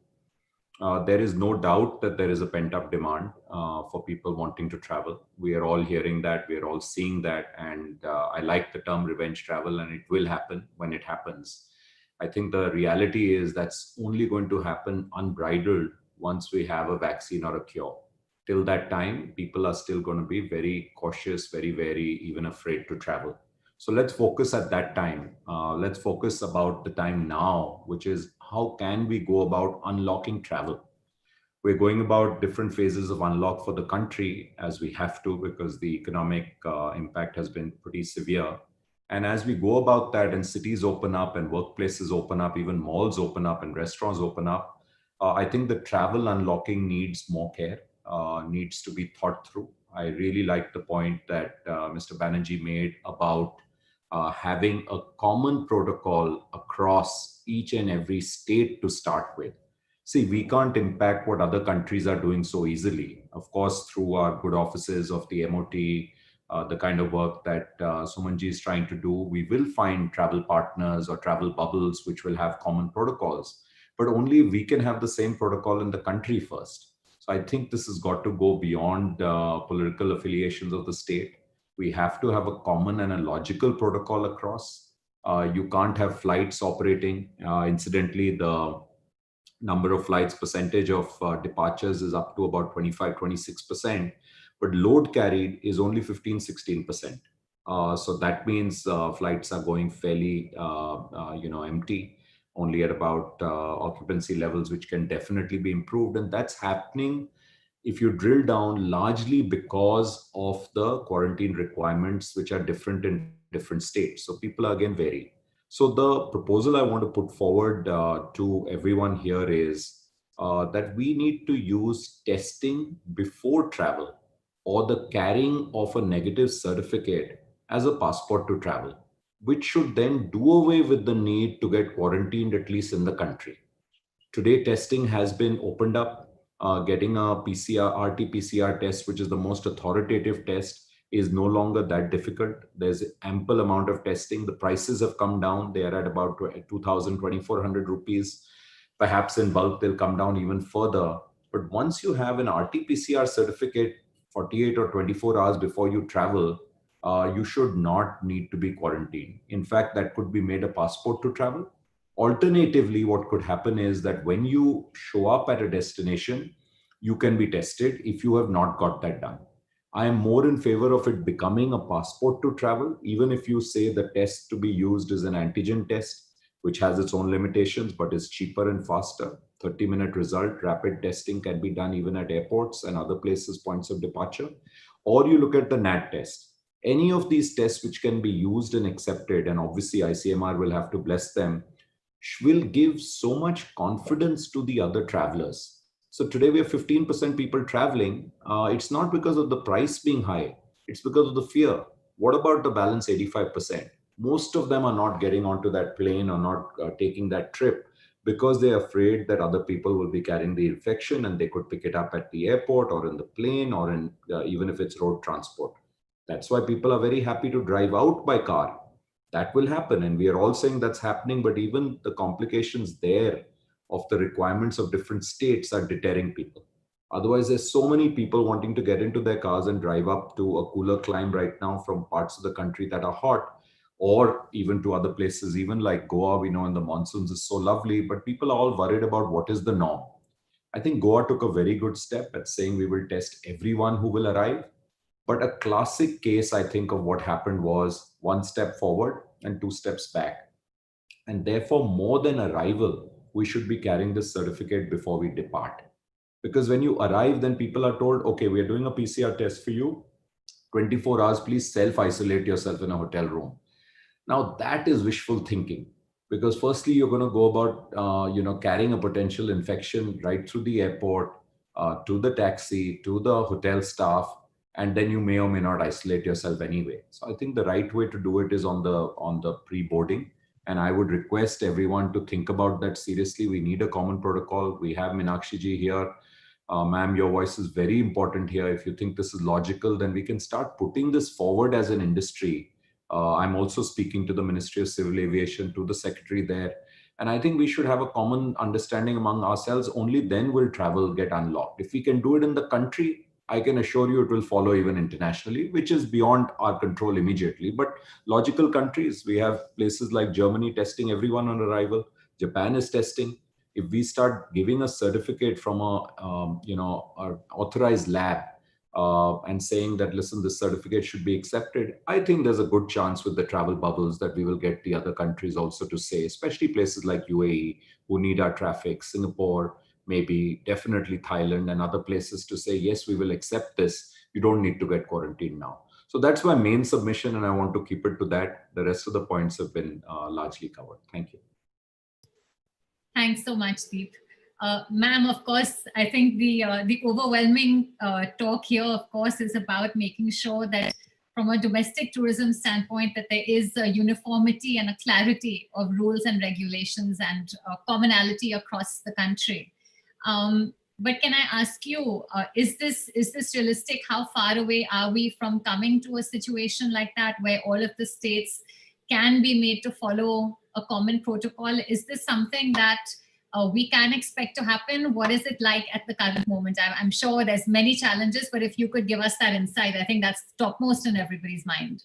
There is no doubt that there is a pent-up demand for people wanting to travel. We are all hearing that, we are all seeing that, and I like the term revenge travel, and it will happen when it happens. I think the reality is that's only going to happen unbridled once we have a vaccine or a cure. Till that time, people are still going to be very cautious, very wary, even afraid to travel. So let's focus at that time. Let's focus about the time now, which is how can we go about unlocking travel? We're going about different phases of unlock for the country, as we have to, because the economic impact has been pretty severe. And as we go about that and cities open up and workplaces open up, even malls open up and restaurants open up, I think the travel unlocking needs more care, needs to be thought through. I really like the point that Mr. Banerjee made about having a common protocol across each and every state to start with. See, we can't impact what other countries are doing so easily. Of course, through our good offices of the MOT, the kind of work that Sumanji is trying to do, we will find travel partners or travel bubbles which will have common protocols. But only we can have the same protocol in the country first. So I think this has got to go beyond political affiliations of the state. We have to have a common and a logical protocol across. You can't have flights operating. Incidentally, the number of flights percentage of departures is up to about 25-26%, but load carried is only 15-16%. So that means flights are going fairly empty, only at about occupancy levels which can definitely be improved, and that's happening, if you drill down, largely because of the quarantine requirements which are different in different states. So people are again vary. So the proposal I want to put forward to everyone here is that we need to use testing before travel or the carrying of a negative certificate as a passport to travel, which should then do away with the need to get quarantined, at least in the country. Today, testing has been opened up. Getting a RT-PCR test, which is the most authoritative test, is no longer that difficult. There's ample amount of testing. The prices have come down. They are at about 2,000, 2,400 rupees. Perhaps in bulk, they'll come down even further. But once you have an RT-PCR certificate 48 or 24 hours before you travel, you should not need to be quarantined. In fact, that could be made a passport to travel. Alternatively, what could happen is that when you show up at a destination, you can be tested if you have not got that done. I am more in favor of it becoming a passport to travel, even if you say the test to be used is an antigen test, which has its own limitations, but is cheaper and faster. 30-minute result, rapid testing can be done even at airports and other places, points of departure. Or you look at the NAT test. Any of these tests which can be used and accepted, and obviously ICMR will have to bless them, will give so much confidence to the other travelers. So today we have 15% people traveling. It's not because of the price being high. It's because of the fear. What about the balance 85%? Most of them are not getting onto that plane or not taking that trip because they're afraid that other people will be carrying the infection and they could pick it up at the airport or in the plane or in even if it's road transport. That's why people are very happy to drive out by car. That will happen, and we are all saying that's happening, but even the complications there of the requirements of different states are deterring people. Otherwise, there's so many people wanting to get into their cars and drive up to a cooler climate right now from parts of the country that are hot, or even to other places, even like Goa, we know in the monsoons is so lovely, but people are all worried about what is the norm. I think Goa took a very good step at saying we will test everyone who will arrive. But a classic case, I think, of what happened was one step forward and 2 steps back. And therefore, more than arrival, we should be carrying this certificate before we depart. Because when you arrive, then people are told, okay, we are doing a PCR test for you. 24 hours, please self-isolate yourself in a hotel room. Now, that is wishful thinking. Because firstly, you're going to go about, carrying a potential infection right through the airport, to the taxi, to the hotel staff, and then you may or may not isolate yourself anyway. So I think the right way to do it is on the pre-boarding. And I would request everyone to think about that seriously. We need a common protocol. We have Meenakshi ji here. Ma'am, your voice is very important here. If you think this is logical, then we can start putting this forward as an industry. I'm also speaking to the Ministry of Civil Aviation, to the Secretary there. And I think we should have a common understanding among ourselves. Only then will travel get unlocked. If we can do it in the country, I can assure you it will follow even internationally, which is beyond our control immediately. But logical countries, we have places like Germany testing everyone on arrival. Japan is testing. If we start giving a certificate from an authorized lab and saying that, listen, this certificate should be accepted, I think there's a good chance with the travel bubbles that we will get the other countries also to say, especially places like UAE, who need our traffic, Singapore, maybe definitely Thailand and other places to say, yes, we will accept this. You don't need to get quarantined now. So that's my main submission, and I want to keep it to that. The rest of the points have been largely covered. Thank you. Thanks so much, Deep. Ma'am, of course, I think the overwhelming talk here, of course, is about making sure that from a domestic tourism standpoint, that there is a uniformity and a clarity of rules and regulations and commonality across the country. But can I ask you, is this realistic? How far away are we from coming to a situation like that, where all of the states can be made to follow a common protocol? Is this something that we can expect to happen? What is it like at the current moment? I'm sure there's many challenges, but if you could give us that insight, I think that's topmost in everybody's mind.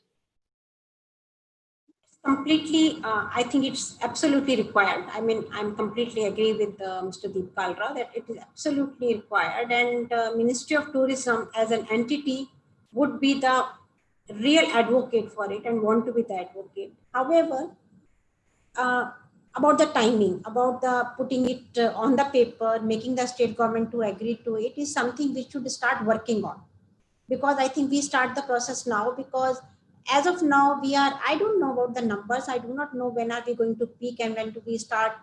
Completely, I think it's absolutely required. I mean, I'm completely agree with Mr. Deep Kalra that it is absolutely required, and Ministry of Tourism as an entity would be the real advocate for it and want to be the advocate. However, about the timing, about the putting it on the paper, making the state government to agree to it is something we should start working on, because I think we start the process now, because as of now I don't know about the numbers. I do not know when are we going to peak and when do we start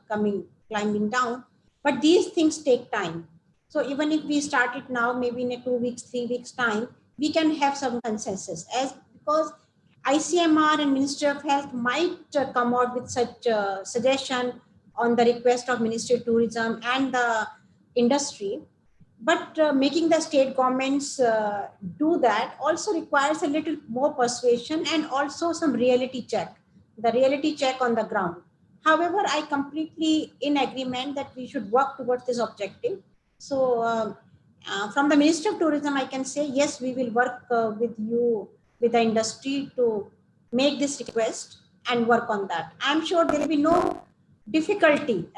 climbing down, but these things take time. So even if we start it now, maybe in a 2 weeks, 3 weeks time, we can have some consensus, because ICMR and Ministry of Health might come out with such suggestion on the request of Ministry of Tourism and the industry. But making the state governments do that also requires a little more persuasion and also some reality check, the reality check on the ground. However, I completely in agreement that we should work towards this objective. So from the Ministry of Tourism, I can say, yes, we will work with the industry to make this request and work on that. I'm sure there will be no difficulty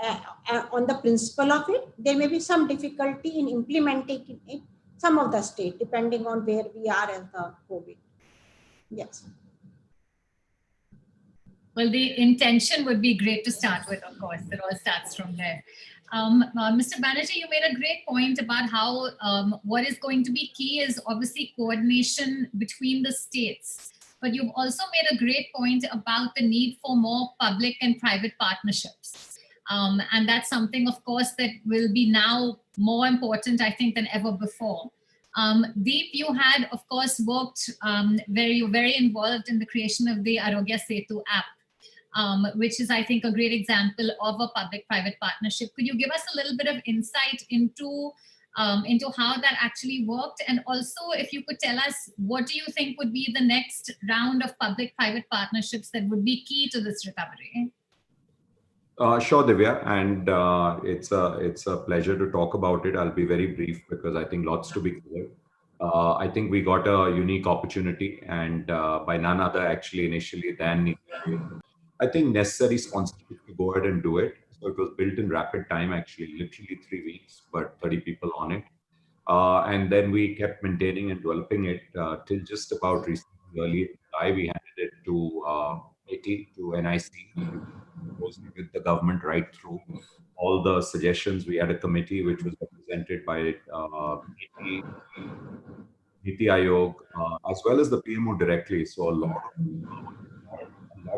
on the principle of it. There may be some difficulty in implementing it, some of the state, depending on where we are as the COVID. Yes. Well, the intention would be great to start with, of course. It all starts from there. Mr. Banerjee, you made a great point about how what is going to be key is obviously coordination between the states. But you've also made a great point about the need for more public and private partnerships. And that's something, of course, that will be now more important, I think, than ever before. Deep, you had, of course, worked very involved in the creation of the Arogya Setu app, which is, I think, a great example of a public-private partnership. Could you give us a little bit of insight into how that actually worked? And also, if you could tell us, what do you think would be the next round of public-private partnerships that would be key to this recovery? Sure, Divya, and it's a pleasure to talk about it. I'll be very brief because I think lots to be clear. I think we got a unique opportunity, and by none other actually initially than I think necessary sponsorship to go ahead and do it. So it was built in rapid time, actually, literally 3 weeks, but 30 people on it. And then we kept maintaining and developing it till just about recently, early in July, we handed it to NIC, with the government right through. All the suggestions, we had a committee which was represented by Niti Aayog, as well as the PMO directly. So a lot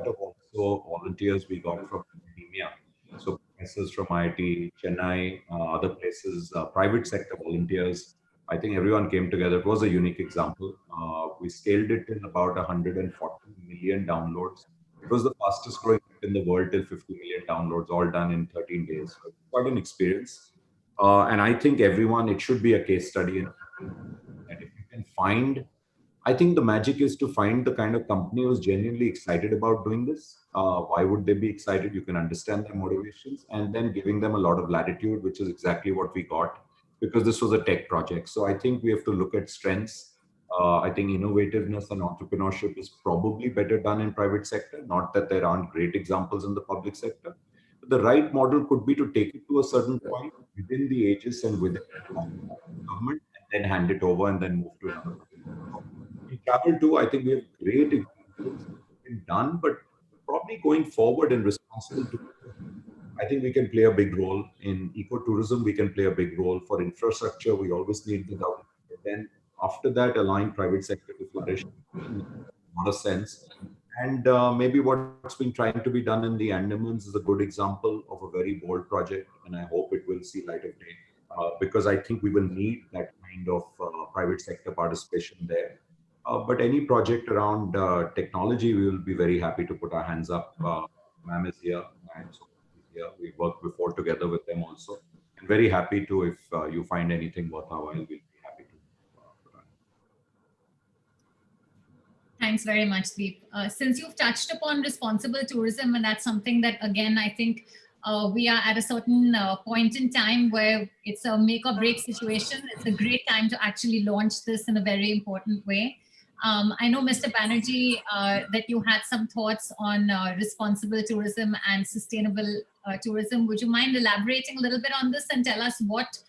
of also volunteers we got from academia. So professors from IIT, Chennai, other places, private sector volunteers. I think everyone came together. It was a unique example. We scaled it in about 140 million downloads. It was the fastest growing in the world till 50 million downloads, all done in 13 days. So quite an experience. And I think it should be a case study. And if you can find, I think the magic is to find the kind of company who's genuinely excited about doing this. Why would they be excited? You can understand their motivations, and then giving them a lot of latitude, which is exactly what we got, because this was a tech project. So I think we have to look at strengths. I think innovativeness and entrepreneurship is probably better done in private sector. Not that there aren't great examples in the public sector. But the right model could be to take it to a certain point within the aegis and within the government, and then hand it over and then move to another. In travel too, I think we have great examples been done, but probably going forward in responsible tourism, I think we can play a big role in ecotourism. We can play a big role for infrastructure. We always need the government. But then after that, allowing private sector to flourish in a lot of sense. And maybe what's been trying to be done in the Andamans is a good example of a very bold project, and I hope it will see light of day, because I think we will need that kind of private sector participation there. But any project around technology, we will be very happy to put our hands up. Ma'am is here, and so is here. We worked before together with them also. And very happy to, if you find anything worth our while, we'll be happy to put on. Thanks very much, Deep. Since you've touched upon responsible tourism, and that's something that, again, I think we are at a certain point in time where it's a make or break situation. It's a great time to actually launch this in a very important way. I know, Mr. Banerjee, that you had some thoughts on responsible tourism and sustainable tourism. Would you mind elaborating a little bit on this and tell us what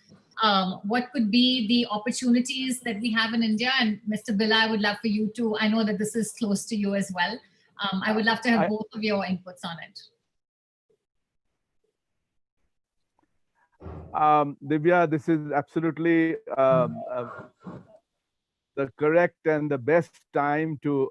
could be the opportunities that we have in India? And Mr. Billa, I would love for you to, I know that this is close to you as well. I would love to have both of your inputs on it. Divya, this is absolutely the correct and the best time to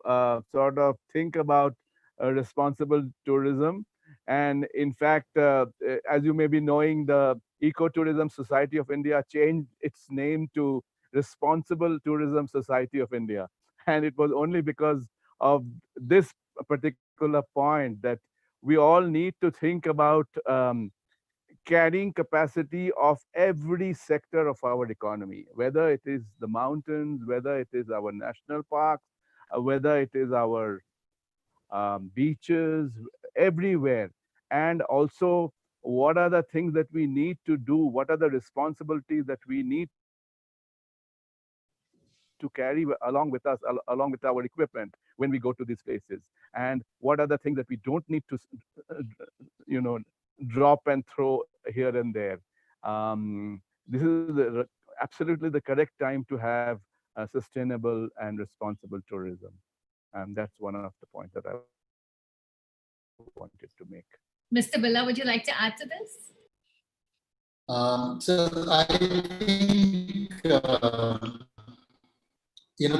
sort of think about responsible tourism. And in fact, as you may be knowing, the Ecotourism Society of India changed its name to Responsible Tourism Society of India. And it was only because of this particular point that we all need to think about carrying capacity of every sector of our economy, whether it is the mountains, whether it is our national parks, whether it is our beaches, everywhere. And also, what are the things that we need to do? What are the responsibilities that we need to carry along with us, along with our equipment when we go to these places? And what are the things that we don't need to, drop and throw here and there? This is absolutely the correct time to have sustainable and responsible tourism. And that's one of the points that I wanted to make. Mr. Billa, would you like to add to this? So I think,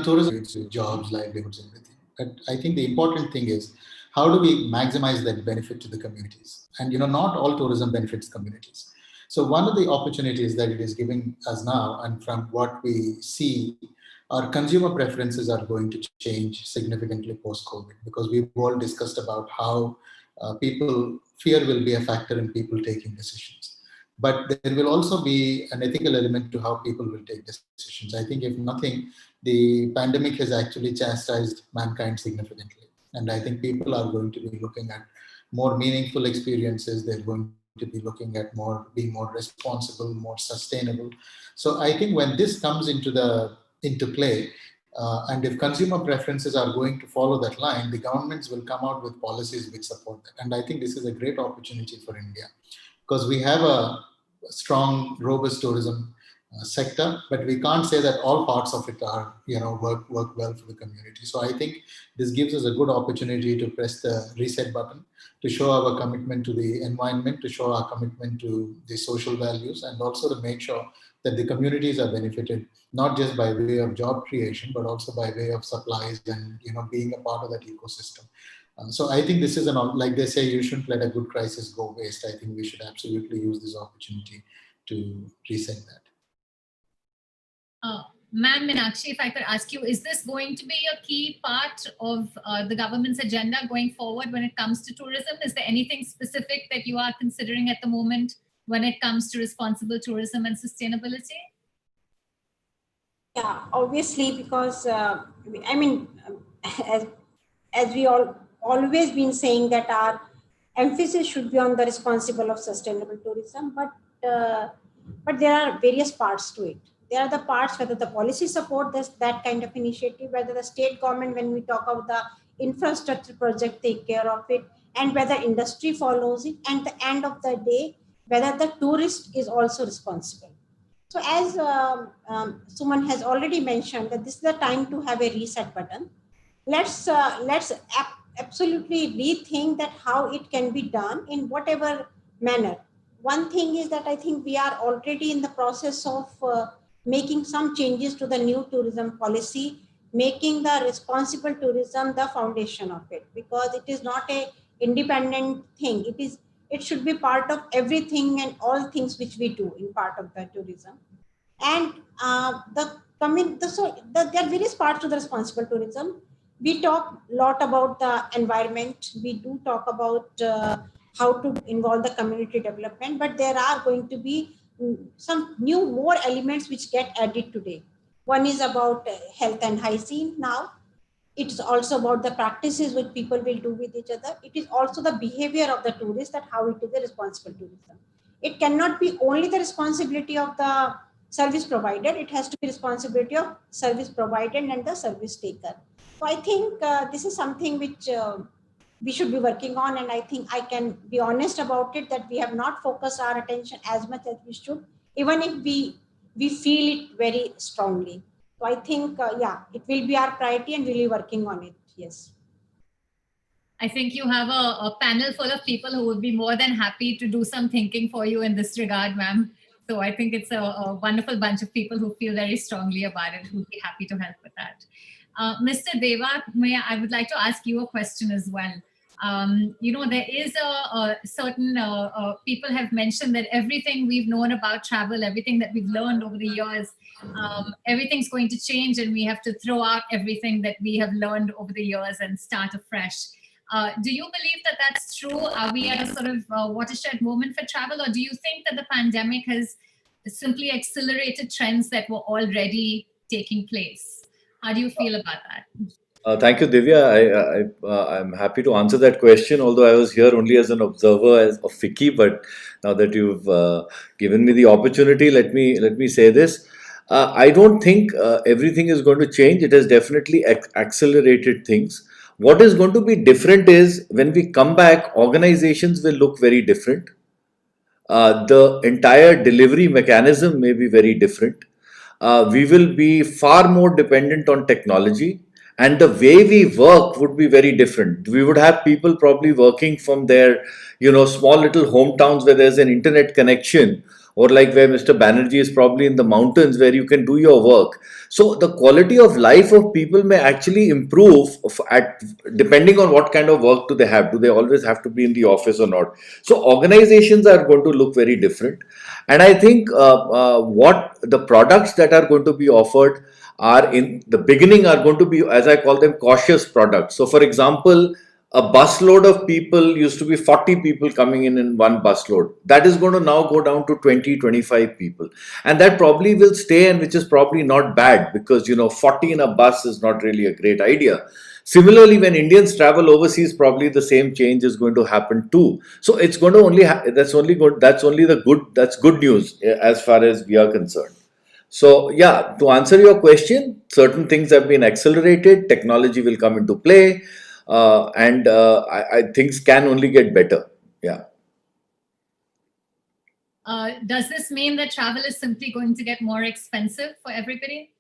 tourism, jobs, livelihoods, everything. But I think the important thing is, how do we maximize that benefit to the communities? And, not all tourism benefits communities. So one of the opportunities that it is giving us now, and from what we see, our consumer preferences are going to change significantly post-COVID, because we've all discussed about how fear will be a factor in people taking decisions. But there will also be an ethical element to how people will take decisions. I think if nothing, the pandemic has actually chastised mankind significantly. And I think people are going to be looking at more meaningful experiences. They're going to be looking at being more responsible, more sustainable. So I think when this comes into play, and if consumer preferences are going to follow that line, the governments will come out with policies which support that. And I think this is a great opportunity for India, because we have a strong, robust tourism sector, but we can't say that all parts of it are, work well for the community. So I think this gives us a good opportunity to press the reset button, to show our commitment to the environment, to show our commitment to the social values, and also to make sure that the communities are benefited, not just by way of job creation, but also by way of supplies and, being a part of that ecosystem. So I think this is like they say, you shouldn't let a good crisis go waste. I think we should absolutely use this opportunity to reset that. Ma'am Meenakshi, if I could ask you, is this going to be a key part of the government's agenda going forward when it comes to tourism? Is there anything specific that you are considering at the moment when it comes to responsible tourism and sustainability? Yeah, obviously, because as we always been saying that our emphasis should be on the responsible of sustainable tourism, but there are various parts to it. There are the parts whether the policy support that kind of initiative, whether the state government, when we talk about the infrastructure project, take care of it, and whether industry follows it, and at the end of the day, whether the tourist is also responsible. So as Suman has already mentioned, that this is the time to have a reset button. Let's absolutely rethink that how it can be done in whatever manner. One thing is that I think we are already in the process of making some changes to the new tourism policy, making the responsible tourism the foundation of it, because it is not a independent thing. It should be part of everything and all things which we do in part of the tourism. And there are various parts to the responsible tourism. We talk a lot about the environment. We do talk about how to involve the community development, but there are going to be some more elements which get added today. One is about health and hygiene now. It is also about the practices which people will do with each other. It is also the behavior of the tourist, that how it is a responsible tourism. It cannot be only the responsibility of the service provider. It has to be responsibility of service provider and the service taker. So I think this is something which we should be working on, and I think I can be honest about it that we have not focused our attention as much as we should, even if we feel it very strongly. So I think, yeah, it will be our priority and we'll be working on it. Yes. I think you have a panel full of people who would be more than happy to do some thinking for you in this regard, ma'am. So I think it's a wonderful bunch of people who feel very strongly about it, who would be happy to help with that. Mr. Deva, I would like to ask you a question as well. There is a certain, people have mentioned that everything we've known about travel, everything that we've learned over the years, everything's going to change and we have to throw out everything that we have learned over the years and start afresh. Do you believe that that's true? Are we at a sort of watershed moment for travel, or do you think that the pandemic has simply accelerated trends that were already taking place? How do you feel about that? Thank you, Divya. I'm happy to answer that question, although I was here only as an observer of FICCI, but now that you've given me the opportunity, let me say this. I don't think everything is going to change. It has definitely accelerated things. What is going to be different is when we come back, organizations will look very different. The entire delivery mechanism may be very different. We will be far more dependent on technology, and the way we work would be very different. We would have people probably working from their, small little hometowns where there's an internet connection, or like where Mr. Banerjee is probably in the mountains where you can do your work. So the quality of life of people may actually improve depending on what kind of work do they have. Do they always have to be in the office or not? So organizations are going to look very different. And I think what the products that are going to be offered are in the beginning are going to be, as I call them, cautious products. So for example, a busload of people used to be 40 people coming in one busload. That is going to now go down to 20, 25 people. And that probably will stay, and which is probably not bad because, 40 in a bus is not really a great idea. Similarly, when Indians travel overseas, probably the same change is going to happen too. So it's going to only that's only good. That's only that's good news as far as we are concerned. So yeah, to answer your question, certain things have been accelerated. Technology will come into play. And things can only get better. Yeah. Does this mean that travel is simply going to get more expensive for everybody?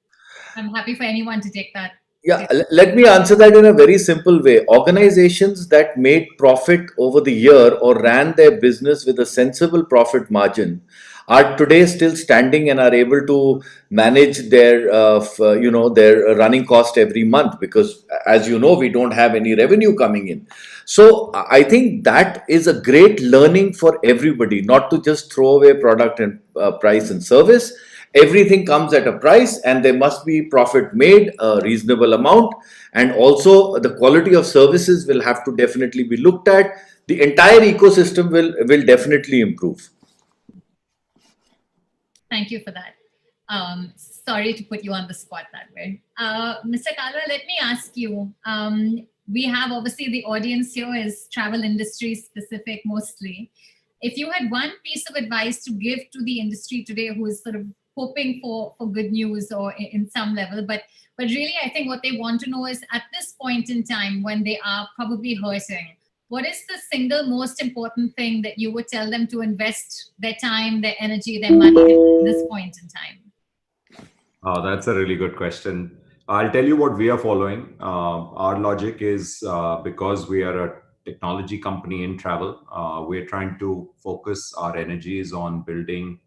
I'm happy for anyone to take that. Yeah, let me answer that in a very simple way. Organizations that made profit over the year or ran their business with a sensible profit margin are today still standing and are able to manage their their running cost every month, because as you know, we don't have any revenue coming in. So I think that is a great learning for everybody, not to just throw away product and price and service. Everything comes at a price, and there must be profit made, a reasonable amount, and also the quality of services will have to definitely be looked at. The entire ecosystem will definitely improve. Thank you for that. Sorry to put you on the spot that way. Mr. Kalwa, let me ask you, we have obviously the audience here is travel industry specific mostly. If you had one piece of advice to give to the industry today who is sort of hoping for good news or in some level, but really I think what they want to know is at this point in time when they are probably hurting, what is the single most important thing that you would tell them to invest their time, their energy, their money at this point in time? Oh, that's a really good question. I'll tell you what we are following. Our logic is because we are a technology company in travel, we're trying to focus our energies on building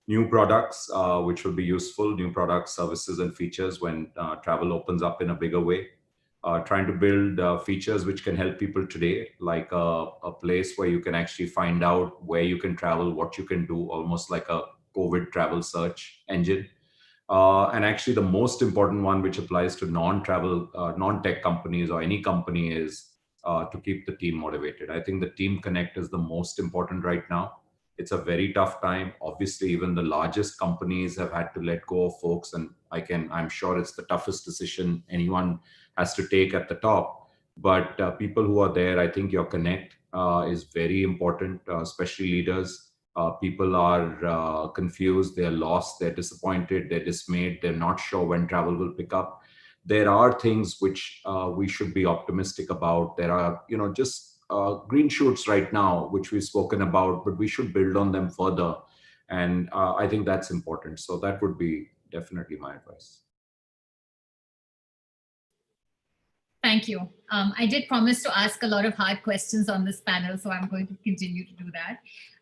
new products, which will be useful, new products, services, and features when travel opens up in a bigger way. Trying to build features which can help people today, like a place where you can actually find out where you can travel, what you can do, almost like a COVID travel search engine. And actually, the most important one, which applies to non-travel, non-tech companies or any company, is to keep the team motivated. I think the team connect is the most important right now. It's a very tough time. Obviously, even the largest companies have had to let go of folks, and I'm sure it's the toughest decision anyone has to take at the top. But people who are there, I think your connect is very important, especially leaders. People are confused, they're lost, they're disappointed, they're dismayed, they're not sure when travel will pick up. There are things which we should be optimistic about. There are, just green shoots right now, which we've spoken about, but we should build on them further. And I think that's important. So that would be definitely my advice. Thank you. I did promise to ask a lot of hard questions on this panel, so I'm going to continue to do that.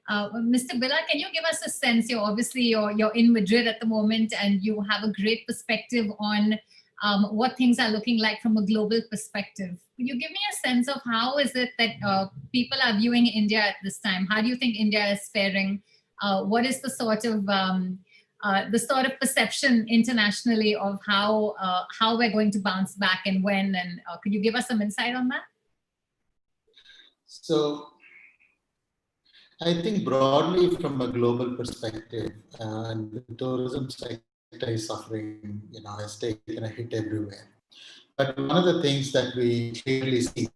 Mr. Billa, can you give us a sense? You're in Madrid at the moment, and you have a great perspective on what things are looking like from a global perspective. Could you give me a sense of how is it that people are viewing India at this time? How do you think India is faring? What is the sort of perception internationally of how we're going to bounce back and when? And could you give us some insight on that? So I think broadly from a global perspective, and the tourism sector is suffering, has taken a hit everywhere. But one of the things that we clearly see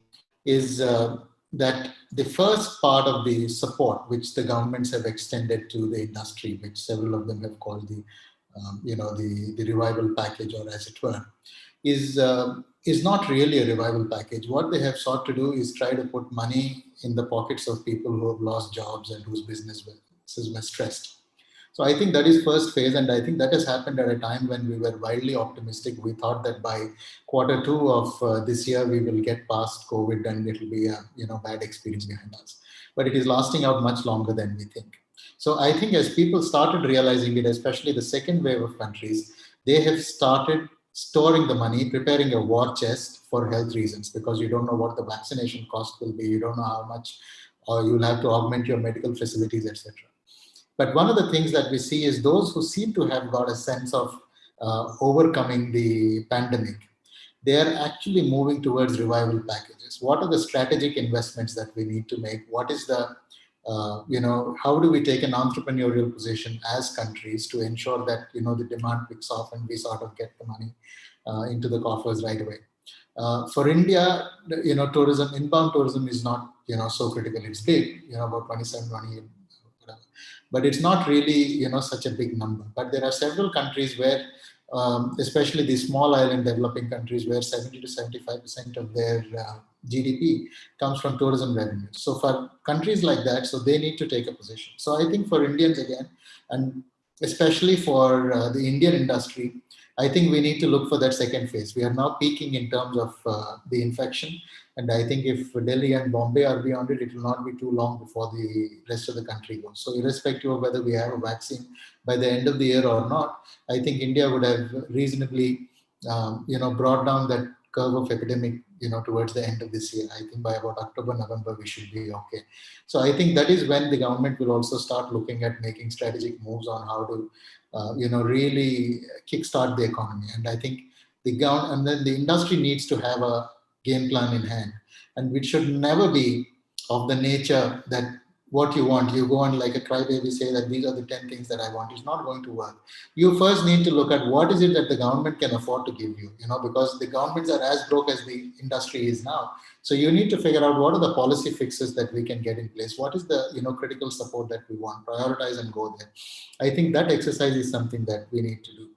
is that the first part of the support, which the governments have extended to the industry, which several of them have called the revival package, or as it were, is not really a revival package. What they have sought to do is try to put money in the pockets of people who have lost jobs and whose businesses were stressed. So I think that is first phase, and I think that has happened at a time when we were wildly optimistic. We thought that by Q2 of this year we will get past COVID and it will be a bad experience behind us. But it is lasting out much longer than we think. So I think as people started realizing it, especially the second wave of countries, they have started storing the money, preparing a war chest for health reasons, because you don't know what the vaccination cost will be, you don't know how much, or you'll have to augment your medical facilities, etc. But one of the things that we see is those who seem to have got a sense of overcoming the pandemic, they are actually moving towards revival packages. What are the strategic investments that we need to make? What is the, how do we take an entrepreneurial position as countries to ensure that, the demand picks off and we sort of get the money into the coffers right away? For India, tourism, inbound tourism is not, so critical. It's big, about 27, 28, whatever. But it's not really, such a big number. But there are several countries where, especially the small island developing countries, where 70 to 75% of their GDP comes from tourism revenue. So for countries like that, so they need to take a position. So I think for Indians again, and especially for the Indian industry, I think we need to look for that second phase. We are now peaking in terms of the infection. And I think if Delhi and Bombay are beyond it, it will not be too long before the rest of the country goes. So irrespective of whether we have a vaccine by the end of the year or not, I think India would have reasonably, brought down that curve of epidemic, towards the end of this year. I think by about October, November, we should be okay. So I think that is when the government will also start looking at making strategic moves on how to, really kickstart the economy. And I think and then the industry needs to have a game plan in hand. And it should never be of the nature that what you want, you go on like a crybaby, say that these are the 10 things that I want. It's not going to work. You first need to look at what is it that the government can afford to give you, because the governments are as broke as the industry is now. So you need to figure out what are the policy fixes that we can get in place. What is the, critical support that we want, prioritize and go there. I think that exercise is something that we need to do.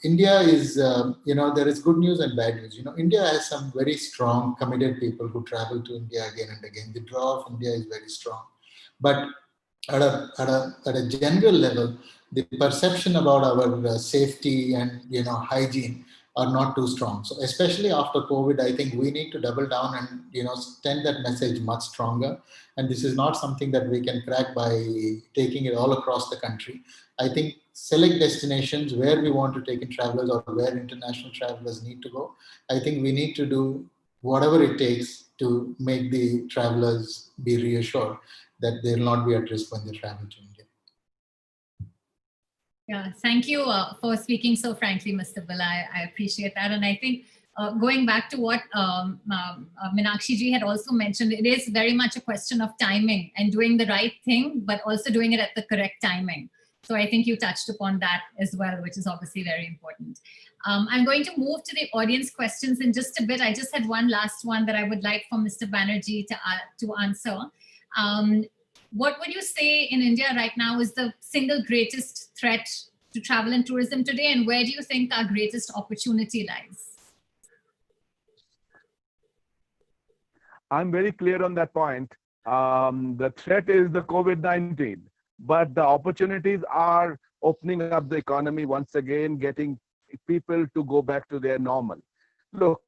India is, there is good news and bad news. India has some very strong, committed people who travel to India again and again. The draw of India is very strong. But at a general level, the perception about our safety and hygiene are not too strong. So especially after COVID, I think we need to double down and send that message much stronger. And this is not something that we can crack by taking it all across the country. I think select destinations where we want to take in travelers or where international travelers need to go, I think we need to do whatever it takes to make the travelers be reassured that they will not be at risk when they travel to India. Yeah, thank you for speaking so frankly, Mr. Bill. I appreciate that. And I think going back to what Meenakshi ji had also mentioned, it is very much a question of timing and doing the right thing, but also doing it at the correct timing. So I think you touched upon that as well, which is obviously very important. I'm going to move to the audience questions in just a bit. I just had one last one that I would like for Mr. Banerjee to answer. What would you say in India right now is the single greatest threat to travel and tourism today, and where do you think our greatest opportunity lies? I'm very clear on that point. The threat is the COVID-19, but the opportunities are opening up the economy once again, getting people to go back to their normal. Look,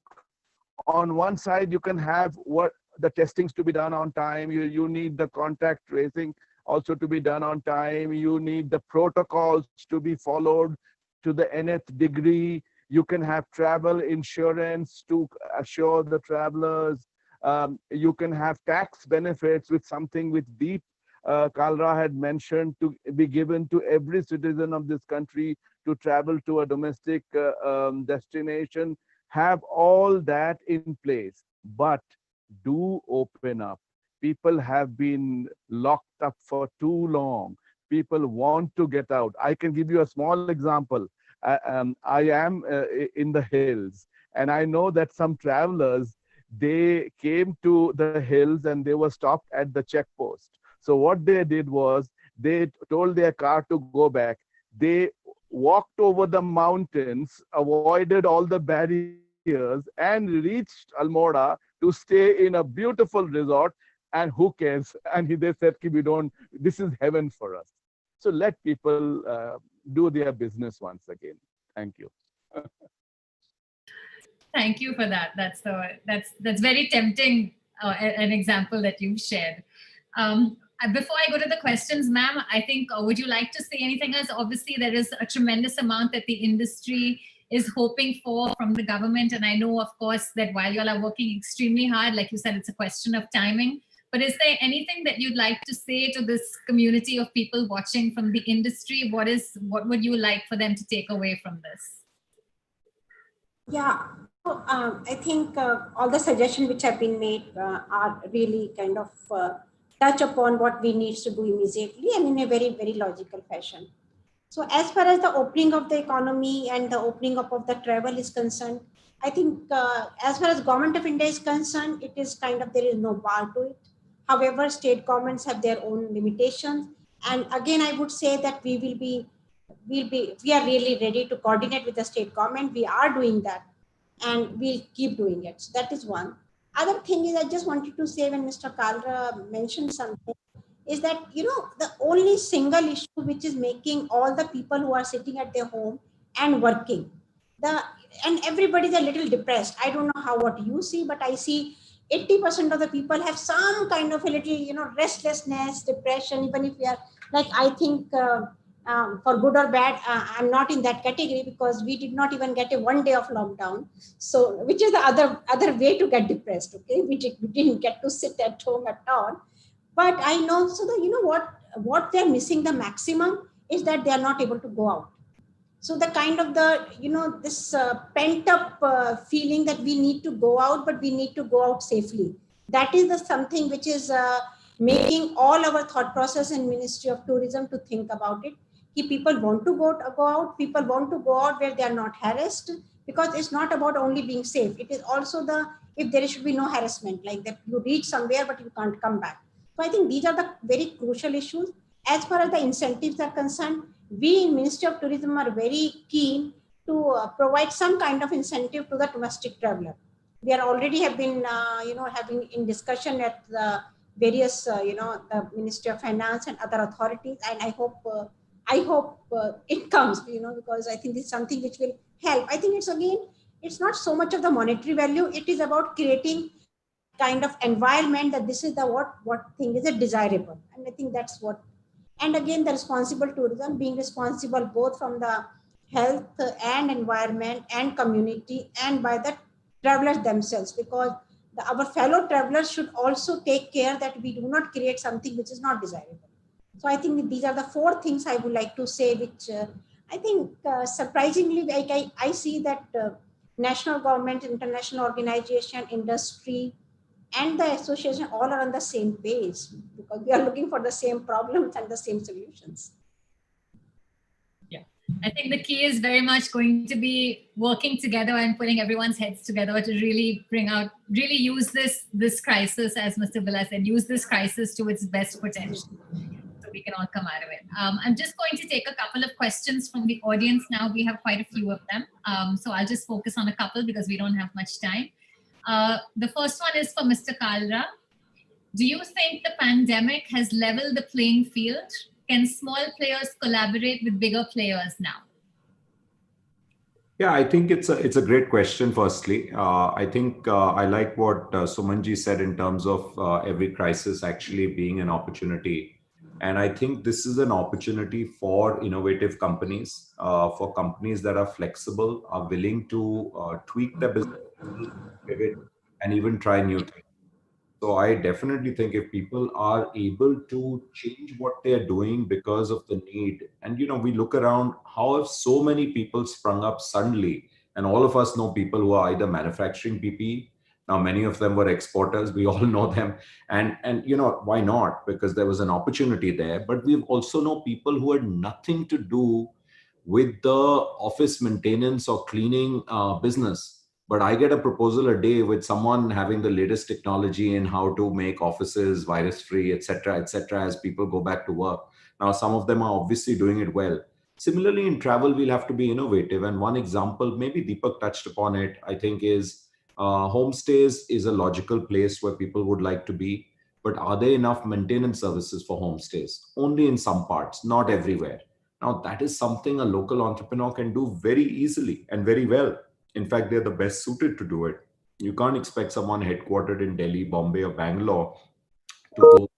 on one side, you can have what the testings to be done on time. You need the contact tracing also to be done on time. You need the protocols to be followed to the nth degree. You can have travel insurance to assure the travelers. You can have tax benefits with something which Deep Kalra had mentioned to be given to every citizen of this country to travel to a domestic destination. Have all that in place, but do open up. People have been locked up for too long. People want to get out. I can give you a small example. I am in the hills, and I know that some travelers, they came to the hills and they were stopped at the checkpost. So what they did was they told their car to go back. They walked over the mountains, avoided all the barriers, and reached Almora to stay in a beautiful resort. And who cares? And they said, we don't, this is heaven for us. So let people do their business once again. Thank you. Thank you for that. That's very tempting, an example that you've shared. Before I go to the questions, ma'am, I think, would you like to say anything else? Obviously, there is a tremendous amount that the industry is hoping for from the government. And I know, of course, that while you all are working extremely hard, like you said, it's a question of timing. But is there anything that you'd like to say to this community of people watching from the industry? What would you like for them to take away from this? Yeah, I think all the suggestions which have been made are really kind of touch upon what we need to do immediately and in a very, very logical fashion. So as far as the opening of the economy and the opening up of the travel is concerned, I think as far as Government of India is concerned, it is kind of, there is no bar to it. However, state governments have their own limitations. And again, I would say that we are really ready to coordinate with the state government. We are doing that and we'll keep doing it. So that is one. Other thing is, I just wanted to say, when Mr. Kalra mentioned something, is that, the only single issue which is making all the people who are sitting at their home and working, and everybody's a little depressed. I don't know what you see, but I see 80% of the people have some kind of a little, restlessness, depression, even if we are, like, I think for good or bad, I'm not in that category because we did not even get a 1 day of lockdown. So, which is the other way to get depressed, okay? We didn't get to sit at home at all. But I know, so that, what they're missing the maximum is that they are not able to go out. So the kind of this pent up feeling that we need to go out, but we need to go out safely. That is something which is making all our thought process in Ministry of Tourism to think about it. People want to go out, people want to go out where they are not harassed, because it's not about only being safe. It is also if there should be no harassment, like that you reach somewhere, but you can't come back. So I think these are the very crucial issues. As far as the incentives are concerned, we in Ministry of Tourism are very keen to provide some kind of incentive to the domestic traveler. We are already have been, having in discussion at the various, the Ministry of Finance and other authorities. And I hope it comes, because I think this is something which will help. I think it's not so much of the monetary value. It is about creating kind of environment that this is what thing is desirable. And I think that's what. And again, the responsible tourism, being responsible both from the health and environment and community and by the travelers themselves, because our fellow travelers should also take care that we do not create something which is not desirable. So I think these are the four things I would like to say, which I think surprisingly, I see that national government, international organization, industry, and the association all are on the same page, because we are looking for the same problems and the same solutions. Yeah, I think the key is very much going to be working together and putting everyone's heads together to really really use this crisis, as Mr. Billa said, use this crisis to its best potential, so we can all come out of it. I'm just going to take a couple of questions from the audience now. We have quite a few of them. So I'll just focus on a couple because we don't have much time. The first one is for Mr. Kalra. Do you think the pandemic has leveled the playing field? Can small players collaborate with bigger players now? Yeah, I think it's a great question. Firstly, I think I like what Sumanji said in terms of every crisis actually being an opportunity, and I think this is an opportunity for innovative companies, for companies that are flexible, are willing to tweak their business, pivot, and even try new things. So I definitely think if people are able to change what they're doing because of the need, and we look around, how have so many people sprung up suddenly, and all of us know people who are either manufacturing PPE. Now, many of them were exporters. We all know them, and why not? Because there was an opportunity there. But we've also know people who had nothing to do with the office maintenance or cleaning business, but I get a proposal a day with someone having the latest technology in how to make offices virus free, etc., as people go back to work. Now, some of them are obviously doing it well. Similarly, in travel, we'll have to be innovative. And one example, maybe Deepak touched upon it, I think, is homestays is a logical place where people would like to be. But are there enough maintenance services for homestays? Only in some parts, not everywhere. Now, that is something a local entrepreneur can do very easily and very well. In fact, they're the best suited to do it. You can't expect someone headquartered in Delhi, Bombay, or Bangalore to go take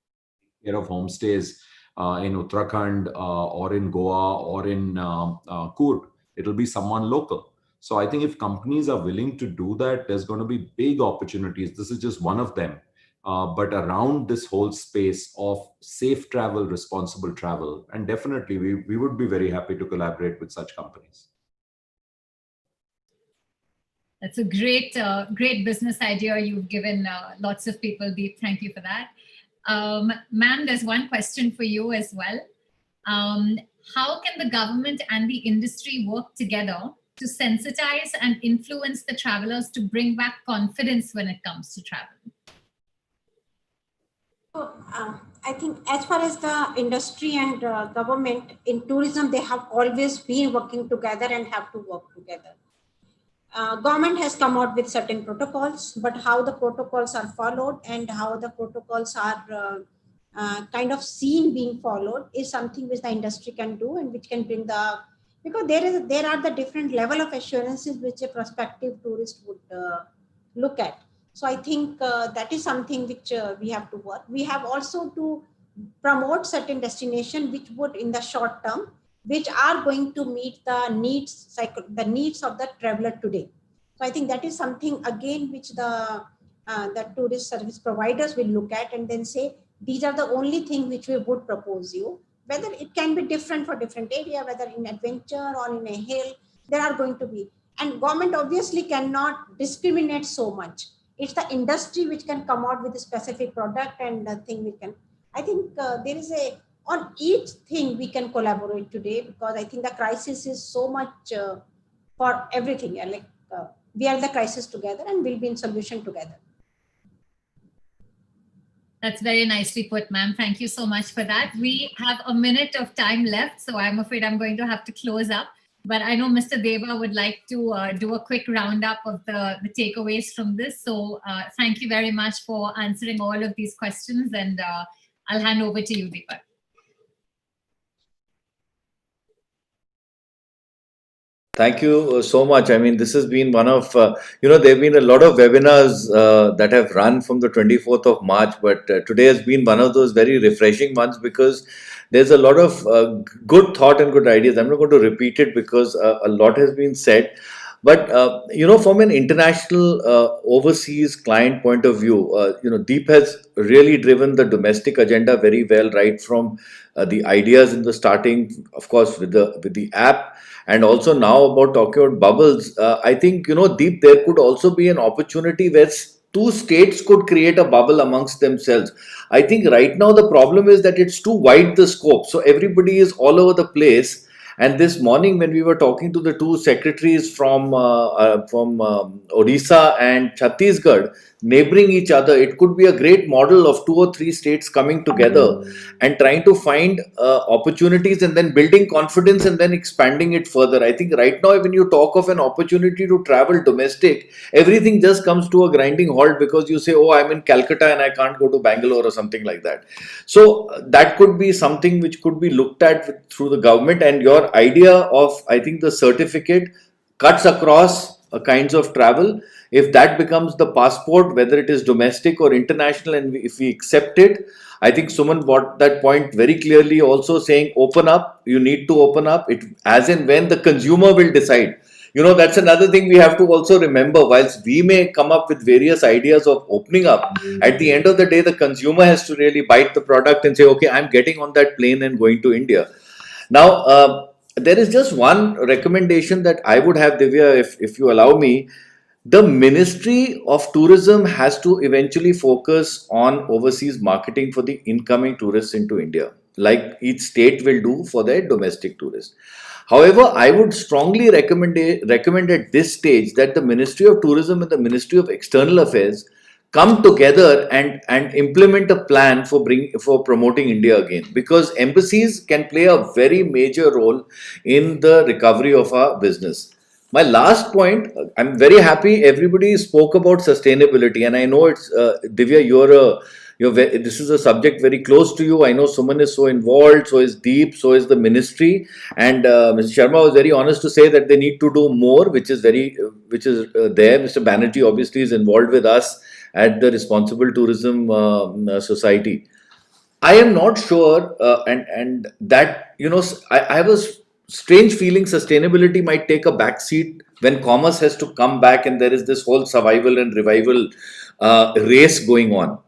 care of homestays in Uttarakhand or in Goa or in Coorg. It'll be someone local. So I think if companies are willing to do that, there's going to be big opportunities. This is just one of them. But around this whole space of safe travel, responsible travel, and definitely we would be very happy to collaborate with such companies. That's a great business idea you've given lots of people. Deep, thank you for that. Ma'am, there's one question for you as well. How can the government and the industry work together to sensitize and influence the travelers to bring back confidence when it comes to travel? I think as far as the industry and government in tourism, they have always been working together and have to work together. Government has come out with certain protocols, but how the protocols are followed and how the protocols are kind of seen being followed is something which the industry can do and which can bring the, because there are the different level of assurances which a prospective tourist would look at. So I think that is something which we have to work. We have also to promote certain destination which would in the short term, which are going to meet the needs of the traveler today. So I think that is something again which the tourist service providers will look at and then say, these are the only things which we would propose you. Whether it can be different for different area, whether in adventure or in a hill, there are going to be. And government obviously cannot discriminate so much. It's the industry which can come out with a specific product and the thing we can. I think there is on each thing we can collaborate today, because I think the crisis is so much for everything. We are the crisis together and we'll be in solution together. That's very nicely put, ma'am. Thank you so much for that. We have a minute of time left, so I'm afraid I'm going to have to close up. But I know Mr. Deva would like to do a quick roundup of the takeaways from this. So thank you very much for answering all of these questions, and I'll hand over to you, Deepak. Thank you so much. I mean, this has been one of, there have been a lot of webinars that have run from the 24th of March, but today has been one of those very refreshing ones because there's a lot of good thought and good ideas. I'm not going to repeat it because a lot has been said. But from an international overseas client point of view, Deep has really driven the domestic agenda very well, right from the ideas in the starting, of course, with the app, and also now about talking about bubbles. I think Deep, there could also be an opportunity where two states could create a bubble amongst themselves. I think right now the problem is that it's too wide the scope, so everybody is all over the place. And this morning, when we were talking to the two secretaries from Odisha and Chhattisgarh, neighboring each other, it could be a great model of two or three states coming together and trying to find opportunities and then building confidence and then expanding it further. I think right now, when you talk of an opportunity to travel domestic, everything just comes to a grinding halt because you say, "Oh, I'm in Calcutta and I can't go to Bangalore," or something like that. So that could be something which could be looked at through the government. And your idea of, I think, the certificate cuts across kinds of travel. If that becomes the passport, whether it is domestic or international, and if we accept it, I think Suman brought that point very clearly, also saying open up. You need to open up it as and when the consumer will decide. That's another thing we have to also remember. Whilst we may come up with various ideas of opening up, at the end of the day, the consumer has to really bite the product and say, okay, I'm getting on that plane and going to India. Now, there is just one recommendation that I would have, Divya, if you allow me. The Ministry of Tourism has to eventually focus on overseas marketing for the incoming tourists into India, like each state will do for their domestic tourists. However, I would strongly recommend at this stage that the Ministry of Tourism and the Ministry of External Affairs come together and implement a plan for promoting India again, because embassies can play a very major role in the recovery of our business. My last point, I'm very happy everybody spoke about sustainability, and I know it's Divya, this is a subject very close to you. I know Suman is so involved, so is Deep, so is the ministry, and Mr. Sharma was very honest to say that they need to do more, which is there. Mr. Banerjee obviously is involved with us at the Responsible Tourism Society. I am not sure, and that I have a strange feeling sustainability might take a backseat when commerce has to come back, and there is this whole survival and revival race going on.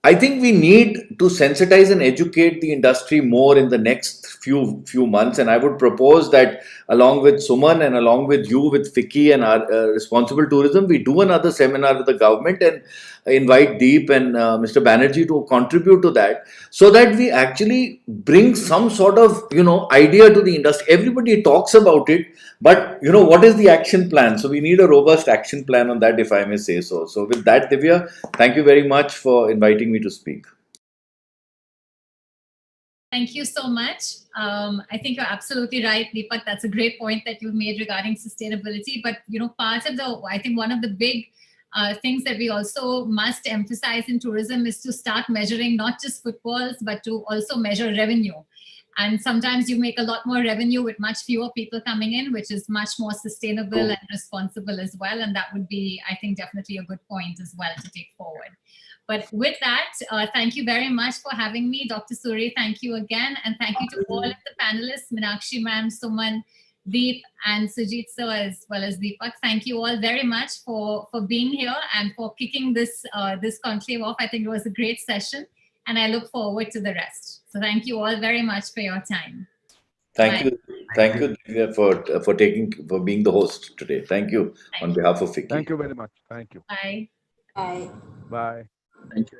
I think we need to sensitize and educate the industry more in the next few months, and I would propose that along with Suman and along with you with FICCI and our responsible tourism, we do another seminar with the government and invite Deep and Mr. Banerjee to contribute to that, so that we actually bring some sort of idea to the industry. Everybody talks about it, but what is the action plan? So we need a robust action plan on that, if I may say so. So with that, Divya, thank you very much for inviting me to speak. Thank you so much. I think you're absolutely right, Deepak. That's a great point that you made regarding sustainability. But part of I think one of the big things that we also must emphasize in tourism is to start measuring not just footfalls, but to also measure revenue. And sometimes you make a lot more revenue with much fewer people coming in, which is much more sustainable and responsible as well. And that would be, I think, definitely a good point as well to take forward. But with that, thank you very much for having me. Dr. Suri, thank you again. And thank you to all of the panelists, Meenakshi ma'am, Suman, Deep, and Sujit sir, as well as Deepak. Thank you all very much for being here and for kicking this conclave off. I think it was a great session, and I look forward to the rest. So thank you all very much for your time. Thank you, Divya, for being the host today. Thank you on behalf of FICCI. Thank you very much. Thank you. Bye. Bye. Bye. Thank you.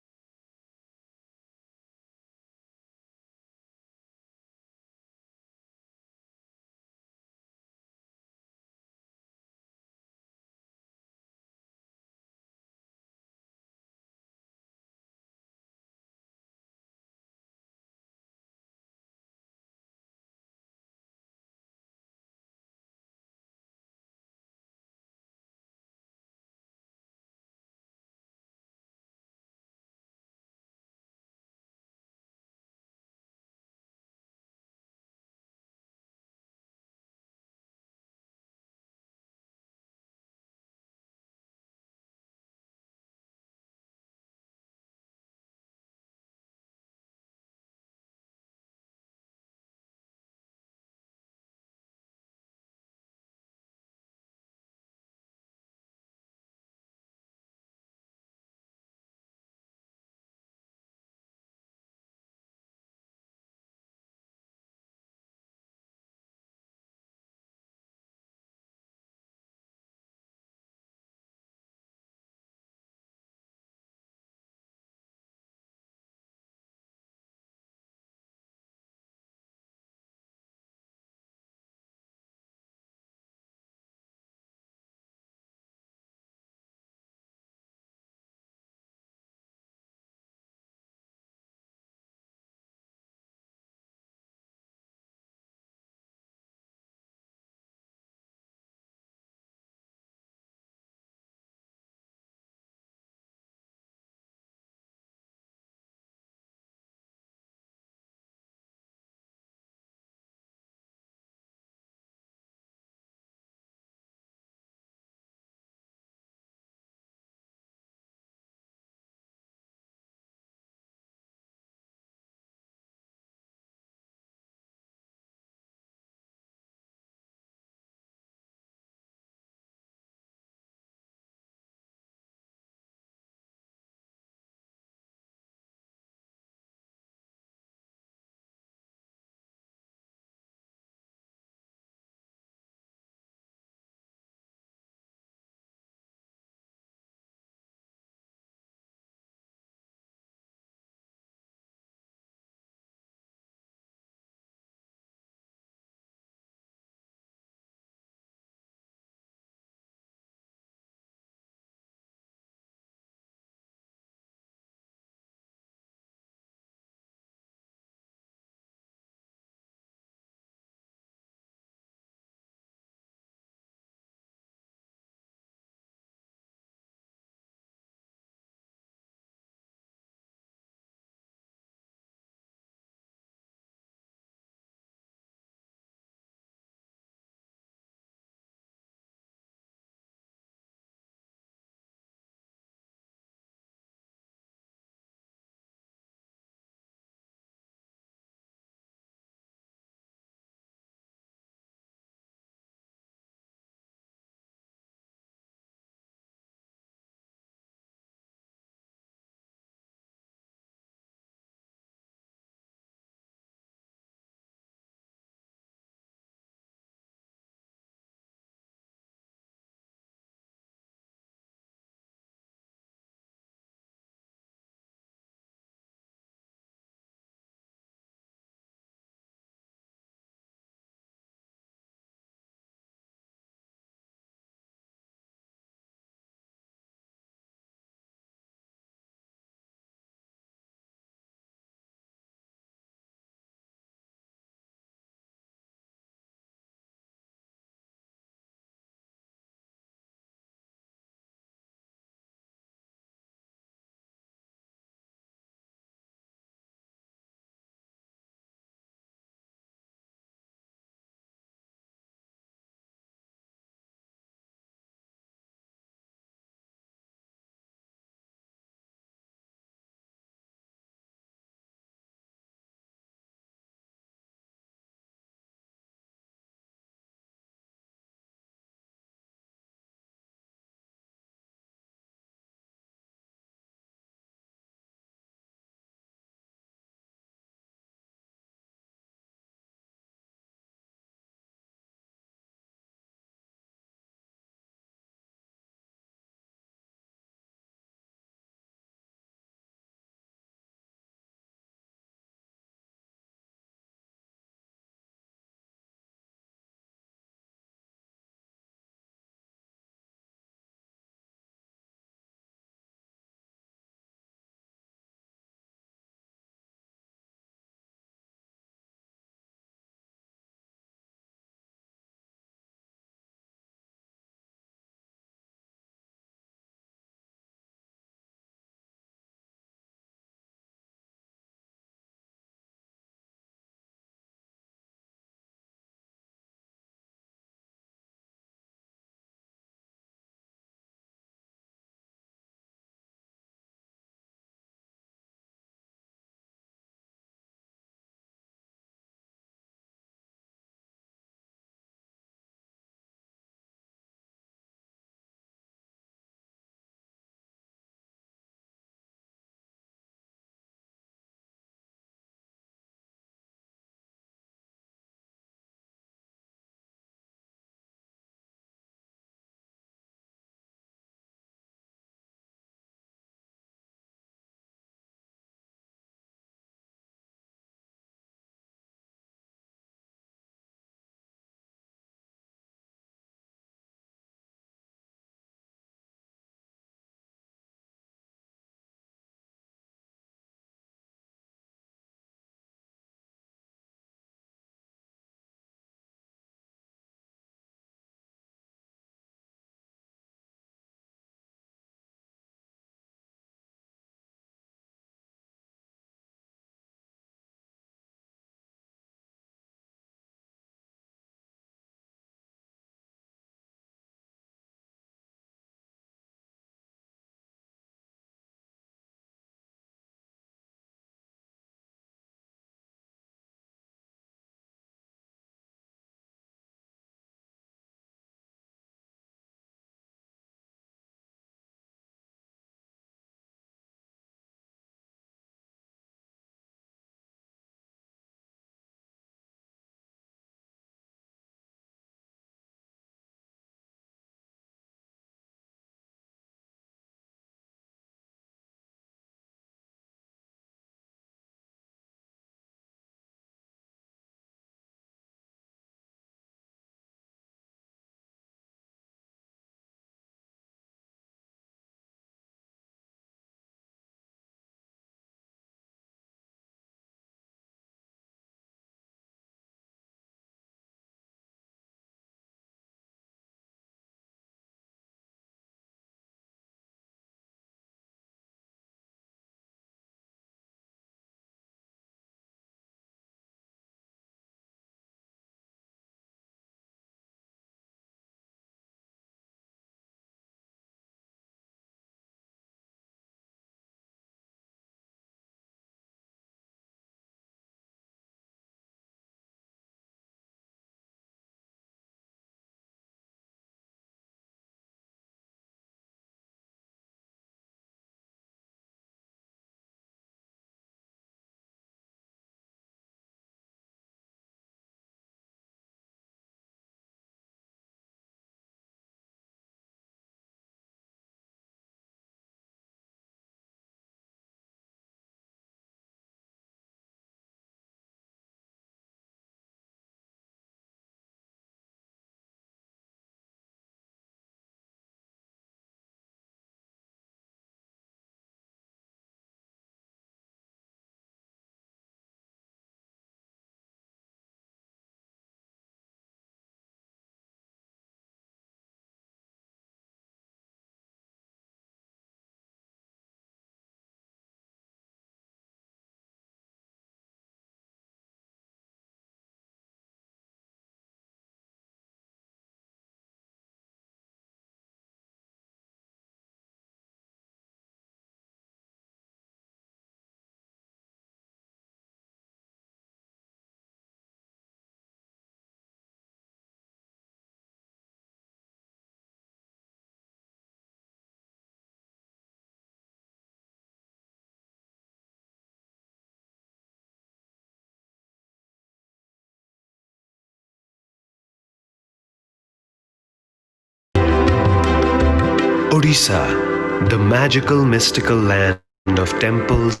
Odisha, the magical, mystical land of temples,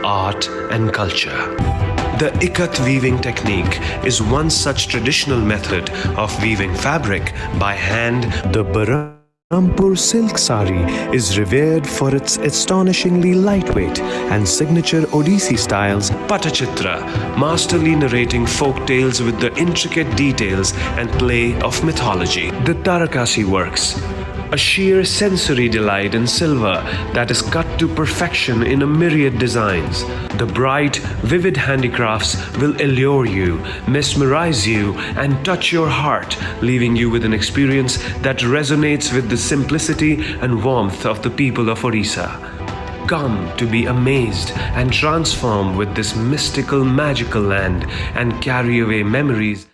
art, and culture. The ikat weaving technique is one such traditional method of weaving fabric by hand. The Rampur silk sari is revered for its astonishingly lightweight and signature Odissi styles. Patachitra, masterly narrating folk tales with the intricate details and play of mythology. The Tarakasi works, a sheer sensory delight in silver that is cut to perfection in a myriad designs. The bright, vivid handicrafts will allure you, mesmerize you, and touch your heart, leaving you with an experience that resonates with the simplicity and warmth of the people of Odisha. Come to be amazed and transformed with this mystical, magical land and carry away memories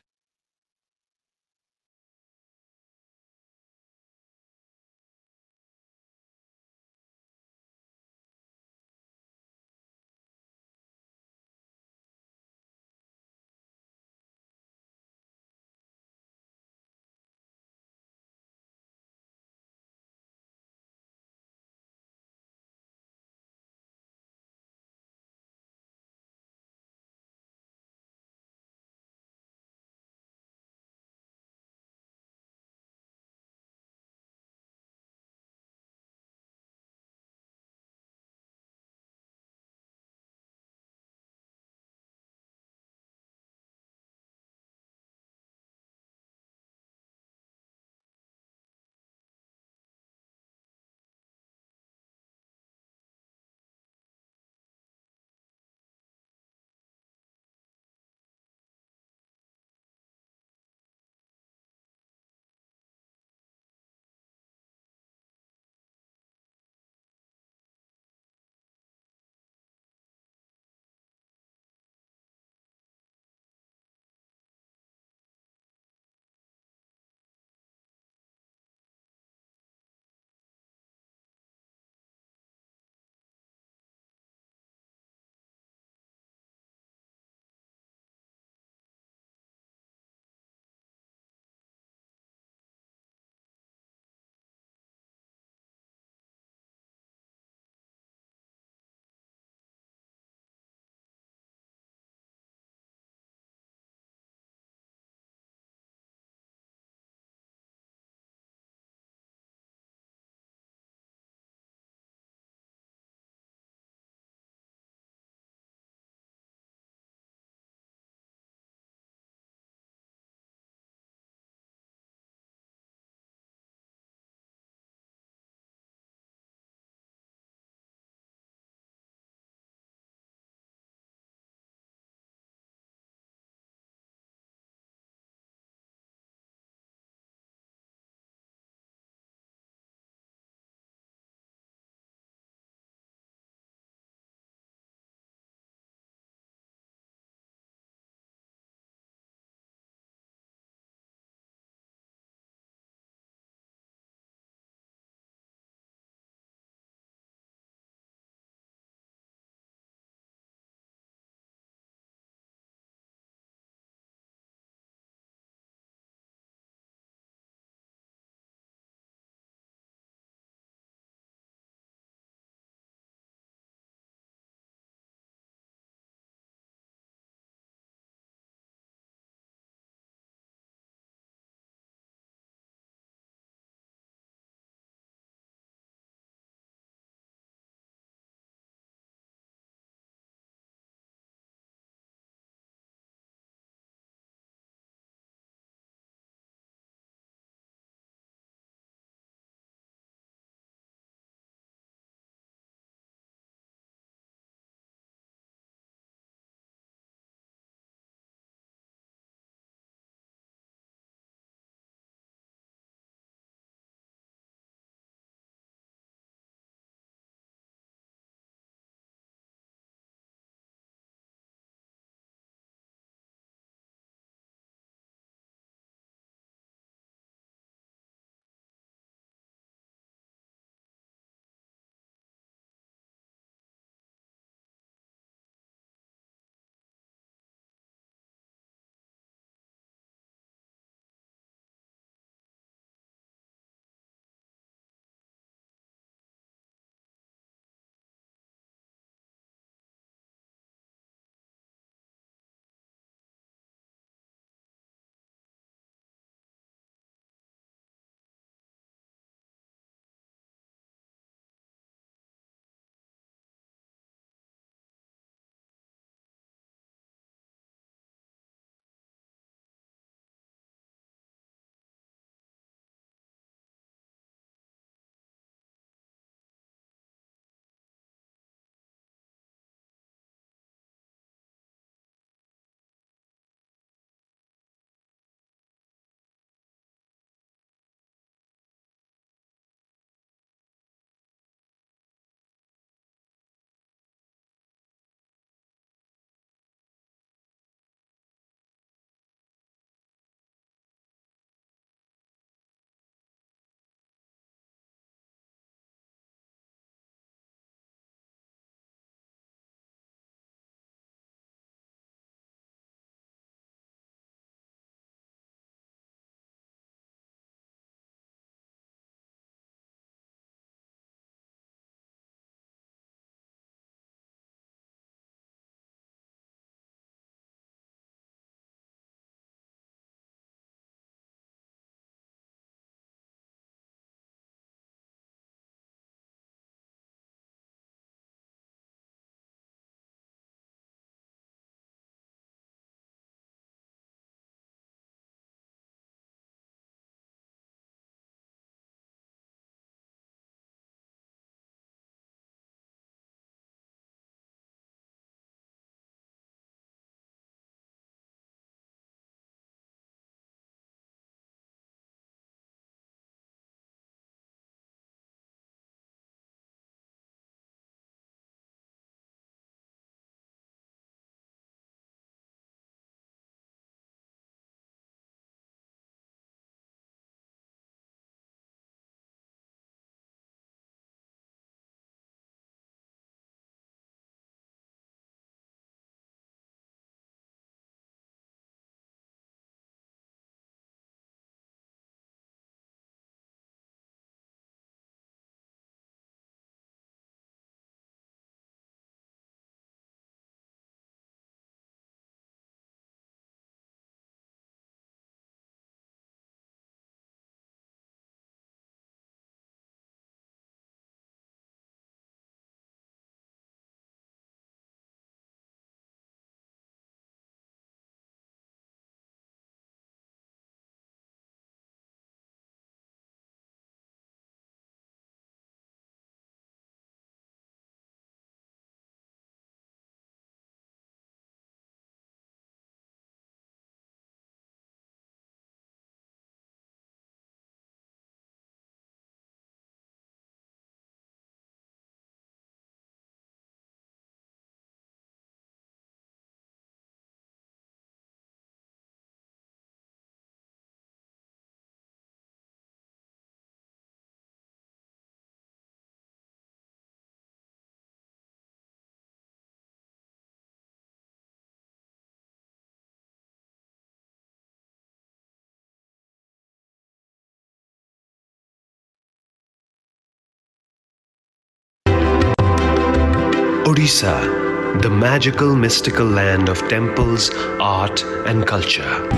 Odisha, the magical, mystical land of temples, art, and culture.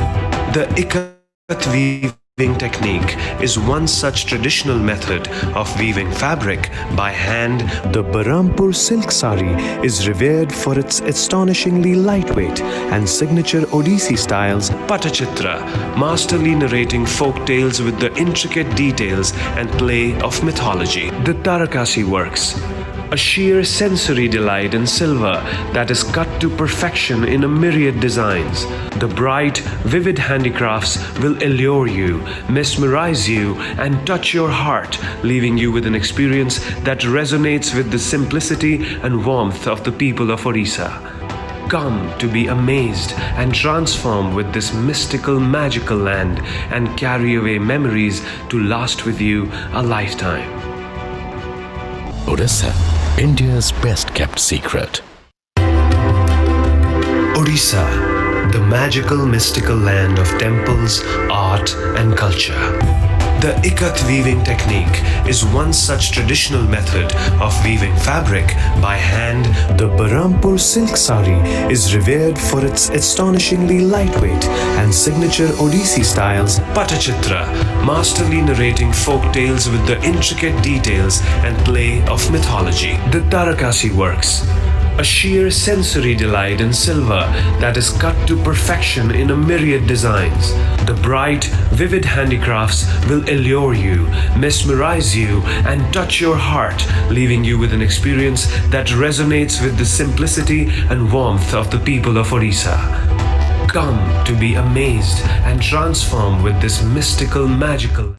The ikat weaving technique is one such traditional method of weaving fabric by hand. The Barampur silk sari is revered for its astonishingly lightweight and signature Odissi styles. Patachitra, masterly narrating folk tales with the intricate details and play of mythology. The Tarakasi works, a sheer sensory delight in silver that is cut to perfection in a myriad designs. The bright, vivid handicrafts will allure you, mesmerize you, and touch your heart, leaving you with an experience that resonates with the simplicity and warmth of the people of Odisha. Come to be amazed and transformed with this mystical, magical land and carry away memories to last with you a lifetime. Odisha, India's best kept secret. Odisha, the magical, mystical land of temples, art, and culture. The ikat weaving technique is one such traditional method of weaving fabric by hand. The Barampur silk sari is revered for its astonishingly lightweight and signature Odissi styles. Patachitra, masterly narrating folk tales with the intricate details and play of mythology. The Tarakasi works, a sheer sensory delight in silver that is cut to perfection in a myriad designs. The bright, vivid handicrafts will allure you, mesmerize you, and touch your heart, leaving you with an experience that resonates with the simplicity and warmth of the people of Odisha. Come to be amazed and transformed with this mystical, magical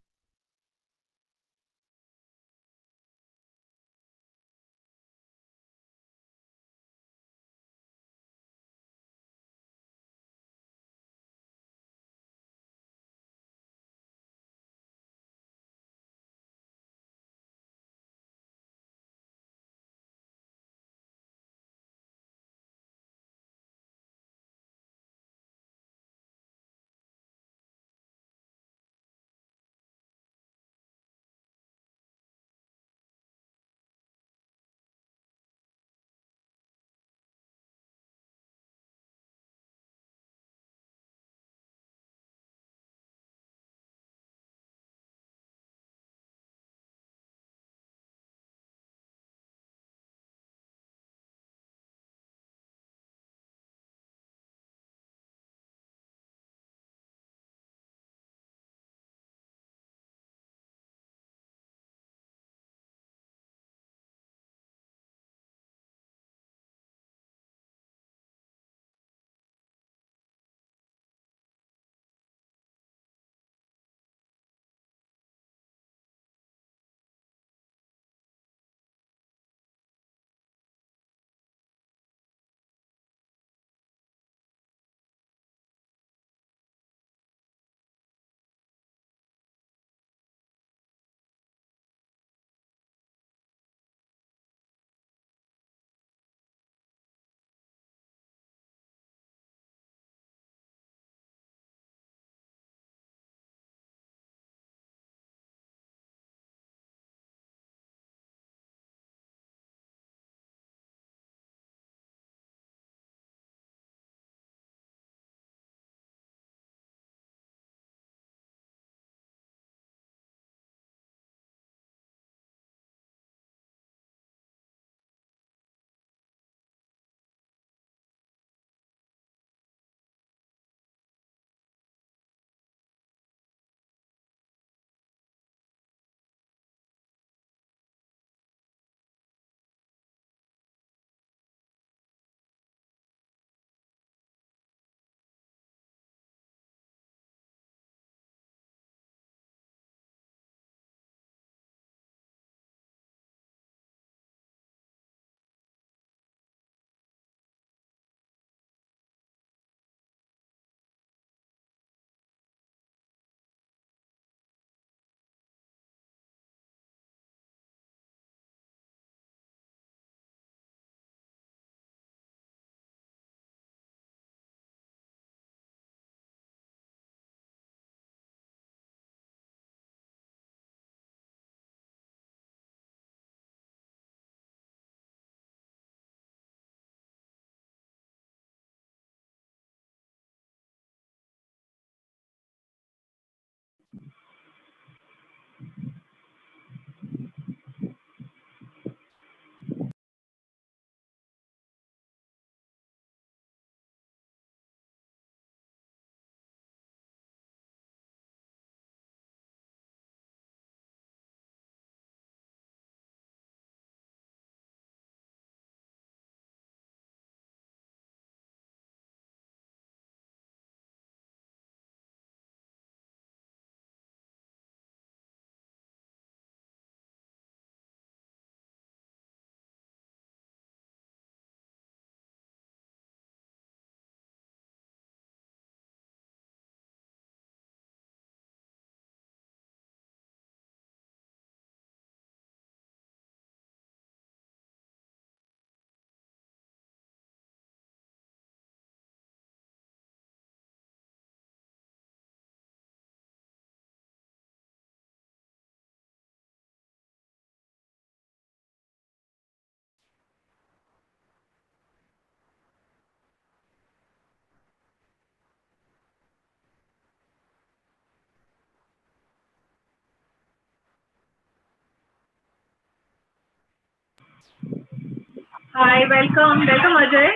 Hi, welcome. Welcome, Ajay.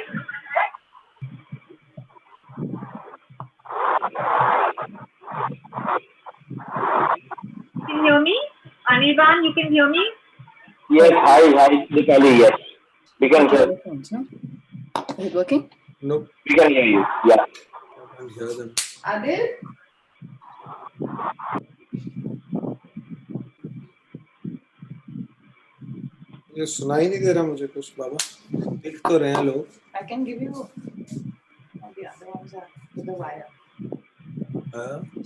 Can you hear me? Anirban, you can hear me? Yes, hi, Dipali, yes. We can hear. Is it working? No. We can hear you, yeah. I can't hear them. Adil? ये सुनाई नहीं दे रहा मुझे कुछ बाबा दिख तो रहे हैं लोग I can give you the other ones are with the wire.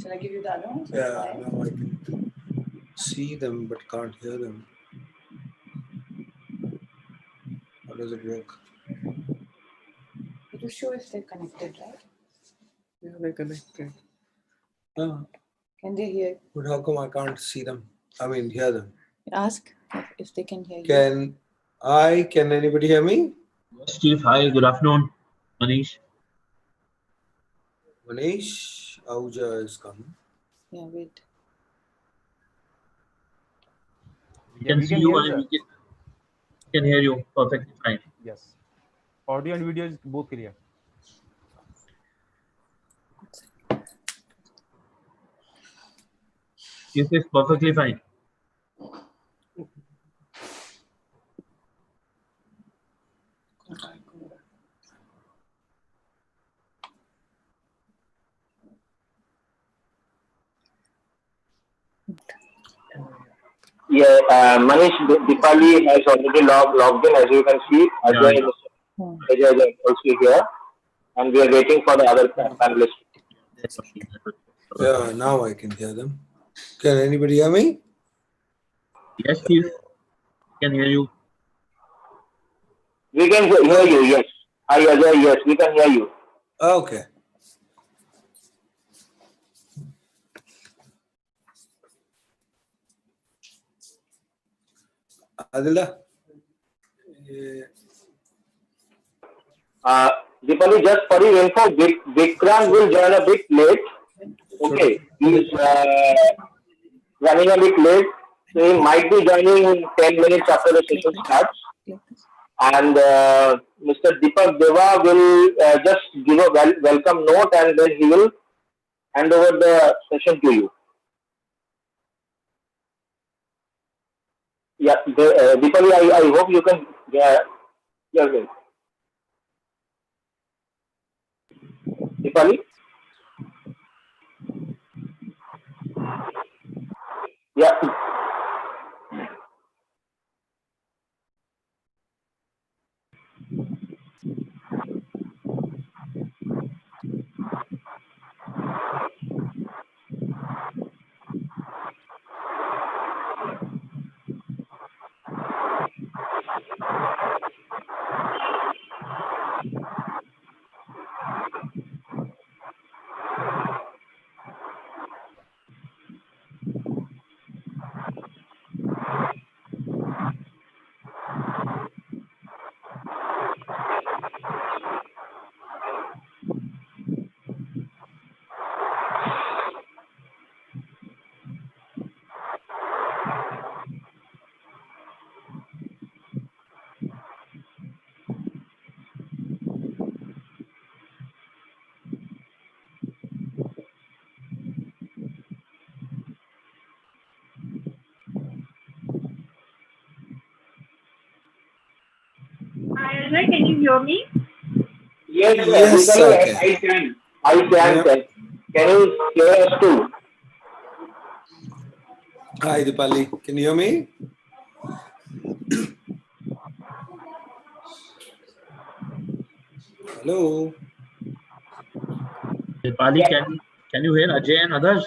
Shall I give you the other ones? With the yeah wire? now I can see them but can't hear them. How does it work? It will show if they're connected, right? Yeah, they're connected. Can they hear? But how come I can't see them? I mean hear them. Ask if they can hear you. Can anybody hear me? Yes, Chief. Hi, good afternoon. Manish. Manish Ahuja is coming. Yeah, wait. We can see you and we can hear you perfectly fine. Yes. Audio and video is both clear. This is perfectly fine. Yeah, Manish, Dipali has already logged in, as you can see. Ajay is also here, and we are waiting for the other panelists. Yeah, now I can hear them. Can anybody hear me? Yes, Chief. Can hear you. We can hear you, yes. Hi, Ajay, yes, we can hear you. Okay. Adila? Dipali, just for your info, Vikrant will join a bit late. Okay, he's running a bit late, so he might be joining 10 minutes after the session starts. And Mr. Deepak Deva will just give a welcome note, and then he will hand over the session to you. Yeah, Deepali, I hope you can hear me. Deepali? Yeah. Hi, Ajay, can you hear me? Yes, Yes, Dipali, I can. I can. Can you hear us too? Hi, Dipali. Can you hear me? Hello. Dipali, can you hear Ajay and others?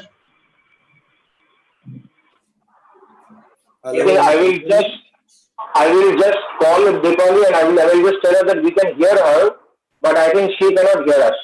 Hello. I will just call Dipali, and I will just tell her that we can hear her, but I think she cannot hear us.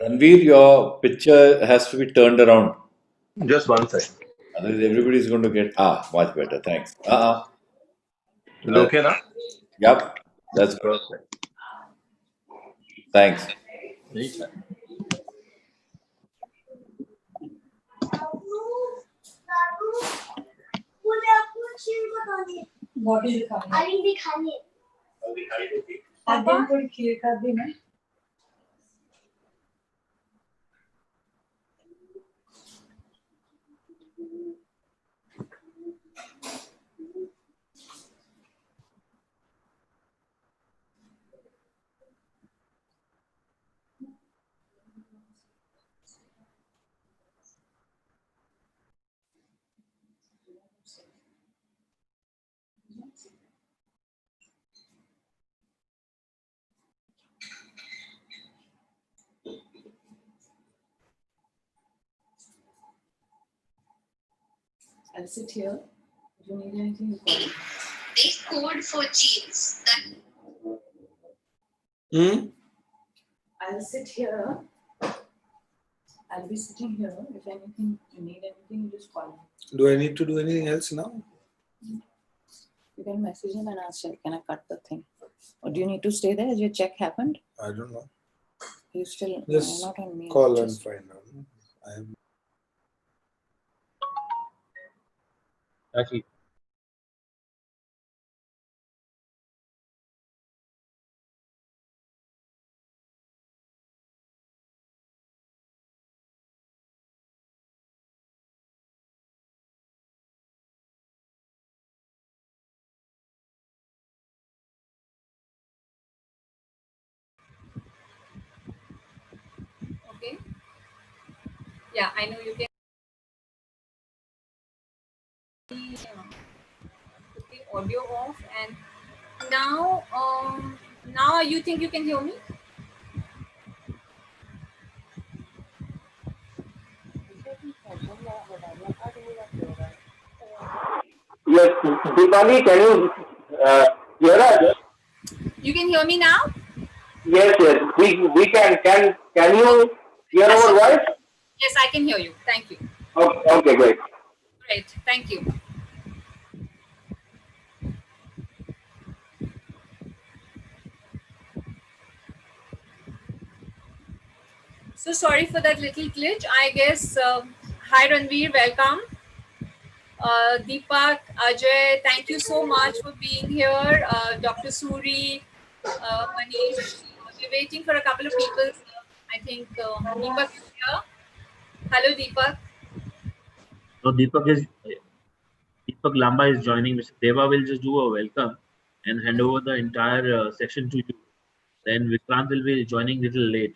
Ranveer, your picture has to be turned around. Just one second. Otherwise, everybody is going to get much better. Thanks. Is it okay now? Yep, that's good. Thanks. Body दिखानी अभी दिखानी आगे कोई खीर का दिन है I'll sit here. If you need anything, you call me. They code for genes that. I'll sit here. I'll be sitting here. If anything, you need anything, you just call me. Do I need to do anything else now? You can message him and ask, can I cut the thing? Or do you need to stay there? Has your check happened? I don't know. You still Just not on me. call and find out. I am. Actually, Okay. Yeah, I know you can. Put the audio off and now you think you can hear me? Yes, Deepali, can you hear us? You can hear me now? Yes, we can. Can you hear our voice? Yes, I can hear you. Thank you. Okay, great. Great. Thank you. So sorry for that little glitch. I guess, hi Ranveer, welcome. Deepak, Ajay, thank you so much for being here. Dr. Suri, Manish, we're waiting for a couple of people. I think Deepak is here. Hello, Deepak. so Deepak Lamba is joining. Mr. Deva will just do a welcome and hand over the entire session to you. Then Vikrant will be joining little late,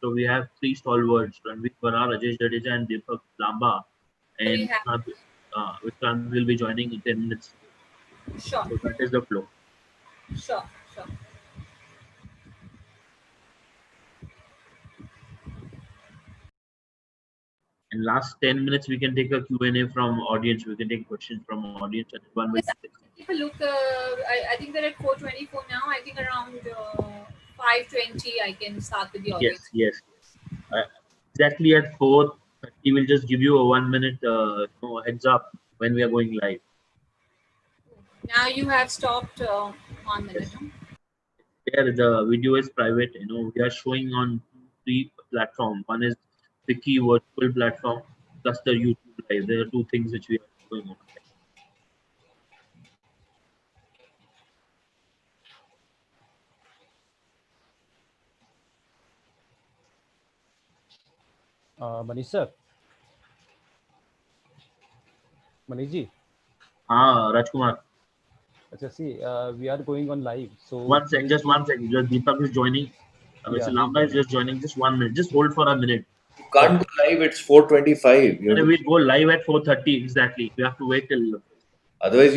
So we have three stalwarts: Ranveer Barar, Rajesh Jadeja, and Deepak Lamba. And Vikrant will be joining in 10 minutes. Sure. So that is the flow. Sure. In last 10 minutes, we can take a Q&A from audience. We can take questions from audience and 1 minute. Take a look. I think they're at 4:24 now. I think around 5:20 I can start with the audience. Yes. Exactly at 4:30, we'll just give you a 1 minute heads up when we are going live. Now you have stopped 1 minute. There, the video is private. We are showing on 3 platforms. One is FICCI virtual platform plus the YouTube live. There are 2 things which we are showing on. Manish sir. Manish ji. Rajkumar. See, we are going on live. So just one second. Just Deepak is joining. Mr. Lamba is just joining. Just 1 minute. Just hold for a minute. You can't go live. It's 4:25. We'll go live at 4:30 exactly. We have to wait till. Otherwise,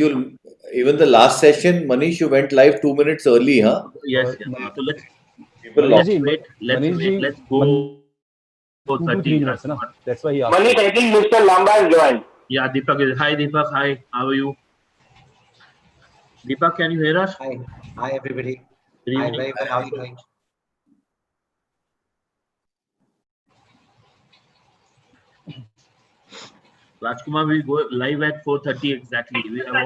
even the last session, Manish, you went live 2 minutes early, huh? Yes. So let's wait. Let's go. 2-3 minutes, na? That's why he asked. Manish, I think Mr. Lamba has joined. Yeah, Deepak is. Hi, Deepak. Hi. How are you? Deepak, can you hear us? Hi, everybody. Hi, very well. How are you doing? Rajkumar will go live at 4:30 exactly. We have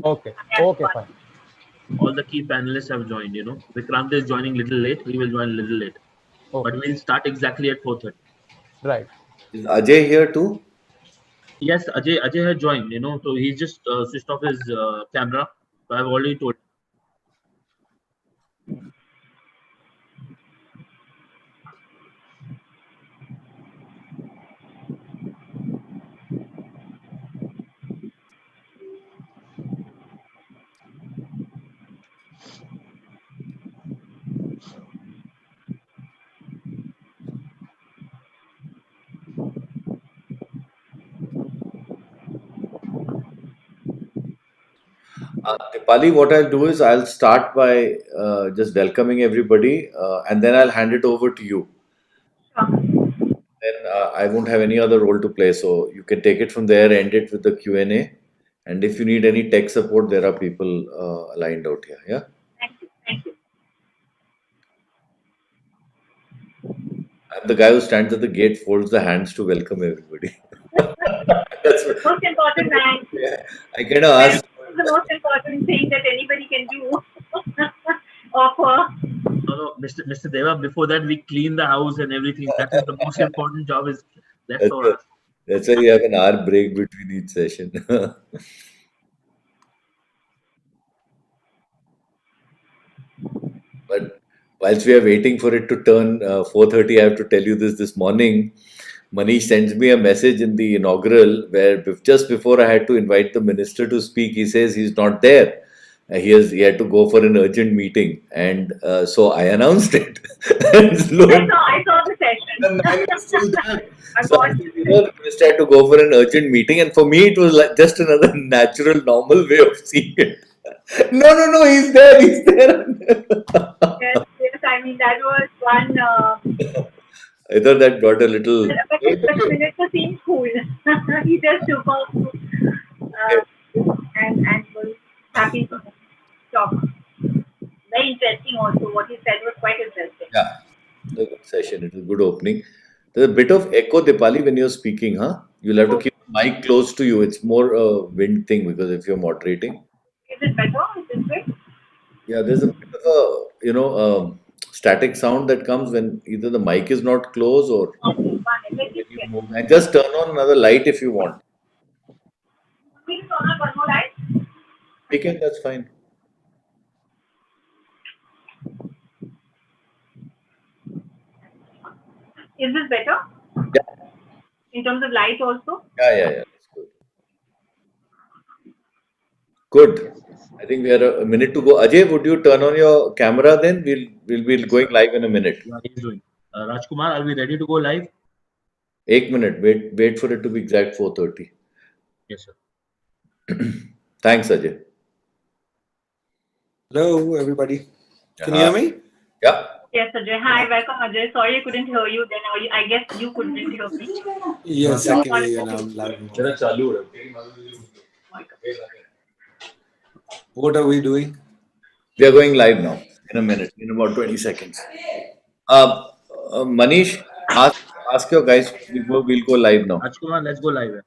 Okay, fine. All the key panelists have joined. Vikrant is joining little late. He will join little late, but we'll start exactly at 4:30. Right. Is Ajay here too? Yes, Ajay has joined. So he's just switched off his camera. So I've already told. Dipali, what I'll do is I'll start by just welcoming everybody, and then I'll hand it over to you. Then I won't have any other role to play, so you can take it from there, end it with the Q&A, and if you need any tech support, there are people lined out here. Yeah. Thank you. I'm the guy who stands at the gate, folds the hands to welcome everybody. That's the most important thing. Yeah, I kind of asked. The most important thing that anybody can do. Offer. No, Mr. Deva. Before that, we clean the house and everything. That is the most important job. Is left for us. That's why you have an hour break between each session. But whilst we are waiting for it to turn 4:30, I have to tell you this morning. Manish sends me a message in the inaugural where just before I had to invite the minister to speak, he says he's not there. He had to go for an urgent meeting, and so I announced it. I saw the session. The minister had to go for an urgent meeting, and for me it was like just another natural, normal way of seeing it. No, he's there. Yes, I mean that was one. I thought that got a little. But minister seemed cool. He just took off and was happy to talk. Very interesting also. What he said was quite interesting. Yeah, it was a good session. It was a good opening. There's a bit of echo, Dipali, when you're speaking, huh? You'll have to keep the mic close to you. It's more a wind thing because if you're moderating. Is it better? Is it good? Yeah, there's a bit of a, static sound that comes when either the mic is not close or when you move. And just turn on another light if you want. Please turn on one more light. We can, that's fine. Is this better? Yeah. In terms of light also? Yeah. That's good. Good. I think we are a minute to go. Ajay, would you turn on your camera then? We'll be going live in a minute. Yeah, he's doing. Rajkumar, are we ready to go live? 1 minute. Wait for it to be exact 4:30. Yes, sir. Thanks, Ajay. Hello, everybody. Can you hear me? Yeah. Yes, Ajay. Hi, welcome, Ajay. Sorry I couldn't hear you. Then I guess you couldn't hear me. Yes, I can hear you now. Loud. What are we doing? We are going live now in a minute, in about 20 seconds. Manish, ask your guys. We'll go live now. Rajkumar, let's go live.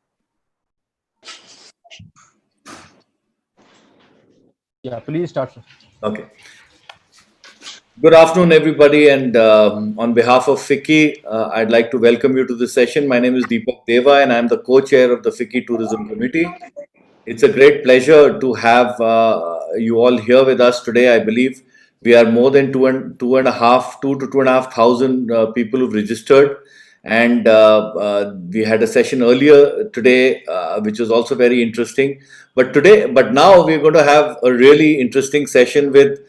Yeah, please start, sir. Okay. Good afternoon, everybody, and on behalf of FICCI, I'd like to welcome you to the session. My name is Deepak Deva, and I'm the co-chair of the FICCI Tourism Committee. It's a great pleasure to have you all here with us today. I believe we are more than 2,500 people who've registered, and we had a session earlier today, which was also very interesting. But now we're going to have a really interesting session with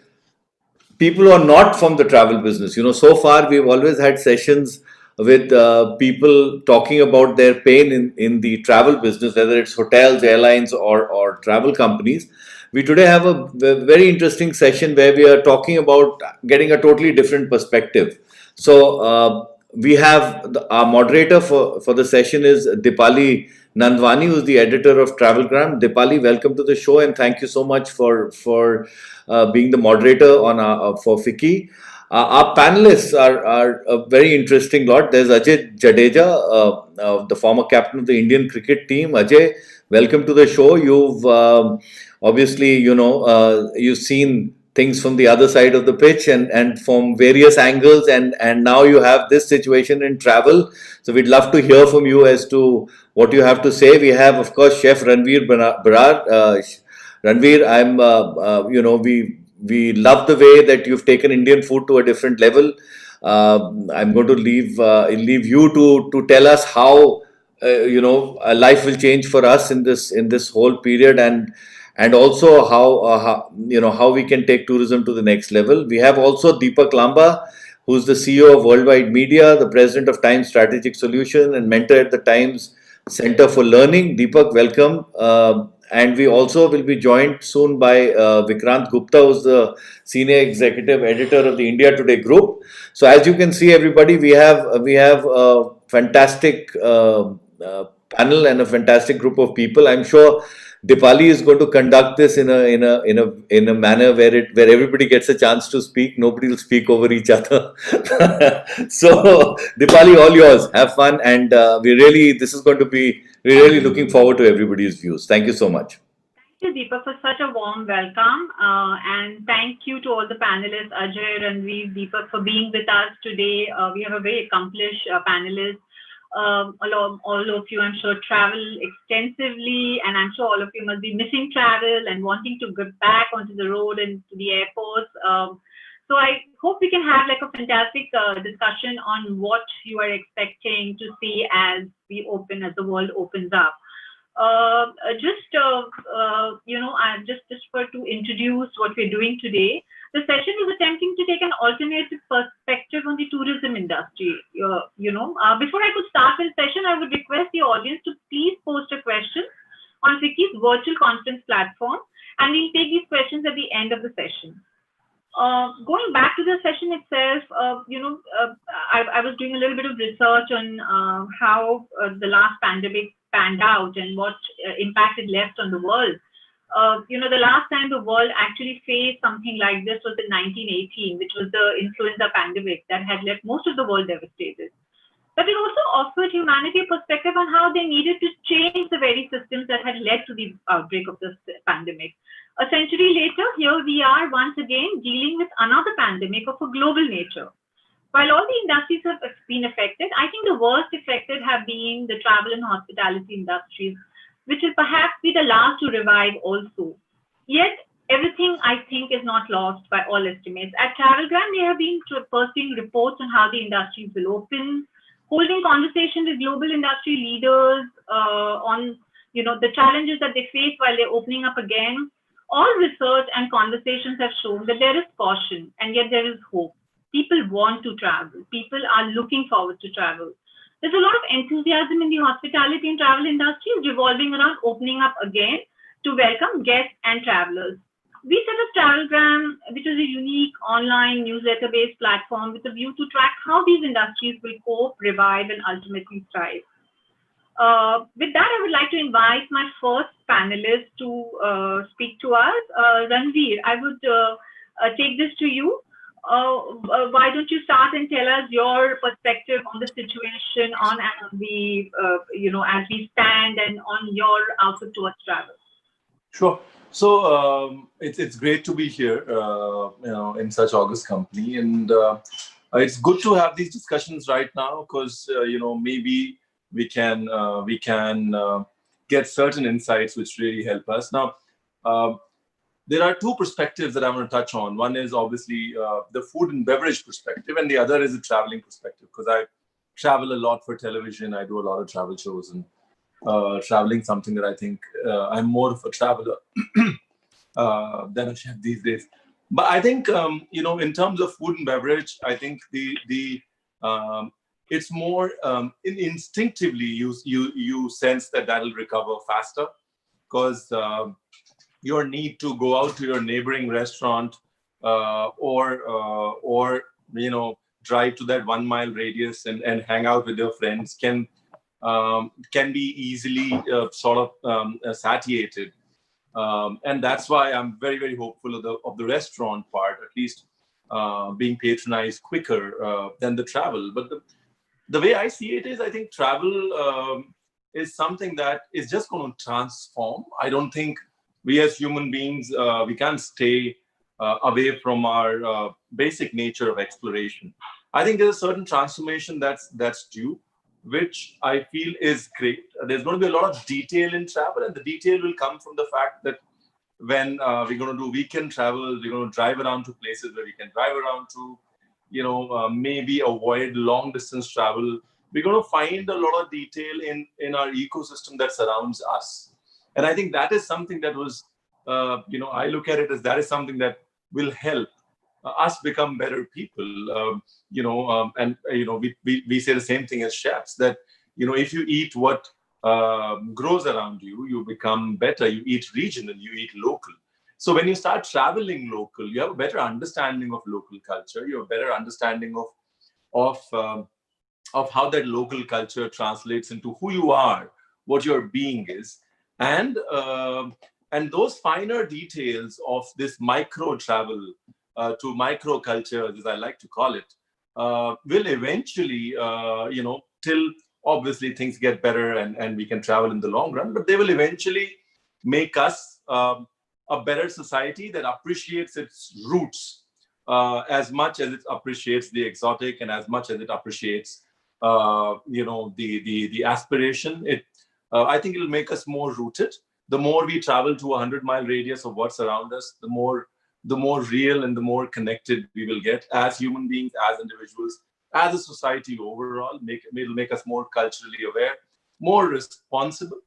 people who are not from the travel business. So far we've always had sessions with people talking about their pain in the travel business, whether it's hotels, airlines, or travel companies. We today have a very interesting session where we are talking about getting a totally different perspective. So we have our moderator for the session is Dipali Nandwani, who's the editor of Travelgram. Dipali, welcome to the show, and thank you so much for being the moderator on for FICCI. Our panelists are a very interesting lot. There's Ajay Jadeja, the former captain of the Indian cricket team. Ajay, welcome to the show. You've obviously, you've seen things from the other side of the pitch and from various angles, and now you have this situation in travel. So we'd love to hear from you as to what you have to say. We have, of course, Chef Ranveer Barar. Ranveer, we love the way that you've taken Indian food to a different level. I'm going to leave you to tell us how life will change for us in this whole period, and also how we can take tourism to the next level. We have also Deepak Lamba, who's the CEO of Worldwide Media, the president of Times Strategic Solution, and mentor at the Times Center for Learning. Deepak, welcome. And we also will be joined soon by Vikrant Gupta, who's the senior executive editor of the India Today group. So as you can see, everybody, we have a fantastic panel and a fantastic group of people. I'm sure Dipali is going to conduct this in a manner where everybody gets a chance to speak. Nobody will speak over each other. So Dipali, all yours. Have fun, and we're really looking forward to everybody's views. Thank you so much. Thank you, Deepak, for such a warm welcome. And thank you to all the panelists, Ajay, Ranveer, Deepak, for being with us today. We have a very accomplished panelist. All of you, I'm sure, travel extensively, and I'm sure all of you must be missing travel and wanting to get back onto the road and to the airports. So I hope we can have like a fantastic discussion on what you are expecting to see as the world opens up. Just to introduce what we're doing today, the session is attempting to take an alternative perspective on the tourism industry. Before I could start the session, I would request the audience to please post a question on FICCI's virtual conference platform, and we'll take these questions at the end of the session. Going back to the session itself, I was doing a little bit of research on how the last pandemic panned out and what impact it left on the world. The last time the world actually faced something like this was in 1918, which was the influenza pandemic that had left most of the world devastated. But it also offered humanity a perspective on how they needed to change the very systems that had led to the outbreak of this pandemic. A century later, here we are once again dealing with another pandemic of a global nature. While all the industries have been affected, I think the worst affected have been the travel and hospitality industries, which will perhaps be the last to revive also. Yet, everything I think is not lost by all estimates. At Travelgram, we have been pursuing reports on how the industries will open, holding conversations with global industry leaders on the challenges that they face while they're opening up again. All research and conversations have shown that there is caution and yet there is hope. People want to travel. People are looking forward to travel. There's a lot of enthusiasm in the hospitality and travel industry revolving around opening up again to welcome guests and travelers. We set up Travelgram, which is a unique online newsletter-based platform with a view to track how these industries will cope, revive, and ultimately thrive. With that, I would like to invite my first panelist to speak to us. Ranveer, I would take this to you. Why don't you start and tell us your perspective on the situation, on the as we stand, and on your outlook towards travel? Sure. So it's great to be here, in such august company, and it's good to have these discussions right now because maybe we can get certain insights which really help us. Now, there are two perspectives that I want to touch on. One is obviously the food and beverage perspective, and the other is the traveling perspective, because I travel a lot for television. I do a lot of travel shows, and traveling something that I think I'm more of a traveler than a chef these days. But I think in terms of food and beverage, I think it's more instinctively you sense that will recover faster, because your need to go out to your neighboring restaurant or drive to that 1 mile radius and hang out with your friends can be easily satiated. And that's why I'm very, very hopeful of the restaurant part. At least being patronized quicker than the travel. But the way I see it is, I think travel is something that is just going to transform. I don't think we as human beings, we can't stay away from our basic nature of exploration. I think there's a certain transformation that's due, which I feel is great. There's going to be a lot of detail in travel, and the detail will come from the fact that when we're going to do weekend travel, we're going to drive around to places where we can drive around to, maybe avoid long distance travel. We're going to find a lot of detail in our ecosystem that surrounds us. And I think that is something that was, I look at it as that is something that will help us become better people. We say the same thing as chefs, that, if you eat what grows around you, you become better. You eat regional, you eat local. So when you start traveling local, you have a better understanding of local culture. You have a better understanding of how that local culture translates into who you are, what your being is, and those finer details of this micro travel to micro cultures, as I like to call it, will eventually, till obviously things get better and we can travel in the long run, but they will eventually make us a better society that appreciates its roots as much as it appreciates the exotic and as much as it appreciates, the aspiration. I think it'll make us more rooted. The more we travel to a 100-mile radius of what's around us, the more real and the more connected we will get as human beings, as individuals, as a society overall. It'll make us more culturally aware, more responsible,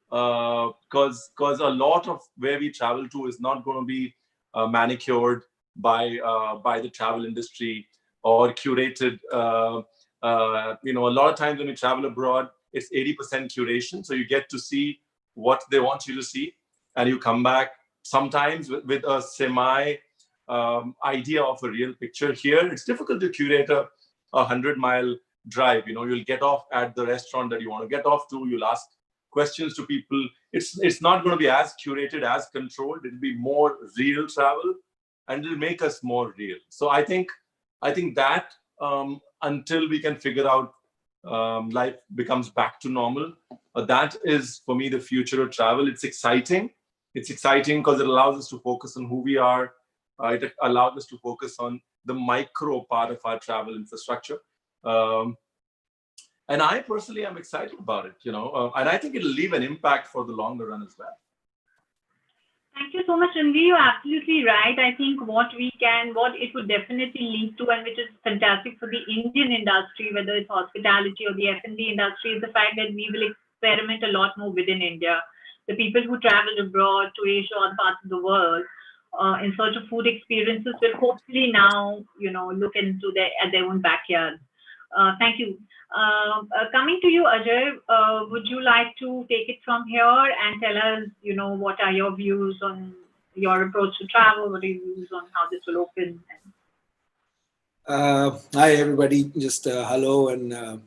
because a lot of where we travel to is not going to be manicured by the travel industry or curated. A lot of times when we travel abroad, it's 80% curation, so you get to see what they want you to see, and you come back sometimes with a semi idea of a real picture. Here, it's difficult to curate a 100-mile drive. You'll get off at the restaurant that you want to get off to. You'll ask questions to people. It's not going to be as curated, as controlled. It'll be more real travel, and it'll make us more real. So I think that until we can figure out life becomes back to normal, that is for me the future of travel. It's exciting. It's exciting because it allows us to focus on who we are. It allows us to focus on the micro part of our travel infrastructure. And I personally am excited about it, and I think it'll leave an impact for the longer run as well. Thank you so much, Ranveer. You're absolutely right. I think what it would definitely lead to, and which is fantastic for the Indian industry, whether it's hospitality or the F&B industry, is the fact that we will experiment a lot more within India. The people who travel abroad to Asia or parts of the world in search of food experiences will hopefully now, look into their own backyard. Thank you. Coming to you, Ajay, would you like to take it from here and tell us, what are your views on your approach to travel? What are your views on how this will open? Hi, everybody. Just hello. And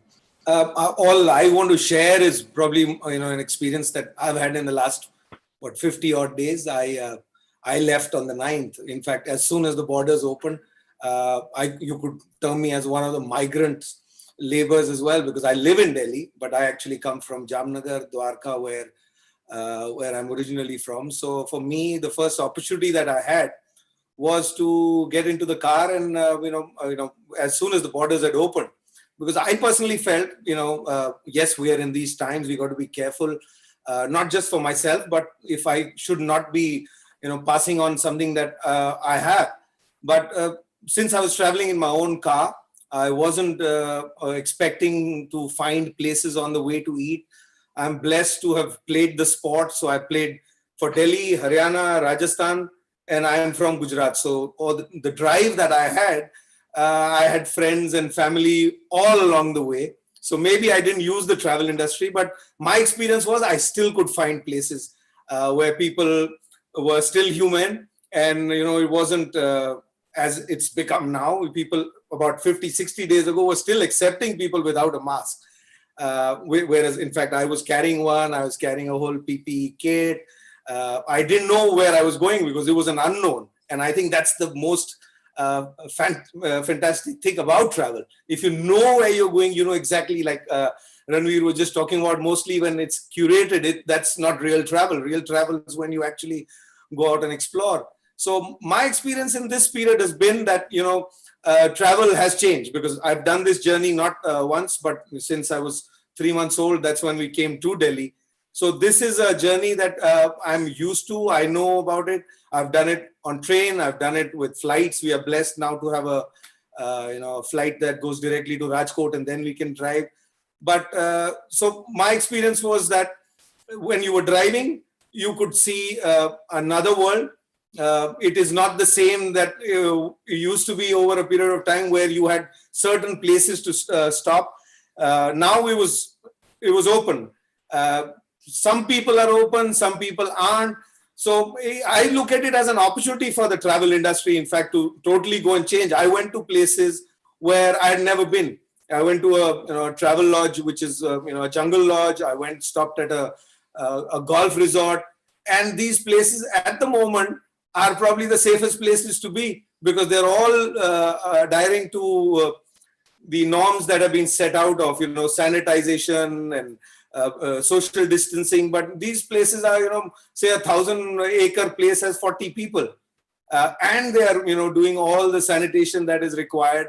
all I want to share is probably, an experience that I've had in the last, 50 odd days. I left on the 9th. In fact, as soon as the borders opened, you could term me as one of the migrant laborers as well, because I live in Delhi, but I actually come from Jamnagar, Dwarka, where I'm originally from. So for me, the first opportunity that I had was to get into the car and as soon as the borders had opened, because I personally felt, yes, we are in these times, we got to be careful, not just for myself, but if I should not be, passing on something that I have. But since I was traveling in my own car, I wasn't expecting to find places on the way to eat. I'm blessed to have played the sport. So I played for Delhi, Haryana, Rajasthan, and I am from Gujarat. So the drive that I had friends and family all along the way. So maybe I didn't use the travel industry, but my experience was I still could find places where people were still human. And, it wasn't as it's become now. People about 50, 60 days ago were still accepting people without a mask. Whereas, in fact, I was carrying one. I was carrying a whole PPE kit. I didn't know where I was going because it was an unknown. And I think that's the most fantastic thing about travel. If you know where you're going, you know exactly, like Ranveer was just talking about, mostly when it's curated, that's not real travel. Real travel is when you actually go out and explore. So my experience in this period has been that, travel has changed, because I've done this journey not once, but since I was 3 months old, that's when we came to Delhi. So this is a journey that I'm used to. I know about it. I've done it on train. I've done it with flights. We are blessed now to have a flight that goes directly to Rajkot, and then we can drive. But so my experience was that when you were driving, you could see another world. It is not the same that it used to be over a period of time where you had certain places to stop. Now it was open. Some people are open, some people aren't. So I look at it as an opportunity for the travel industry, in fact, to totally go and change. I went to places where I had never been. I went to a travel lodge, which is a jungle lodge. I stopped at a golf resort, and these places at the moment are probably the safest places to be, because they're all adhering to the norms that have been set out of, sanitization and social distancing. But these places are, say 1,000-acre place has 40 people, and they are, doing all the sanitation that is required.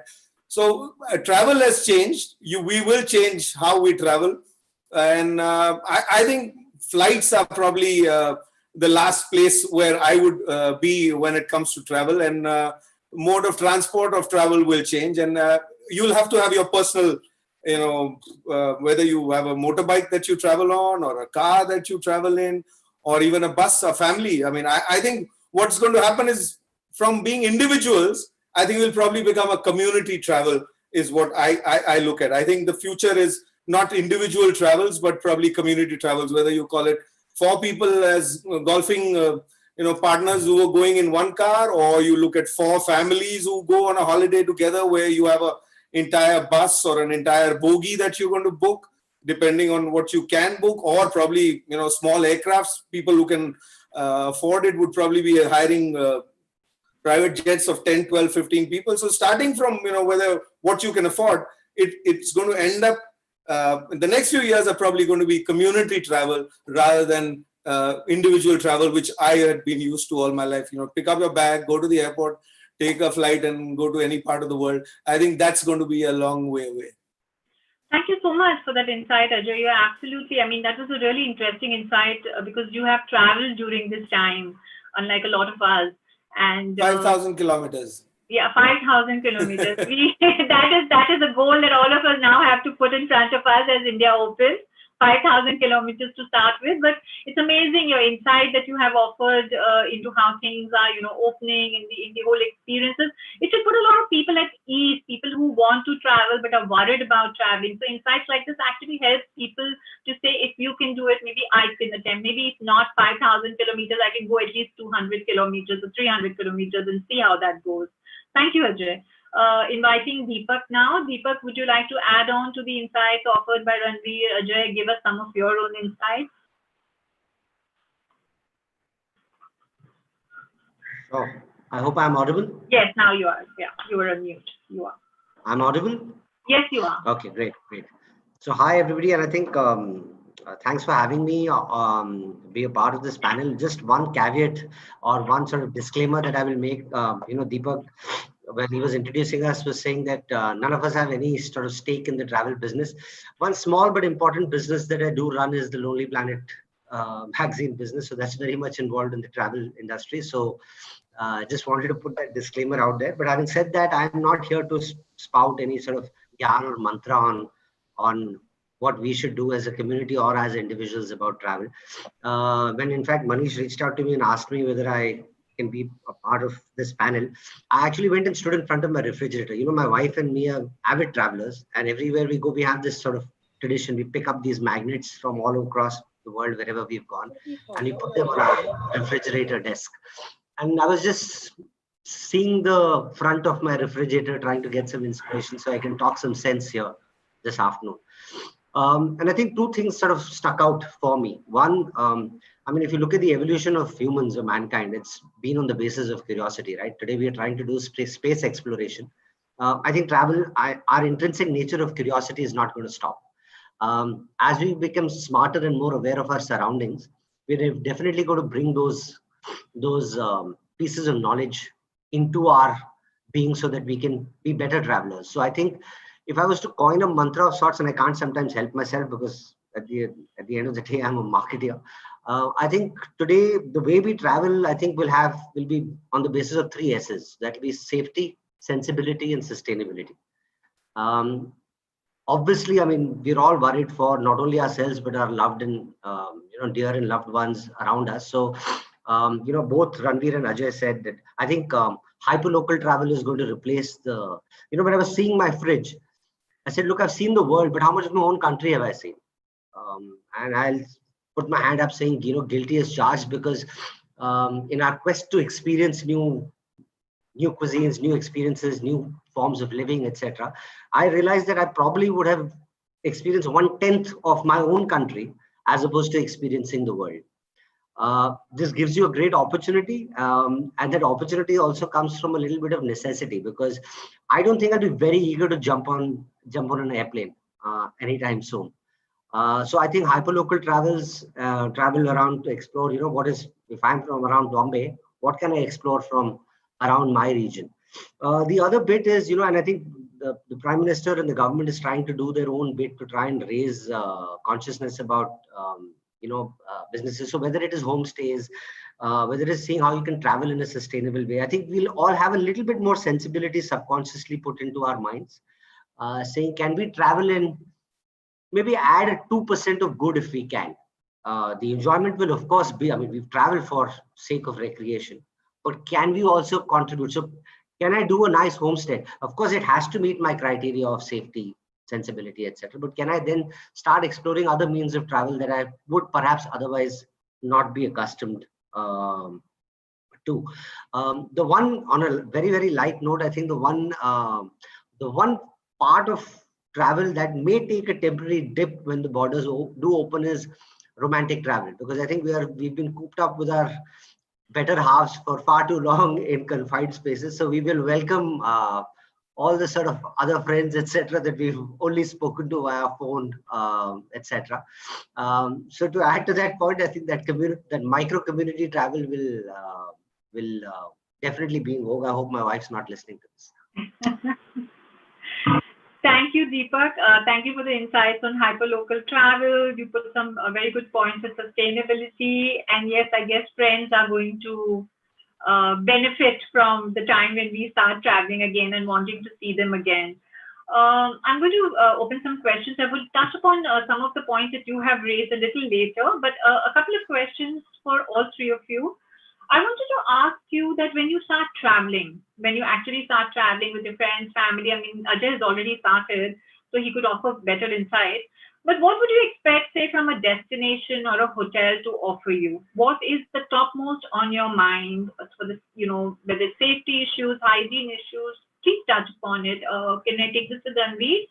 So travel has changed. We will change how we travel, and I think flights are probably the last place where I would be when it comes to travel, and mode of transport of travel will change, and you'll have to have your personal, whether you have a motorbike that you travel on, or a car that you travel in, or even a bus, a family. I mean, I think what's going to happen is, from being individuals, I think we'll probably become a community travel, is what I look at. I think the future is not individual travels, but probably community travels, whether you call it 4 people as golfing, partners who are going in one car, or you look at 4 families who go on a holiday together, where you have a entire bus or an entire bogie that you're going to book, depending on what you can book, or probably, small aircrafts. People who can afford it would probably be hiring private jets of 10, 12, 15 people. So starting from, whether what you can afford, it's going to end up, the next few years are probably going to be community travel rather than individual travel, which I had been used to all my life. Pick up your bag, go to the airport, take a flight and go to any part of the world. I think that's going to be a long way away. Thank you so much for that insight, Ajay. You're absolutely, that was a really interesting insight because you have traveled during this time, unlike a lot of us. And 5,000 kilometers. Yeah, 5,000 kilometers. That is a goal that all of us now have to put in front of us as India opens. 5,000 kilometers to start with, but it's amazing your insight that you have offered into how things are, opening in the whole experiences. It should put a lot of people at ease, people who want to travel but are worried about traveling. So insights like this actually help people to say, if you can do it, maybe I can attempt. Maybe if not 5,000 kilometers, I can go at least 200 kilometers or 300 kilometers and see how that goes. Thank you, Ajay. Inviting Deepak now. Deepak, would you like to add on to the insights offered by Ranveer? Ajay, give us some of your own insights. Sure. I hope I'm audible. Yes, now you are. Yeah, you were on mute. You are. I'm audible? Yes, you are. Okay, great. So hi, everybody. And I think thanks for having me be a part of this panel. Just one caveat or one sort of disclaimer that I will make. Deepak, when he was introducing us, was saying that none of us have any sort of stake in the travel business. One small but important business that I do run is the Lonely Planet magazine business. So that's very much involved in the travel industry. So I just wanted to put that disclaimer out there. But having said that, I'm not here to spout any sort of yarn or mantra on what we should do as a community or as individuals about travel. When in fact Manish reached out to me and asked me whether I can be a part of this panel, I actually went and stood in front of my refrigerator. My wife and me are avid travelers, and everywhere we go, we have this sort of tradition. We pick up these magnets from all across the world, wherever we've gone, and we put them on our refrigerator desk. And I was just seeing the front of my refrigerator, trying to get some inspiration so I can talk some sense here this afternoon. And I think two things sort of stuck out for me. One, I mean, if you look at the evolution of humans or mankind, it's been on the basis of curiosity, right? Today, we are trying to do space exploration. I think travel, our intrinsic nature of curiosity is not going to stop. As we become smarter and more aware of our surroundings, we're definitely going to bring those pieces of knowledge into our being so that we can be better travelers. So I think if I was to coin a mantra of sorts, and I can't sometimes help myself because at the end of the day, I'm a marketer. I think today, the way we travel, I think will be on the basis of 3 S's. That will be safety, sensibility, and sustainability. Obviously, I mean, we're all worried for not only ourselves, but our loved and, dear and loved ones around us. So, both Ranveer and Ajay said that I think hyperlocal travel is going to replace the, when I was seeing my fridge, I said, look, I've seen the world, but how much of my own country have I seen? And I'll put my hand up saying, guilty as charged, because in our quest to experience new cuisines, new experiences, new forms of living, etc., I realized that I probably would have experienced 1/10 of my own country as opposed to experiencing the world. This gives you a great opportunity, and that opportunity also comes from a little bit of necessity, because I don't think I'd be very eager to jump on an airplane anytime soon. So I think hyperlocal travel around to explore, if I'm from around Bombay, what can I explore from around my region? The other bit is, and I think the Prime Minister and the government is trying to do their own bit to try and raise consciousness about, businesses. So whether it is homestays, whether it is seeing how you can travel in a sustainable way, I think we'll all have a little bit more sensibility subconsciously put into our minds, saying, can we travel in, maybe add a 2% of good if we can. The enjoyment will, of course, be, I mean, we've traveled for sake of recreation, but can we also contribute? So can I do a nice homestay? Of course, it has to meet my criteria of safety, sensibility, etc. But can I then start exploring other means of travel that I would perhaps otherwise not be accustomed to? The one, on a very, very light note, I think the one part of travel that may take a temporary dip when the borders do open is romantic travel, because I think we've been cooped up with our better halves for far too long in confined spaces. So we will welcome all the sort of other friends, etc., that we've only spoken to via phone, etc. So to add to that point, I think that micro community travel will definitely be in vogue. I hope my wife's not listening to this. Thank you, Deepak. Thank you for the insights on hyperlocal travel. You put some very good points on sustainability. And yes, I guess friends are going to benefit from the time when we start traveling again and wanting to see them again. I'm going to open some questions. I will touch upon some of the points that you have raised a little later, but a couple of questions for all 3 of you. I wanted to ask you that when you start traveling, when you actually start traveling with your friends, family, I mean, Ajay has already started, so he could offer better insight. But what would you expect, say, from a destination or a hotel to offer you? What is the topmost on your mind for this, whether it's safety issues, hygiene issues? Please touch upon it. Can I take this to Ranveer?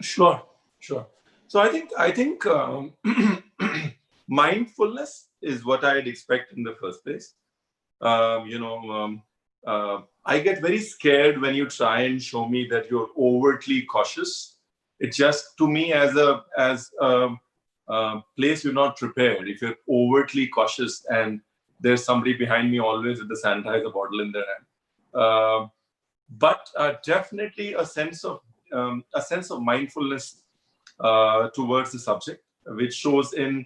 Sure. So I think mindfulness is what I'd expect in the first place. I get very scared when you try and show me that you're overtly cautious. It just, to me, as a place you're not prepared. If you're overtly cautious and there's somebody behind me always with the sanitizer bottle in their hand, but definitely a sense of mindfulness towards the subject, which shows in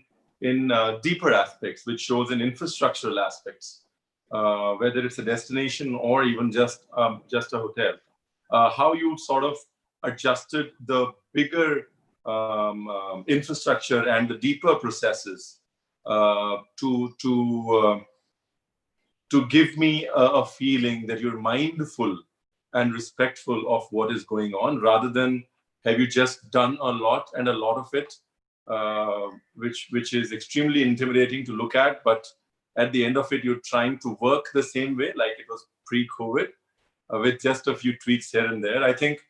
deeper aspects, which shows in infrastructural aspects, whether it's a destination or even just a hotel. How you sort of adjusted the bigger infrastructure and the deeper processes to give me a feeling that you're mindful and respectful of what is going on, rather than have you just done a lot of it, which is extremely intimidating to look at, but at the end of it, you're trying to work the same way like it was pre-COVID, with just a few tweaks here and there. I think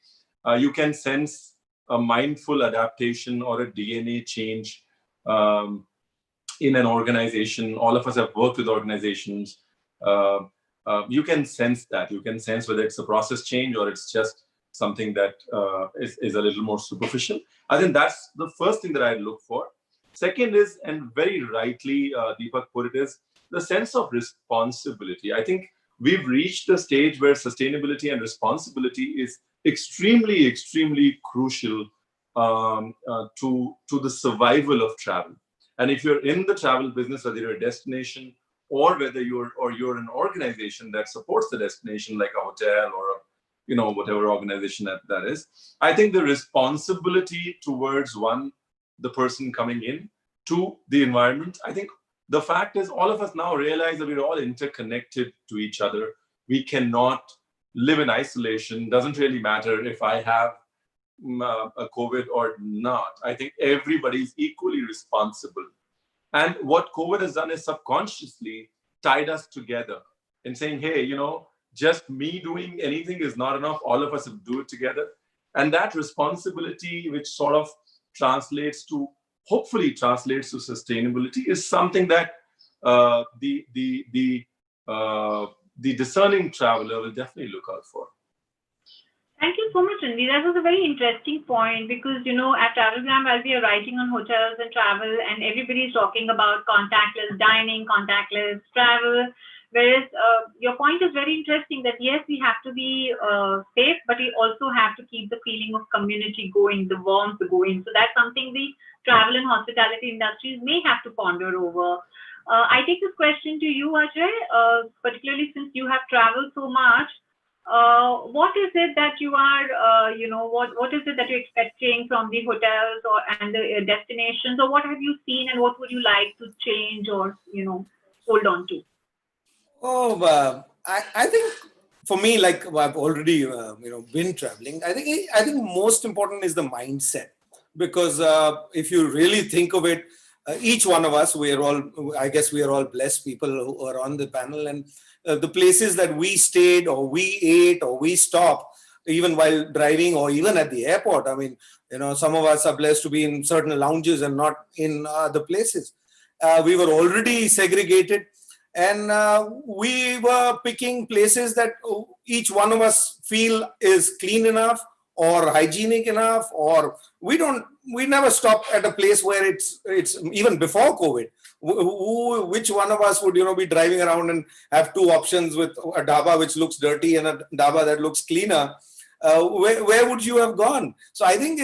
you can sense a mindful adaptation or a DNA change in an organization. All of us have worked with organizations. You can sense that. You can sense whether it's a process change or it's just something that is a little more superficial. I think that's the first thing that I look for. Second is, and very rightly Deepak put it, is the sense of responsibility. I think we've reached a stage where sustainability and responsibility is extremely, extremely crucial to the survival of travel. And if you're in the travel business, whether you're a destination or whether you're an organization that supports the destination, like a hotel or whatever organization that is, I think the responsibility towards the person coming in, to the environment. I think the fact is all of us now realize that we're all interconnected to each other. We cannot live in isolation. Doesn't really matter if I have a COVID or not. I think everybody's equally responsible. And what COVID has done is subconsciously tied us together in saying, hey, just me doing anything is not enough. All of us have to do it together. And that responsibility, which sort of hopefully translates to sustainability, is something that the discerning traveler will definitely look out for. Thank you so much, Ranveer. That was a very interesting point because, at Travelgram, as we are writing on hotels and travel, and everybody is talking about contactless dining, contactless travel, whereas your point is very interesting that, yes, we have to be safe, but we also have to keep the feeling of community going, the warmth going. So that's something the travel and hospitality industries may have to ponder over. I take this question to you, Ajay, particularly since you have traveled so much. What is it that you are, what is it that you're expecting from the hotels and the destinations, or what have you seen and what would you like to change or, hold on to? I think for me, like I've already, been traveling, I think most important is the mindset, because if you really think of it, each one of us, I guess we are all blessed people who are on the panel, and the places that we stayed or we ate or we stopped, even while driving or even at the airport. I mean, some of us are blessed to be in certain lounges and not in other places. We were already segregated, and we were picking places that each one of us feel is clean enough or hygienic enough, or we never stopped at a place where it's even before COVID. Which one of us would be driving around and have two options, with a dhaba which looks dirty and a dhaba that looks cleaner? Where would you have gone? So I think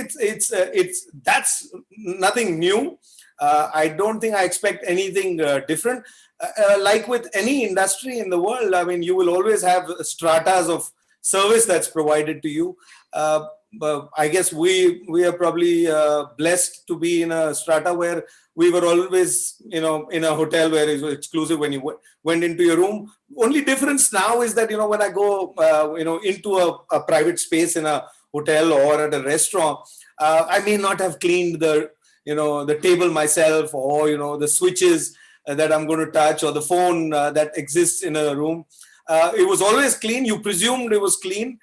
that's nothing new. I don't think I expect anything different. Like with any industry in the world, I mean, you will always have stratas of service that's provided to you. But I guess we are probably blessed to be in a strata where we were always, in a hotel where it was exclusive when you went into your room. Only difference now is that, when I go, into a private space in a hotel or at a restaurant, I may not have cleaned the table myself, or, the switches that I'm going to touch, or the phone that exists in a room. It was always clean. You presumed it was clean.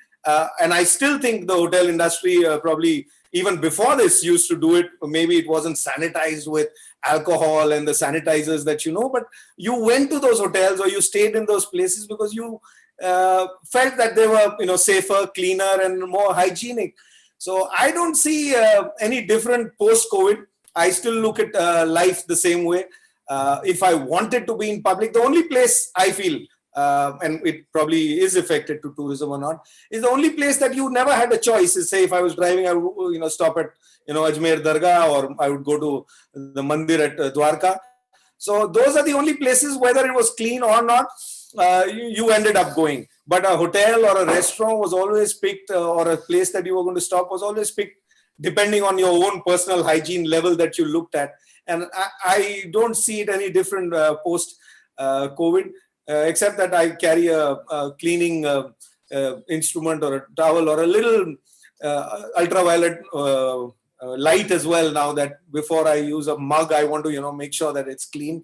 And I still think the hotel industry probably even before this used to do it. Maybe it wasn't sanitized with alcohol and the sanitizers that but you went to those hotels or you stayed in those places because you felt that they were safer, cleaner, and more hygienic. So I don't see any different post-COVID. I still look at life the same way. If I wanted to be in public, the only place I feel, and it probably is affected to tourism or not, is the only place that you never had a choice. Is, say, if I was driving, I would stop at Ajmer Dargah, or I would go to the mandir at Dwarka. So those are the only places, whether it was clean or not, you ended up going. But a hotel or a restaurant was always picked, or a place that you were going to stop was always picked depending on your own personal hygiene level that you looked at. And I don't see it any different post COVID. Except that I carry a cleaning instrument or a towel or a little ultraviolet light as well now, that before I use a mug, I want to, make sure that it's clean.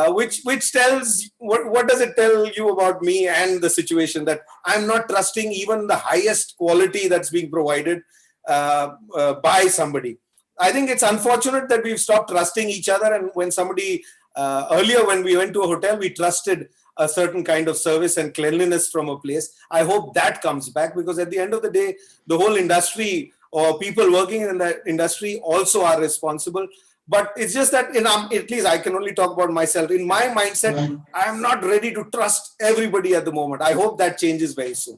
which tells what does it tell you about me and the situation, that I'm not trusting even the highest quality that's being provided by somebody. I think it's unfortunate that we've stopped trusting each other, and when somebody earlier when we went to a hotel, we trusted a certain kind of service and cleanliness from a place. I hope that comes back, because at the end of the day, the whole industry or people working in the industry also are responsible. But it's just that, at least I can only talk about myself. In my mindset, I am not ready to trust everybody at the moment. I hope that changes very soon.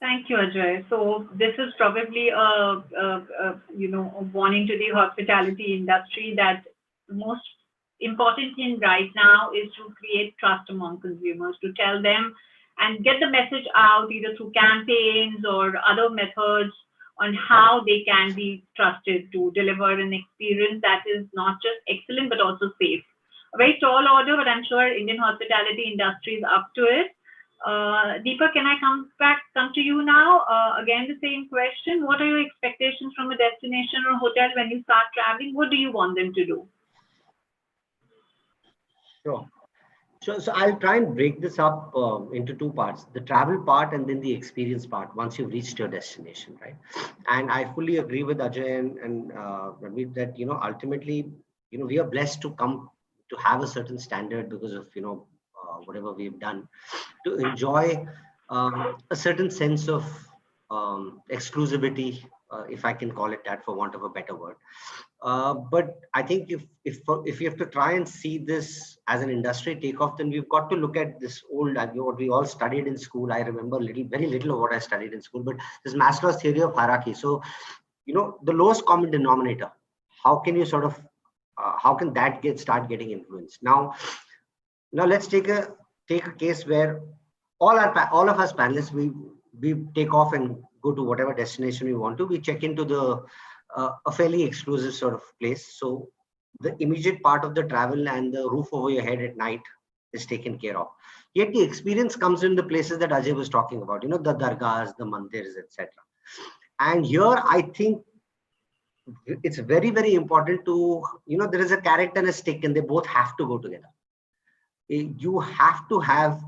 Thank you, Ajay. So this is probably a warning to the hospitality industry that most important thing right now is to create trust among consumers, to tell them and get the message out either through campaigns or other methods on how they can be trusted to deliver an experience that is not just excellent but also safe. A very tall order, but I'm sure Indian hospitality industry is up to it. Deepak, can I come to you now? Again, the same question. What are your expectations from a destination or hotel when you start traveling? What do you want them to do? Sure. So I'll try and break this up into two parts, the travel part and then the experience part once you've reached your destination, right? And I fully agree with Ajay and Ranveer that, ultimately, we are blessed to come to have a certain standard because of, whatever we've done, to enjoy a certain sense of exclusivity, if I can call it that for want of a better word. But I think if you have to try and see this as an industry takeoff, then we've got to look at this old, what we all studied in school. I remember very little of what I studied in school, but this Maslow's theory of hierarchy. So, the lowest common denominator, how can you sort of, how can that start getting influenced? Now let's take a case where all of us panelists, we take off and go to whatever destination we want to. We check into a fairly exclusive sort of place. So the immediate part of the travel and the roof over your head at night is taken care of. Yet the experience comes in the places that Ajay was talking about, the dargahs, the mandirs, etc. And here I think it's very, very important to, there is a carrot and a stick, and they both have to go together. You have to have,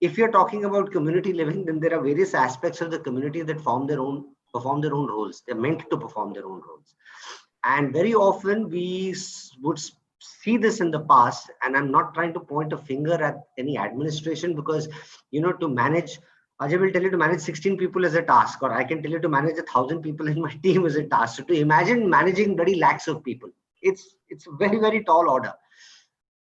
if you're talking about community living, then there are various aspects of the community that perform their own roles. They're meant to perform their own roles. And very often we would see this in the past, and I'm not trying to point a finger at any administration, because, to manage, Ajay will tell you to manage 16 people is a task, or I can tell you to manage 1,000 people in my team is a task. So to imagine managing very lakhs of people, it's a very, very tall order.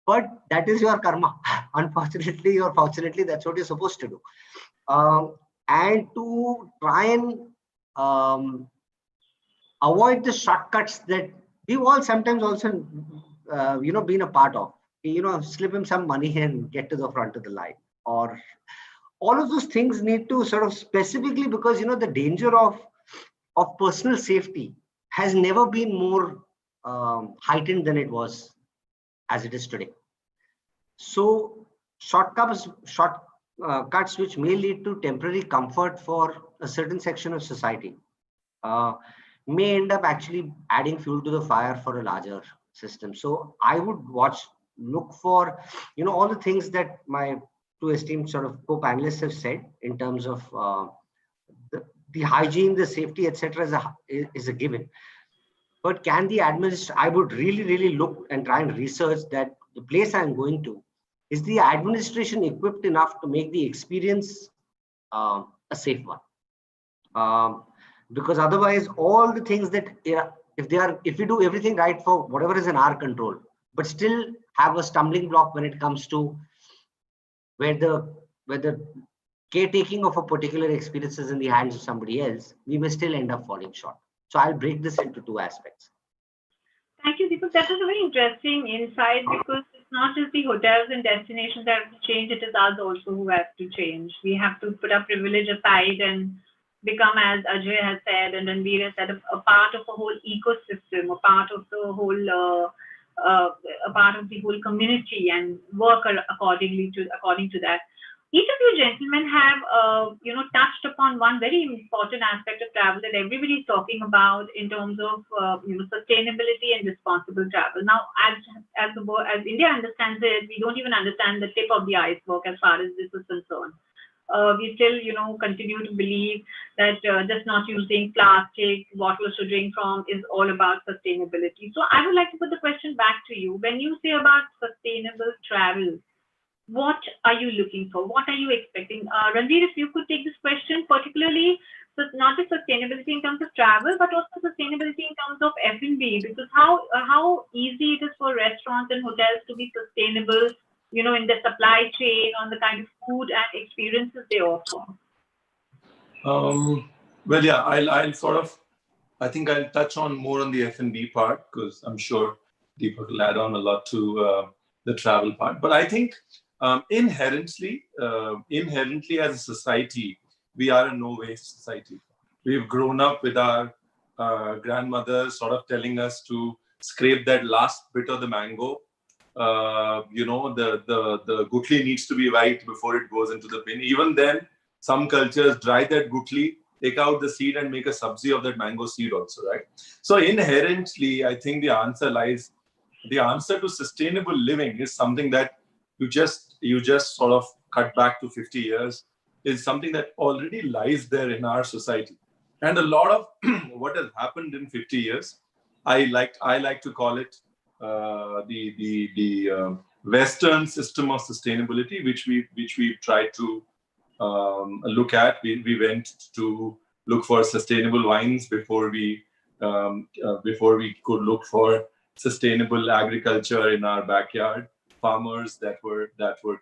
But that is your karma. Unfortunately or fortunately, that's what you're supposed to do. And to try and avoid the shortcuts that we've all sometimes also, been a part of. Slip him some money and get to the front of the line. Or all of those things need to sort of specifically, because, the danger of personal safety has never been more heightened than it was as it is today. So shortcuts which may lead to temporary comfort for a certain section of society may end up actually adding fuel to the fire for a larger system. So I would look for, all the things that my two esteemed sort of co-panelists have said in terms of the hygiene, the safety, etc. is a given. But can the administration, I would really, really look and try and research that the place I'm going to, is the administration equipped enough to make the experience a safe one? Because otherwise, all the things that, if we do everything right for whatever is in our control, but still have a stumbling block when it comes to where the caretaking of a particular experience is in the hands of somebody else, we may still end up falling short. So I'll break this into two aspects. Thank you, Deepak. That is a very interesting insight, because it's not just the hotels and destinations that have to change, it is us also who have to change. We have to put our privilege aside and become, as Ajay has said and Ranveer has said, a part of a whole ecosystem, a part of the whole community, and work according to that. each of you gentlemen have, touched upon one very important aspect of travel that everybody is talking about in terms of, sustainability and responsible travel. Now, as India understands it, we don't even understand the tip of the iceberg as far as this is concerned. We still, continue to believe that just not using plastic bottles to drink from is all about sustainability. So I would like to put the question back to you. When you say about sustainable travel, what are you looking for? What are you expecting? Ranveer, if you could take this question, particularly not just sustainability in terms of travel, but also sustainability in terms of F&B, because how easy it is for restaurants and hotels to be sustainable, in the supply chain, on the kind of food and experiences they offer. Well, yeah, I think I'll touch on more on the F&B part, because I'm sure Deepak will add on a lot to the travel part. But I think inherently as a society, we are a no-waste society. We've grown up with our grandmothers sort of telling us to scrape that last bit of the mango. The gutli needs to be white before it goes into the bin. Even then, some cultures dry that gutli, take out the seed and make a sabzi of that mango seed also, right? So inherently, I think the answer to sustainable living is something that you just sort of cut back to 50 years, is something that already lies there in our society. And a lot of what has happened in 50 years, I like to call it the Western system of sustainability, which we tried to look at. We went to look for sustainable wines before we could look for sustainable agriculture in our backyard. Farmers that were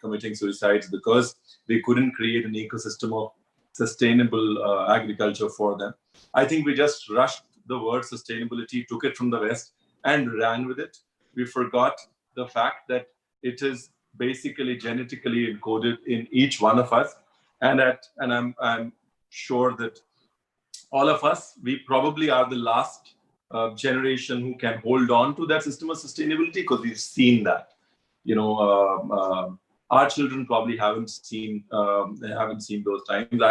committing suicides because they couldn't create an ecosystem of sustainable agriculture for them. I think we just rushed the word sustainability, took it from the West, and ran with it. We forgot the fact that it is basically genetically encoded in each one of us, and I'm sure that all of us, we probably are the last generation who can hold on to that system of sustainability, because we've seen that. Our children probably haven't seen those times.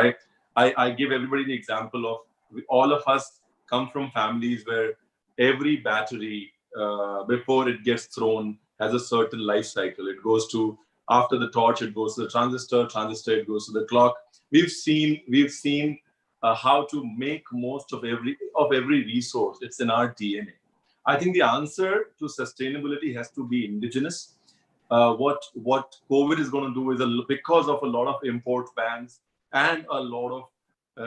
I give everybody the example of all of us come from families where every battery before it gets thrown has a certain life cycle. It goes to, after the torch, it goes to the transistor, it goes to the clock. We've seen how to make most of every resource. It's in our DNA. I think the answer to sustainability has to be indigenous. What COVID is going to do is, because of a lot of import bans and a lot of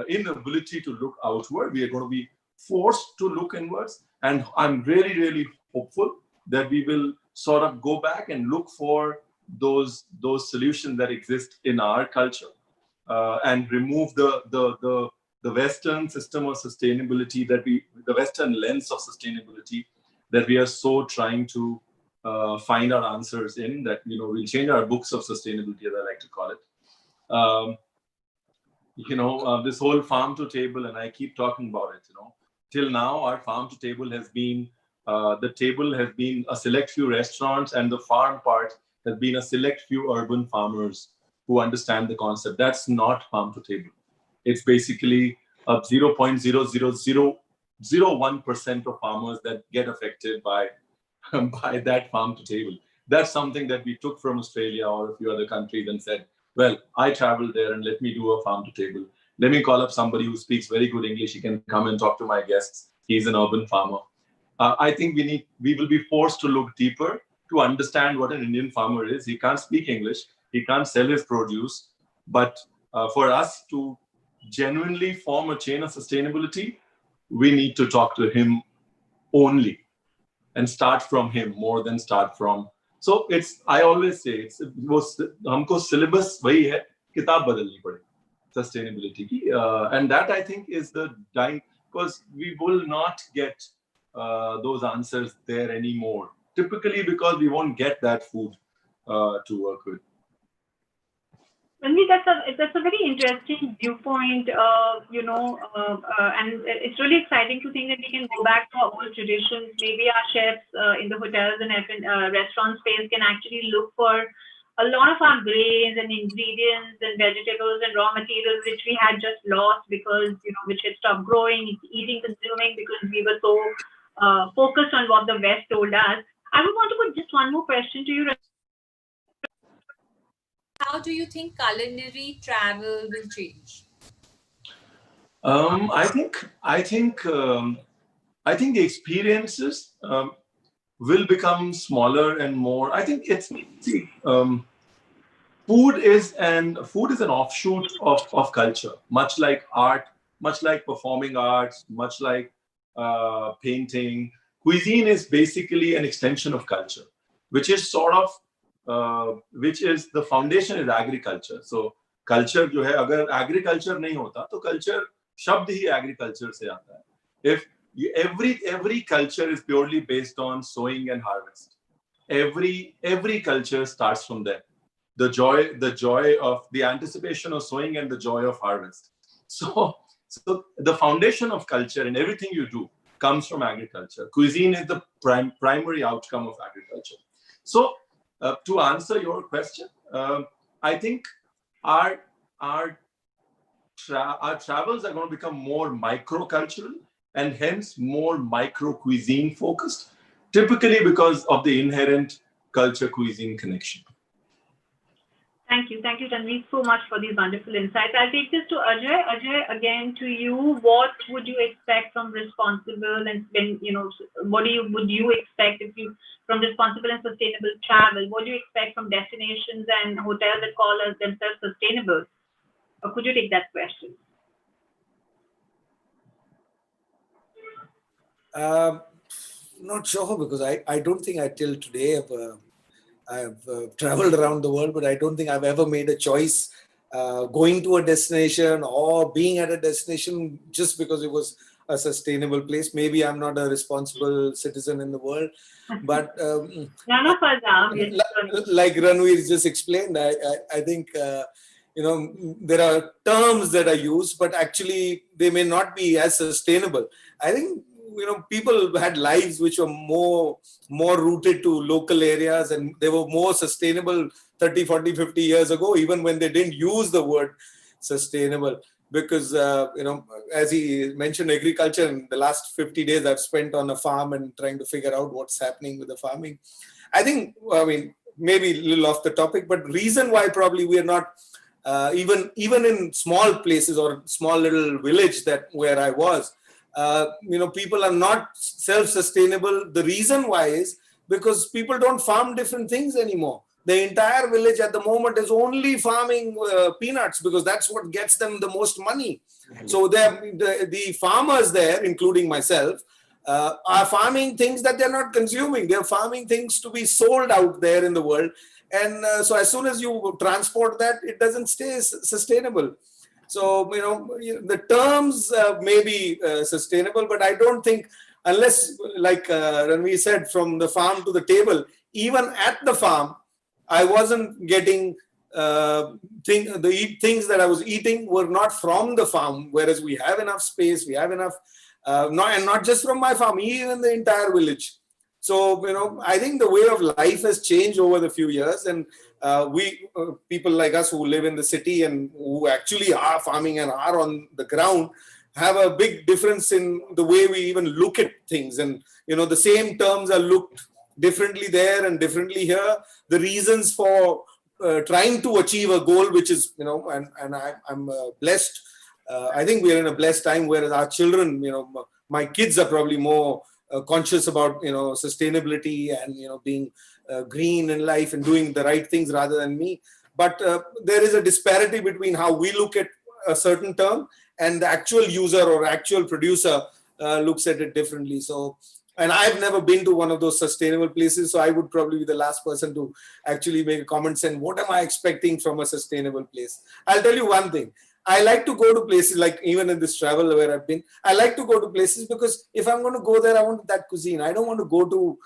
inability to look outward, we are going to be forced to look inwards. And I'm really, really hopeful that we will sort of go back and look for those solutions that exist in our culture, and remove the Western system of sustainability, the Western lens of sustainability that we are so trying to find our answers in, that we'll change our books of sustainability, as I like to call it. This whole farm to table, and I keep talking about it. Till now, our farm to table has been the table has been a select few restaurants, and the farm part has been a select few urban farmers who understand the concept. That's not farm to table. It's basically a 0.00001% of farmers that get affected by that farm to table. That's something that we took from Australia or a few other countries and said, well, I traveled there and let me do a farm to table. Let me call up somebody who speaks very good English. He can come and talk to my guests. He's an urban farmer. I think we will be forced to look deeper to understand what an Indian farmer is. He can't speak English. He can't sell his produce. But for us to genuinely form a chain of sustainability, we need to talk to him only and start from him more than start from. So I always say हमको syllabus वही है, किताब बदलनी पड़ेगी sustainability की, and that I think is the dying, because we will not get those answers there anymore. Typically because we won't get that food to work with. Ranveer, that's a very interesting viewpoint, and it's really exciting to think that we can go back to our old traditions. Maybe our chefs in the hotels and restaurant space can actually look for a lot of our grains and ingredients and vegetables and raw materials which we had just lost because, which had stopped growing, eating, consuming because we were so focused on what the West told us. I would want to put just one more question to you. How do you think culinary travel will change? I think the experiences will become smaller and more. I think food is an offshoot of culture, much like art, much like performing arts, much like painting. Cuisine is basically an extension of culture, which is the foundation is agriculture. So culture जो है, अगर agriculture नहीं होता तो culture शब्द ही agriculture से आता है. Every culture is purely based on sowing and harvest. Every culture starts from there. The joy of the anticipation of sowing and the joy of harvest. So the foundation of culture and everything you do comes from agriculture. Cuisine is the primary outcome of agriculture. So to answer your question, I think our travels are going to become more micro-cultural and hence more micro-cuisine focused, typically because of the inherent culture-cuisine connection. Thank you, Tanvi, so much for these wonderful insights. I'll take this to Ajay. Ajay, again to you. What would you expect from responsible and what would you expect from responsible and sustainable travel? What do you expect from destinations and hotels that call themselves sustainable? Or could you take that question? Not sure, because I don't think till today I've traveled around the world, but I don't think I've ever made a choice going to a destination or being at a destination just because it was a sustainable place. Maybe I'm not a responsible citizen in the world, but none of us are. Like Ranveer just explained, I think there are terms that are used, but actually they may not be as sustainable. I think people had lives which were more rooted to local areas, and they were more sustainable 30, 40, 50 years ago, even when they didn't use the word sustainable. Because, as he mentioned, agriculture, in the last 50 days I've spent on a farm and trying to figure out what's happening with the farming. I think, maybe a little off the topic, but reason why probably we are not, even in small places or small little village where I was, people are not self-sustainable. The reason why is because people don't farm different things anymore. The entire village at the moment is only farming peanuts, because that's what gets them the most money. So the farmers there, including myself, are farming things that they're not consuming. They're farming things to be sold out there in the world. And so as soon as you transport that, it doesn't stay sustainable. So, the terms may be sustainable, but I don't think, unless, like Ranveer said, from the farm to the table, even at the farm, I wasn't getting things that I was eating were not from the farm, whereas we have enough space, we have enough, not just from my farm, even the entire village. So, I think the way of life has changed over the few years, and people like us who live in the city and who actually are farming and are on the ground have a big difference in the way we even look at things. And, the same terms are looked differently there and differently here. The reasons for trying to achieve a goal, which is, and I'm blessed. I think we're in a blessed time, whereas our children, my kids are probably more conscious about sustainability and being green in life and doing the right things rather than me. But there is a disparity between how we look at a certain term and the actual user or actual producer looks at it differently. So, and I've never been to one of those sustainable places, so I would probably be the last person to actually make a comment saying, what am I expecting from a sustainable place? I'll tell you one thing. I like to go to places, like even in this travel where I've been, I like to go to places because if I'm going to go there, I want that cuisine. I don't want to go to,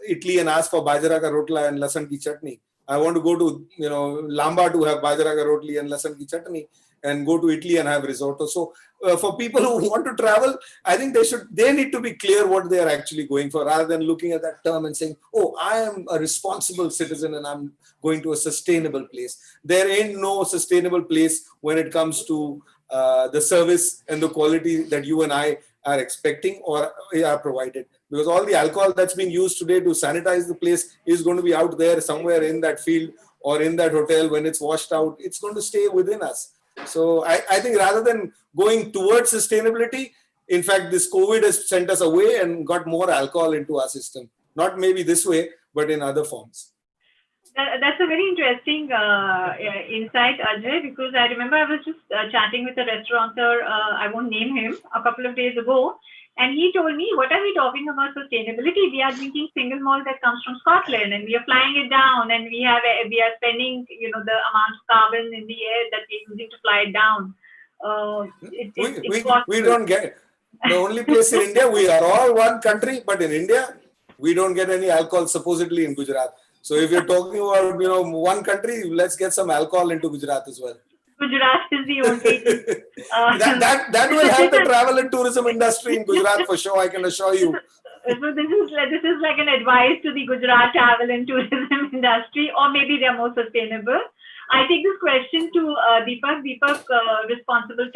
Italy and ask for bajra ka rotla and lasan ki chutney. I want to go to, Lamba to have bajra ka rotli and lasan ki chutney, and go to Italy and have risotto. So for people who want to travel, I think they need to be clear what they are actually going for, rather than looking at that term and saying, oh, I am a responsible citizen and I'm going to a sustainable place. There ain't no sustainable place when it comes to the service and the quality that you and I are expecting or are provided. Because all the alcohol that's being used today to sanitize the place is going to be out there somewhere in that field or in that hotel. When it's washed out, it's going to stay within us. So I think rather than going towards sustainability, in fact, this COVID has sent us away and got more alcohol into our system. Not maybe this way, but in other forms. That's a very interesting insight, Ajay, because I remember I was just chatting with a restaurateur, I won't name him, a couple of days ago. And he told me, what are we talking about sustainability? We are drinking single malt that comes from Scotland, and we are flying it down, and we are spending, the amount of carbon in the air that we're using to fly it down. We don't get the only place in India. We are all one country, but in India, we don't get any alcohol supposedly in Gujarat. So if you're talking about one country, let's get some alcohol into Gujarat as well. Gujarat is the only. That will help the travel and tourism industry in Gujarat for sure. I can assure you. So this is like an advice to the Gujarat travel and tourism industry, or maybe they're more sustainable. I take this question to Deepak. Deepak, responsible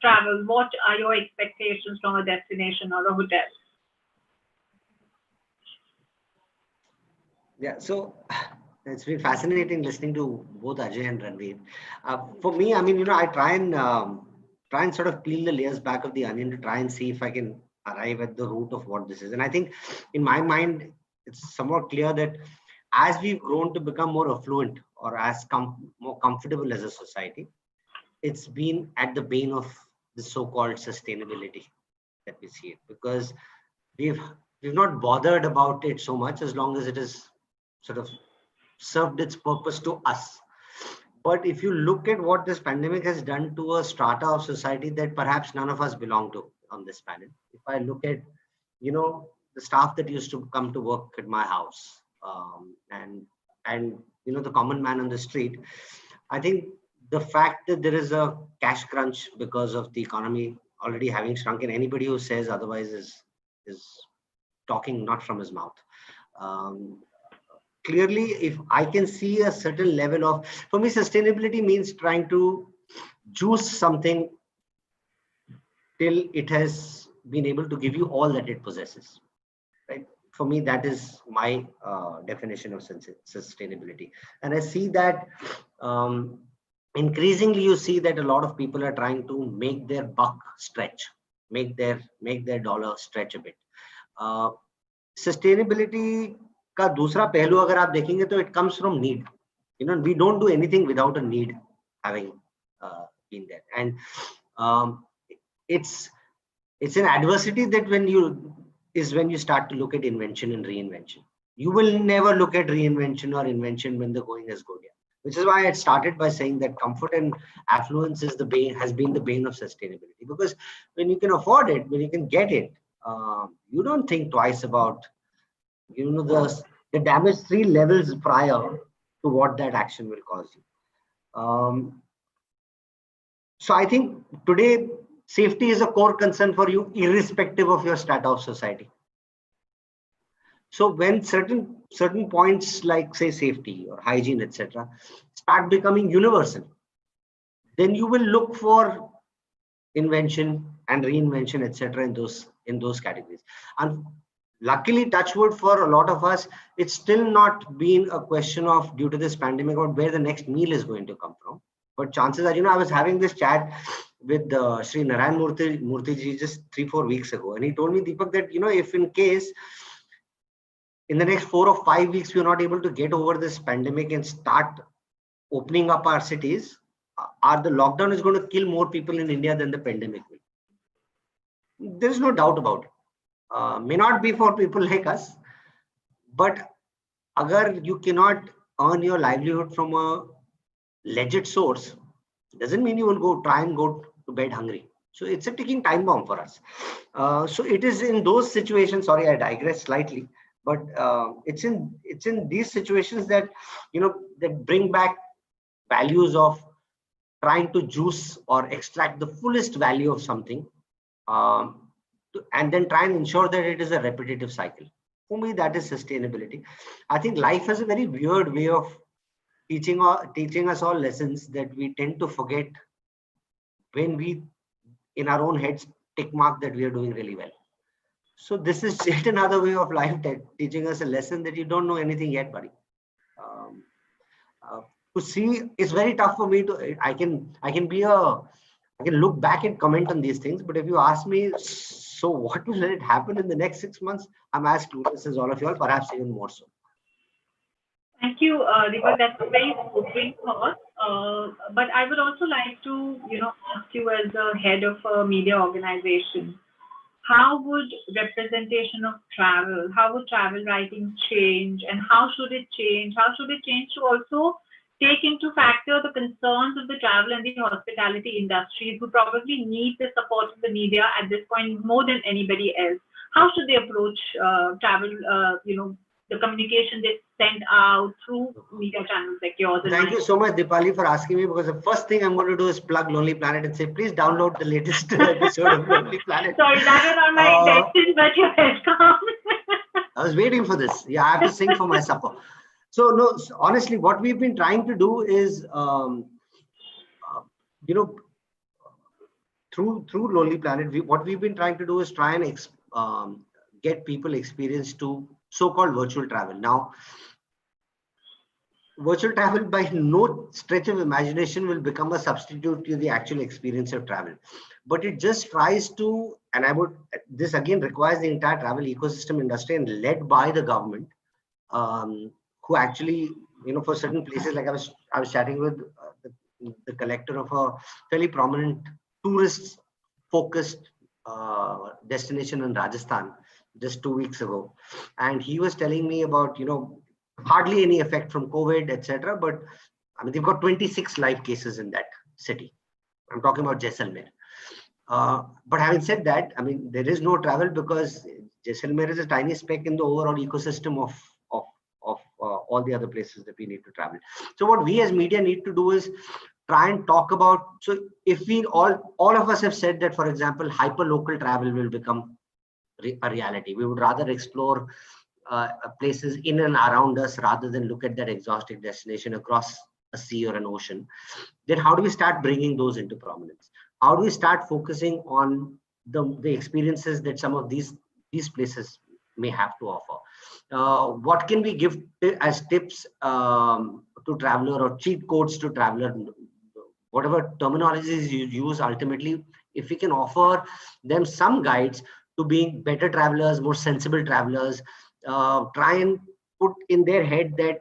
travel. What are your expectations from a destination or a hotel? Yeah, so it's been fascinating listening to both Ajay and Ranveer. For me, I mean, I try and sort of peel the layers back of the onion to try and see if I can arrive at the root of what this is. And I think in my mind, it's somewhat clear that as we've grown to become more affluent or as more comfortable as a society, it's been at the bane of the so-called sustainability that we see it, because we've not bothered about it so much as long as it is sort of served its purpose to us. But if you look at what this pandemic has done to a strata of society that perhaps none of us belong to on this planet, if I look at, the staff that used to come to work at my house, and the common man on the street, I think the fact that there is a cash crunch because of the economy already having shrunk, and anybody who says otherwise is talking not from his mouth. Clearly, if I can see a certain level of, for me, sustainability means trying to juice something till it has been able to give you all that it possesses, right? For me, that is my definition of sustainability. And I see that increasingly you see that a lot of people are trying to make their buck stretch, make their dollar stretch a bit. Sustainability का दूसरा पहलू अगर आप देखेंगे तो it comes from need. We don't do anything without a need having been there, and it's an adversity that when you start to look at invention and reinvention. You will never look at reinvention or invention when the going is good, which is why I started by saying that comfort and affluence has been the bane of sustainability, because when you can afford it, when you can get it, you don't think twice about the damage 3 levels prior to what that action will cause you. So I think today safety is a core concern for you, irrespective of your strata of society. So when certain points like say safety or hygiene, etc., start becoming universal, then you will look for invention and reinvention, etc., in those categories. And luckily, touch wood, for a lot of us, it's still not been a question of, due to this pandemic, about where the next meal is going to come from. But chances are, I was having this chat with Sri Narayan Murthy ji just 3-4 weeks ago, and he told me, Deepak, that if in case in the next 4 or 5 weeks we're not able to get over this pandemic and start opening up our cities, the lockdown is going to kill more people in India than the pandemic will. There is no doubt about it. May not be for people like us, but agar you cannot earn your livelihood from a legit source, doesn't mean you will try and go to bed hungry. So it's a ticking time bomb for us. So it is in those situations, sorry, I digress slightly, But it's in these situations that, that bring back values of trying to juice or extract the fullest value of something, and then try and ensure that it is a repetitive cycle. For me, that is sustainability. I think life has a very weird way of teaching us all lessons that we tend to forget when we, in our own heads, tick mark that we are doing really well. So this is yet another way of life teaching us a lesson that you don't know anything yet, buddy. To see, it's very tough for me to. I can look back and comment on these things, but if you ask me, so what will it happen in the next 6 months? I'm as clueless as all of you all, perhaps even more so. Thank you, Deepak. That's a very sobering thought. But I would also like to, ask you as the head of a media organization, how would representation of travel, how would travel writing change, and how should it change? How should it change to also take into factor the concerns of the travel and the hospitality industries, who probably need the support of the media at this point more than anybody else? How should they approach travel, the communication they send out through media channels like yours? Thank you so much, Dipali, for asking me, because the first thing I'm going to do is plug Lonely Planet and say, please download the latest episode of Lonely Planet. Sorry, that was not my intention, but you're welcome. I was waiting for this. Yeah, I have to sing for my supper. So no, honestly, what we've been trying to do is, through Lonely Planet, what we've been trying to do is try and get people experience to so-called virtual travel. Now, virtual travel by no stretch of imagination will become a substitute to the actual experience of travel. But it just tries to, and this again requires the entire travel ecosystem industry and led by the government, who actually, for certain places, like I was chatting with the collector of a fairly prominent tourist-focused destination in Rajasthan just 2 weeks ago, and he was telling me about hardly any effect from COVID, etc. But I mean, they've got 26 live cases in that city. I'm talking about Jaisalmer. But having said that, I mean, there is no travel because Jaisalmer is a tiny speck in the overall ecosystem of all the other places that we need to travel. So what we as media need to do is try and talk about. So if we all of us have said that, for example, hyper local travel will become a reality. We would rather explore places in and around us rather than look at that exhaustive destination across a sea or an ocean. Then how do we start bringing those into prominence? How do we start focusing on the experiences that some of these places may have to offer? What can we give as tips to traveler, or cheat codes to traveler? Whatever terminologies you use, ultimately, if we can offer them some guides to being better travelers, more sensible travelers, try and put in their head that,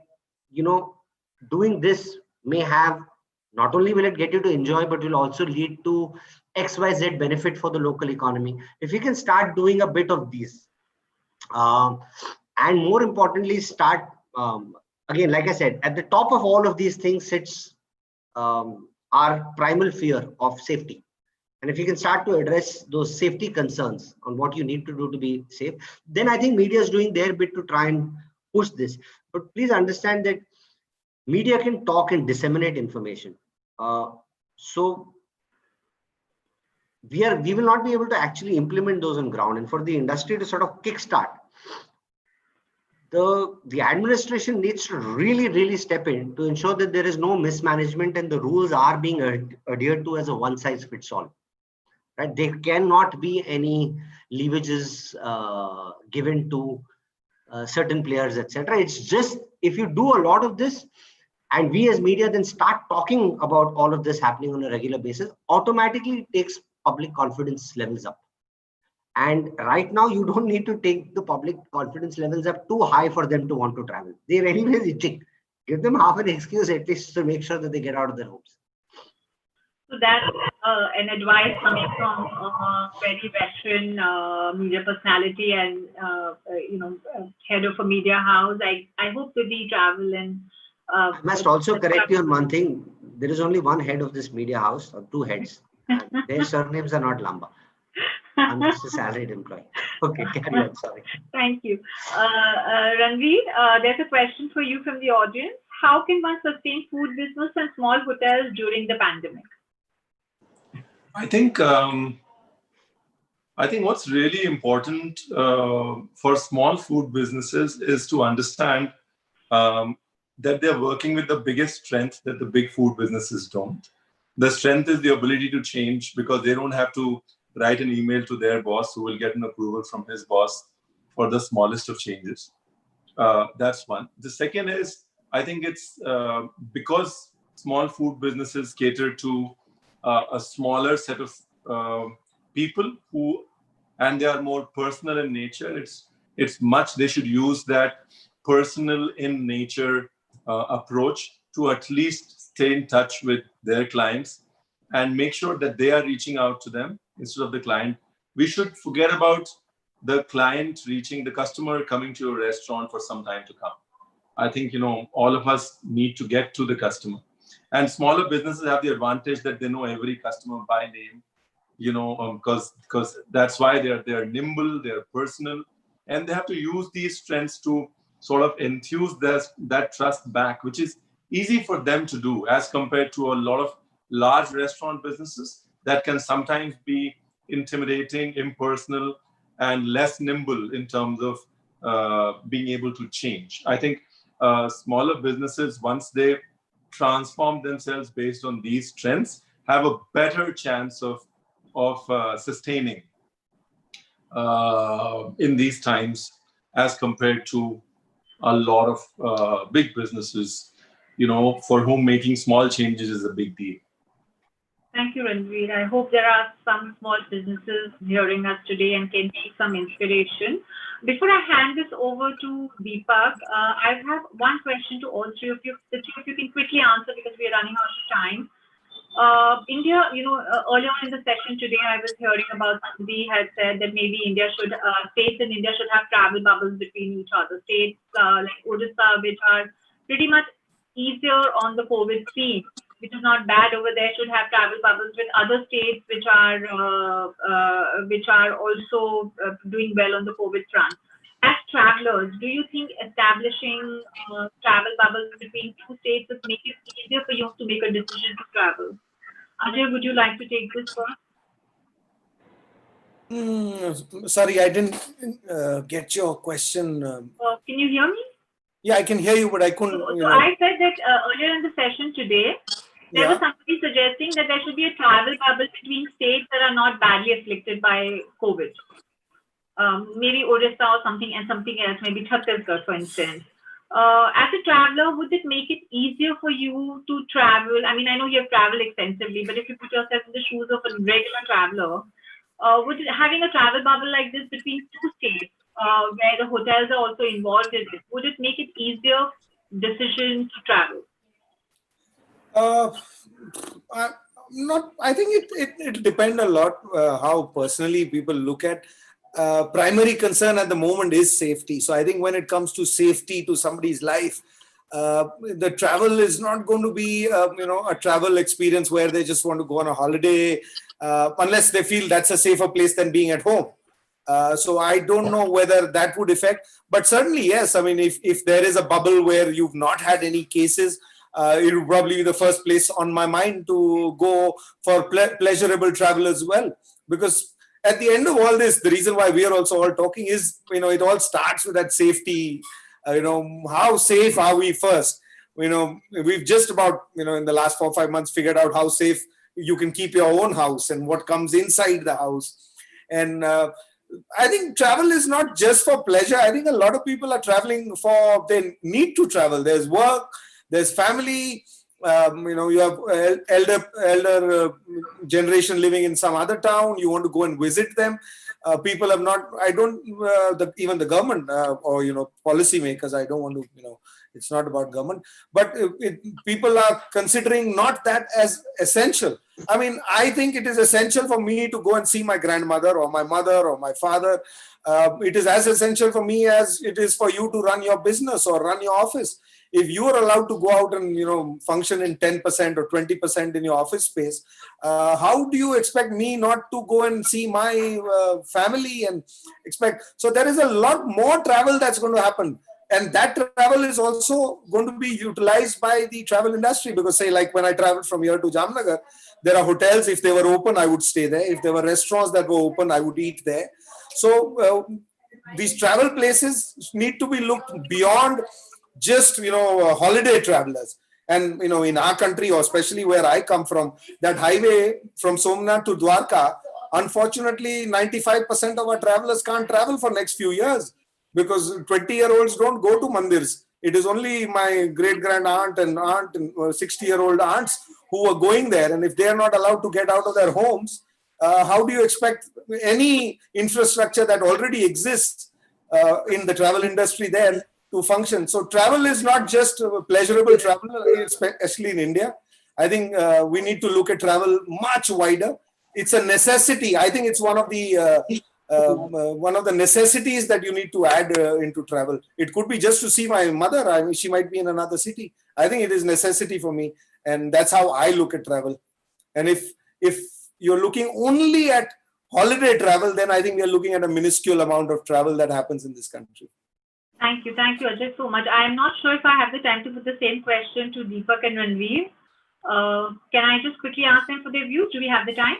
doing this may have, not only will it get you to enjoy, but will also lead to XYZ benefit for the local economy. If we can start doing a bit of these, and more importantly, start, again, like I said, at the top of all of these things sits our primal fear of safety. And if you can start to address those safety concerns on what you need to do to be safe, then I think media is doing their bit to try and push this. But please understand that media can talk and disseminate information. So we will not be able to actually implement those on ground. And for the industry to sort of kickstart, the administration needs to really, really step in to ensure that there is no mismanagement and the rules are being adhered to as a one-size-fits-all. Right? There cannot be any leverages given to certain players, etc. It's just, if you do a lot of this, and we as media then start talking about all of this happening on a regular basis, automatically it takes public confidence levels up. And right now, you don't need to take the public confidence levels up too high for them to want to travel. They're anyways itching. Give them half an excuse at least to make sure that they get out of their homes. So that's an advice coming from a very veteran media personality and head of a media house. I hope that we travel and. I must also correct you on one thing. There is only one head of this media house, or two heads. Their surnames are not Lamba. I'm just a salaried employee. Okay, carry on. Sorry. Thank you. Ranveer, there's a question for you from the audience. How can one sustain food business and small hotels during the pandemic? I think what's really important for small food businesses is to understand that they're working with the biggest strength that the big food businesses don't. The strength is the ability to change, because they don't have to write an email to their boss who will get an approval from his boss for the smallest of changes. That's one. The second is, I think it's because small food businesses cater to a smaller set of people and they are more personal in nature. They should use that personal in nature approach to at least stay in touch with their clients and make sure that they are reaching out to them instead of the client. We should forget about the client reaching the customer coming to your restaurant for some time to come. I think, all of us need to get to the customer. And smaller businesses have the advantage that they know every customer by name, because that's why they're nimble, they're personal, and they have to use these strengths to sort of enthuse that trust back, which is easy for them to do as compared to a lot of large restaurant businesses that can sometimes be intimidating, impersonal, and less nimble in terms of being able to change. I think smaller businesses, once they transform themselves based on these strengths, have a better chance of sustaining in these times as compared to a lot of big businesses, for whom making small changes is a big deal. Thank you, Ranveer. I hope there are some small businesses hearing us today and can take some inspiration. Before I hand this over to Deepak, I have one question to all three of you. The three of you can quickly answer because we are running out of time. India, earlier in the session today, I was hearing about somebody had said that maybe states in India should have travel bubbles between each other. States like Odisha, which are pretty much easier on the COVID scene, which is not bad over there, should have travel bubbles with other states which are also doing well on the COVID front. As travelers, do you think establishing travel bubbles between two states would make it easier for you to make a decision to travel? Ajay, would you like to take this one? Sorry, I didn't get your question. Can you hear me? Yeah, I can hear you, but I couldn't. So I said that earlier in the session today, there was somebody suggesting that there should be a travel bubble between states that are not badly afflicted by COVID. Maybe Odisha or something else, maybe Chhattisgarh, for instance. As a traveler, would it make it easier for you to travel? I mean, I know you have traveled extensively, but if you put yourself in the shoes of a regular traveler, having a travel bubble like this between two states, where the hotels are also involved in it, would it make it easier decision to travel? I think it depends a lot how personally people look at. Primary concern at the moment is safety. So I think when it comes to safety to somebody's life, the travel is not going to be a travel experience where they just want to go on a holiday, unless they feel that's a safer place than being at home. So I don't know whether that would affect, but certainly yes. I mean, if there is a bubble where you've not had any cases, it will probably be the first place on my mind to go for pleasurable travel as well. Because at the end of all this, the reason why we are also all talking is, it all starts with that safety. How safe are we first? We've just about, in the last 4 or 5 months figured out how safe you can keep your own house and what comes inside the house. And I think travel is not just for pleasure. I think a lot of people are traveling they need to travel. There's work, there's family, you have elder generation living in some other town. You want to go and visit them. People have not, even the government or, policymakers, I don't want to, it's not about government, but people are considering not that as essential. I mean, I think it is essential for me to go and see my grandmother or my mother or my father. It is as essential for me as it is for you to run your business or run your office. if you are allowed to go out and function in 10% or 20% in your office space, how do you expect me not to go and see my family and expect? So there is a lot more travel that's going to happen. And that travel is also going to be utilized by the travel industry, because say like when I traveled from here to Jamnagar, there are hotels. If they were open, I would stay there. If there were restaurants that were open, I would eat there. So these travel places need to be looked beyond just, holiday travelers. And, in our country, or especially where I come from, that highway from Somnath to Dwarka, unfortunately, 95% of our travelers can't travel for next few years, because 20-year-olds don't go to mandirs. It is only my great-grand aunt and 60-year-old aunts who are going there. And if they are not allowed to get out of their homes, how do you expect any infrastructure that already exists in the travel industry there to function? So travel is not just pleasurable travel, especially in India. I think we need to look at travel much wider. It's a necessity. I think it's one of the necessities that you need to add into travel. It could be just to see my mother. I mean, she might be in another city. I think it is necessity for me, and that's how I look at travel. And if you're looking only at holiday travel, then I think we're looking at a minuscule amount of travel that happens in this country. Thank you, Ajay, so much. I'm not sure if I have the time to put the same question to Deepak and Ranveer. Can I just quickly ask them for their views? Do we have the time?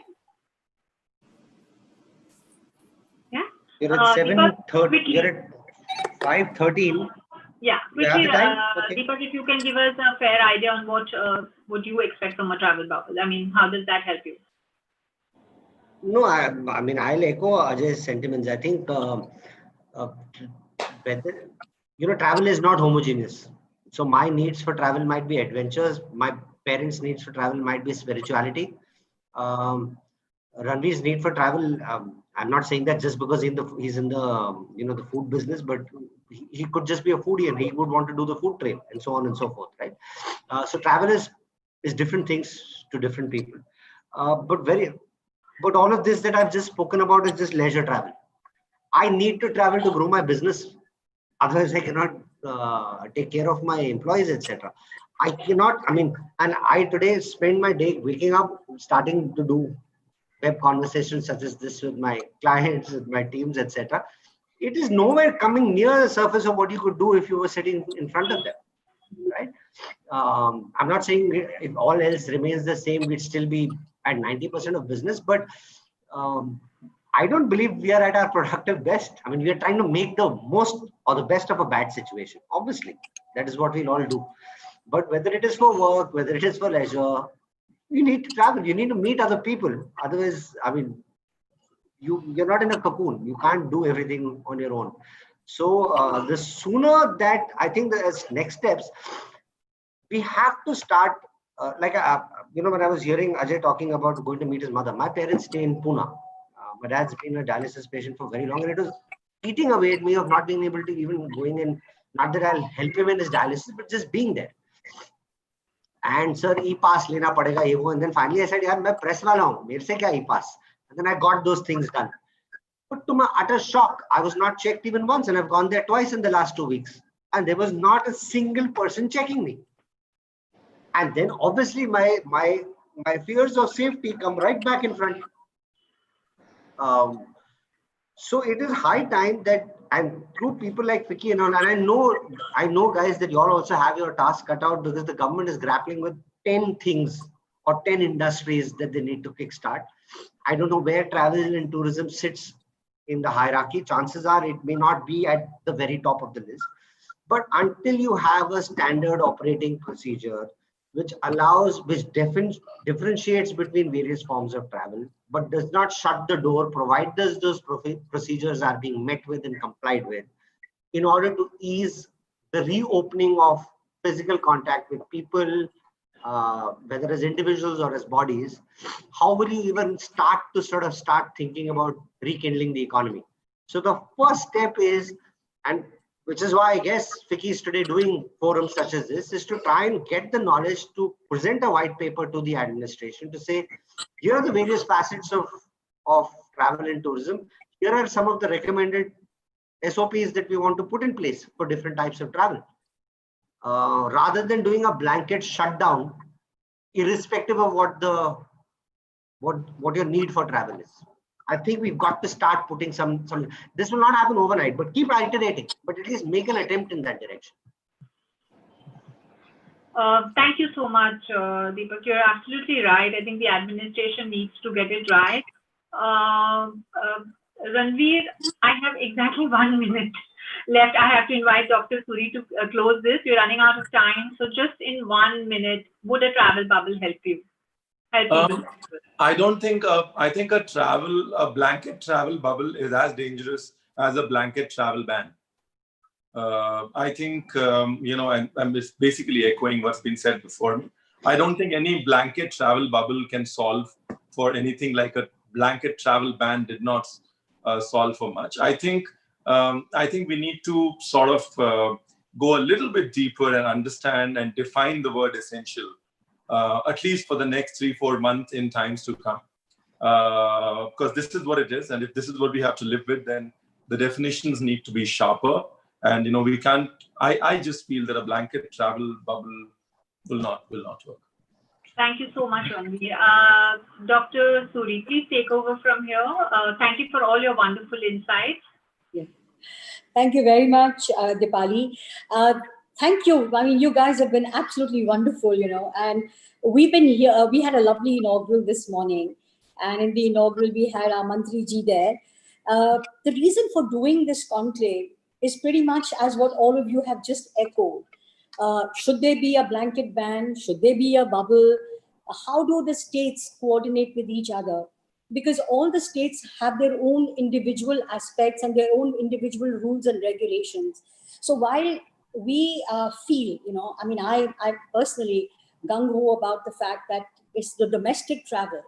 Yeah. You're at 7:30. You're at 5:13. Yeah, quickly, Deepak, if you can give us a fair idea on what you expect from a travel bubble. I mean, how does that help you? No, I mean, I'll echo Ajay's sentiments. I think travel is not homogeneous. So my needs for travel might be adventures. My parents' needs for travel might be spirituality. Ranveer's need for travel, I'm not saying that just because he's in the food business, but he could just be a foodie and he would want to do the food trade and so on and so forth, right? So travel is different things to different people. But all of this that I've just spoken about is just leisure travel. I need to travel to grow my business. Otherwise, I cannot take care of my employees, etc. I cannot, and I today spend my day waking up, starting to do web conversations such as this with my clients, with my teams, etc. It is nowhere coming near the surface of what you could do if you were sitting in front of them, right? I'm not saying if all else remains the same, we'd still be at 90% of business, but I don't believe we are at our productive best. I mean, we are trying to make the most or the best of a bad situation. Obviously, that is what we'll all do. But whether it is for work, whether it is for leisure, you need to travel. You need to meet other people. Otherwise, you're not in a cocoon. You can't do everything on your own. So the sooner that I think the next steps, we have to start. When I was hearing Ajay talking about going to meet his mother, my parents stay in Pune. My dad's been a dialysis patient for very long, and it was eating away at me of not being able to even going in. Not that I'll help him in his dialysis, but just being there. And sir, e-pass lena padega ye wo. And then finally I said, yaar, main press wala hu, mere se kya e-pass? And then I got those things done. But to my utter shock, I was not checked even once, and I've gone there twice in the last 2 weeks, and there was not a single person checking me. And then obviously my fears of safety come right back in front. So it is high time that, and through people like FICCI and I know guys that you all also have your task cut out, because the government is grappling with 10 things or 10 industries that they need to kickstart. I don't know where travel and tourism sits in the hierarchy. Chances are it may not be at the very top of the list. But until you have a standard operating procedure which differentiates between various forms of travel, but does not shut the door, provided those procedures are being met with and complied with, in order to ease the reopening of physical contact with people, whether as individuals or as bodies, how will you even start thinking about rekindling the economy? So the first step is, and which is why I guess FICCI is today doing forums such as this, is to try and get the knowledge to present a white paper to the administration to say, here are the various facets of travel and tourism. Here are some of the recommended SOPs that we want to put in place for different types of travel. rather than doing a blanket shutdown, irrespective of what your need for travel is. I think we've got to start putting some. This will not happen overnight, but keep iterating. But at least make an attempt in that direction. Thank you so much, Deepak. You're absolutely right. I think the administration needs to get it right. Ranveer, I have exactly 1 minute left. I have to invite Dr. Suri to close this. We're running out of time. So just in 1 minute, would a travel bubble help you? I don't think, I think a blanket travel bubble is as dangerous as a blanket travel ban. I think, you know, and I'm just basically echoing what's been said before me. I don't think any blanket travel bubble can solve for anything like a blanket travel ban did not solve for much. I think we need to sort of go a little bit deeper and understand and define the word essential, at least for the next 3-4 months in times to come. Because this is what it is. And if this is what we have to live with, then the definitions need to be sharper. And, you know, we can't, I just feel that a blanket travel bubble will not work. Thank you so much, Ranveer. Dr. Suri, please take over from here. Thank you for all your wonderful insights. Yeah. Thank you very much, Dipali. Thank you. I mean, you guys have been absolutely wonderful, you know, and we've been here. We had a lovely inaugural this morning, and in the inaugural, we had our Mantri ji there. The reason for doing this conclave is pretty much as what all of you have just echoed. Should there be a blanket ban? Should there be a bubble? How do the states coordinate with each other? Because all the states have their own individual aspects and their own individual rules and regulations. So while we feel, you know, I mean, I personally gung-ho about the fact that it's the domestic travel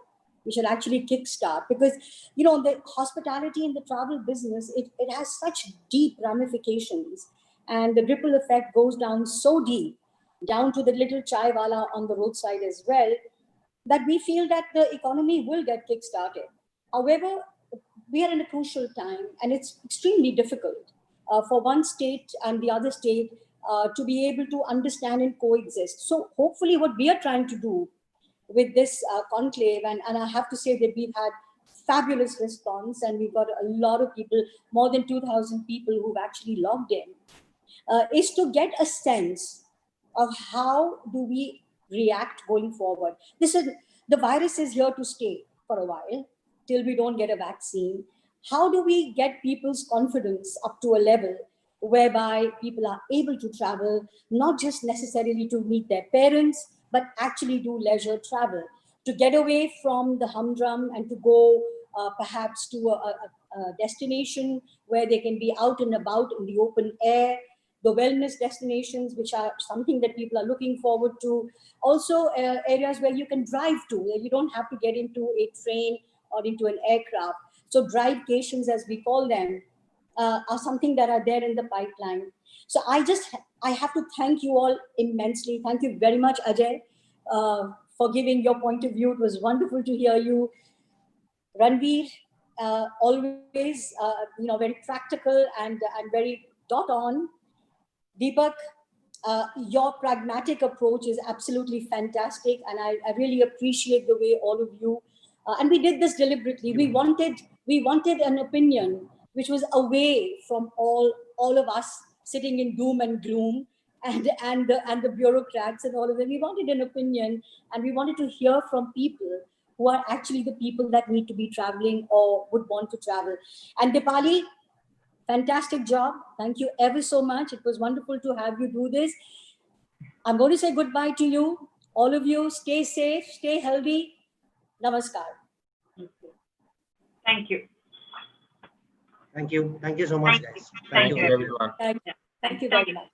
we should actually kickstart, because, you know, the hospitality in the travel business, it has such deep ramifications, and the ripple effect goes down so deep, down to the little chai wala on the roadside as well, that we feel that the economy will get kickstarted. However, we are in a crucial time, and it's extremely difficult for one state and the other state to be able to understand and coexist. So hopefully what we are trying to do with this conclave, and I have to say that we've had fabulous response, and we've got a lot of people, more than 2,000 people who've actually logged in, is to get a sense of how do we react going forward. The virus is here to stay for a while, till we don't get a vaccine. How do we get people's confidence up to a level whereby people are able to travel, not just necessarily to meet their parents, but actually do leisure travel, to get away from the humdrum and to go perhaps to a destination where they can be out and about in the open air, the wellness destinations, which are something that people are looking forward to. Also areas where you can drive to, where you don't have to get into a train or into an aircraft. So drivecations, as we call them, are something that are there in the pipeline. So I have to thank you all immensely. Thank you very much, Ajay, for giving your point of view. It was wonderful to hear you. Ranveer, always, you know, very practical and very dot on. Deepak, your pragmatic approach is absolutely fantastic, and I really appreciate the way all of you, and we did this deliberately. We wanted an opinion which was away from all of us sitting in doom and gloom and the bureaucrats and all of them. We wanted an opinion, and we wanted to hear from people who are actually the people that need to be traveling or would want to travel. And Dipali, fantastic job. Thank you ever so much. It was wonderful to have you do this. I'm going to say goodbye to you. All of you, stay safe, stay healthy. Namaskar. Thank you. Thank you. Thank you so much, guys. Thank you, everyone. Thank you very much.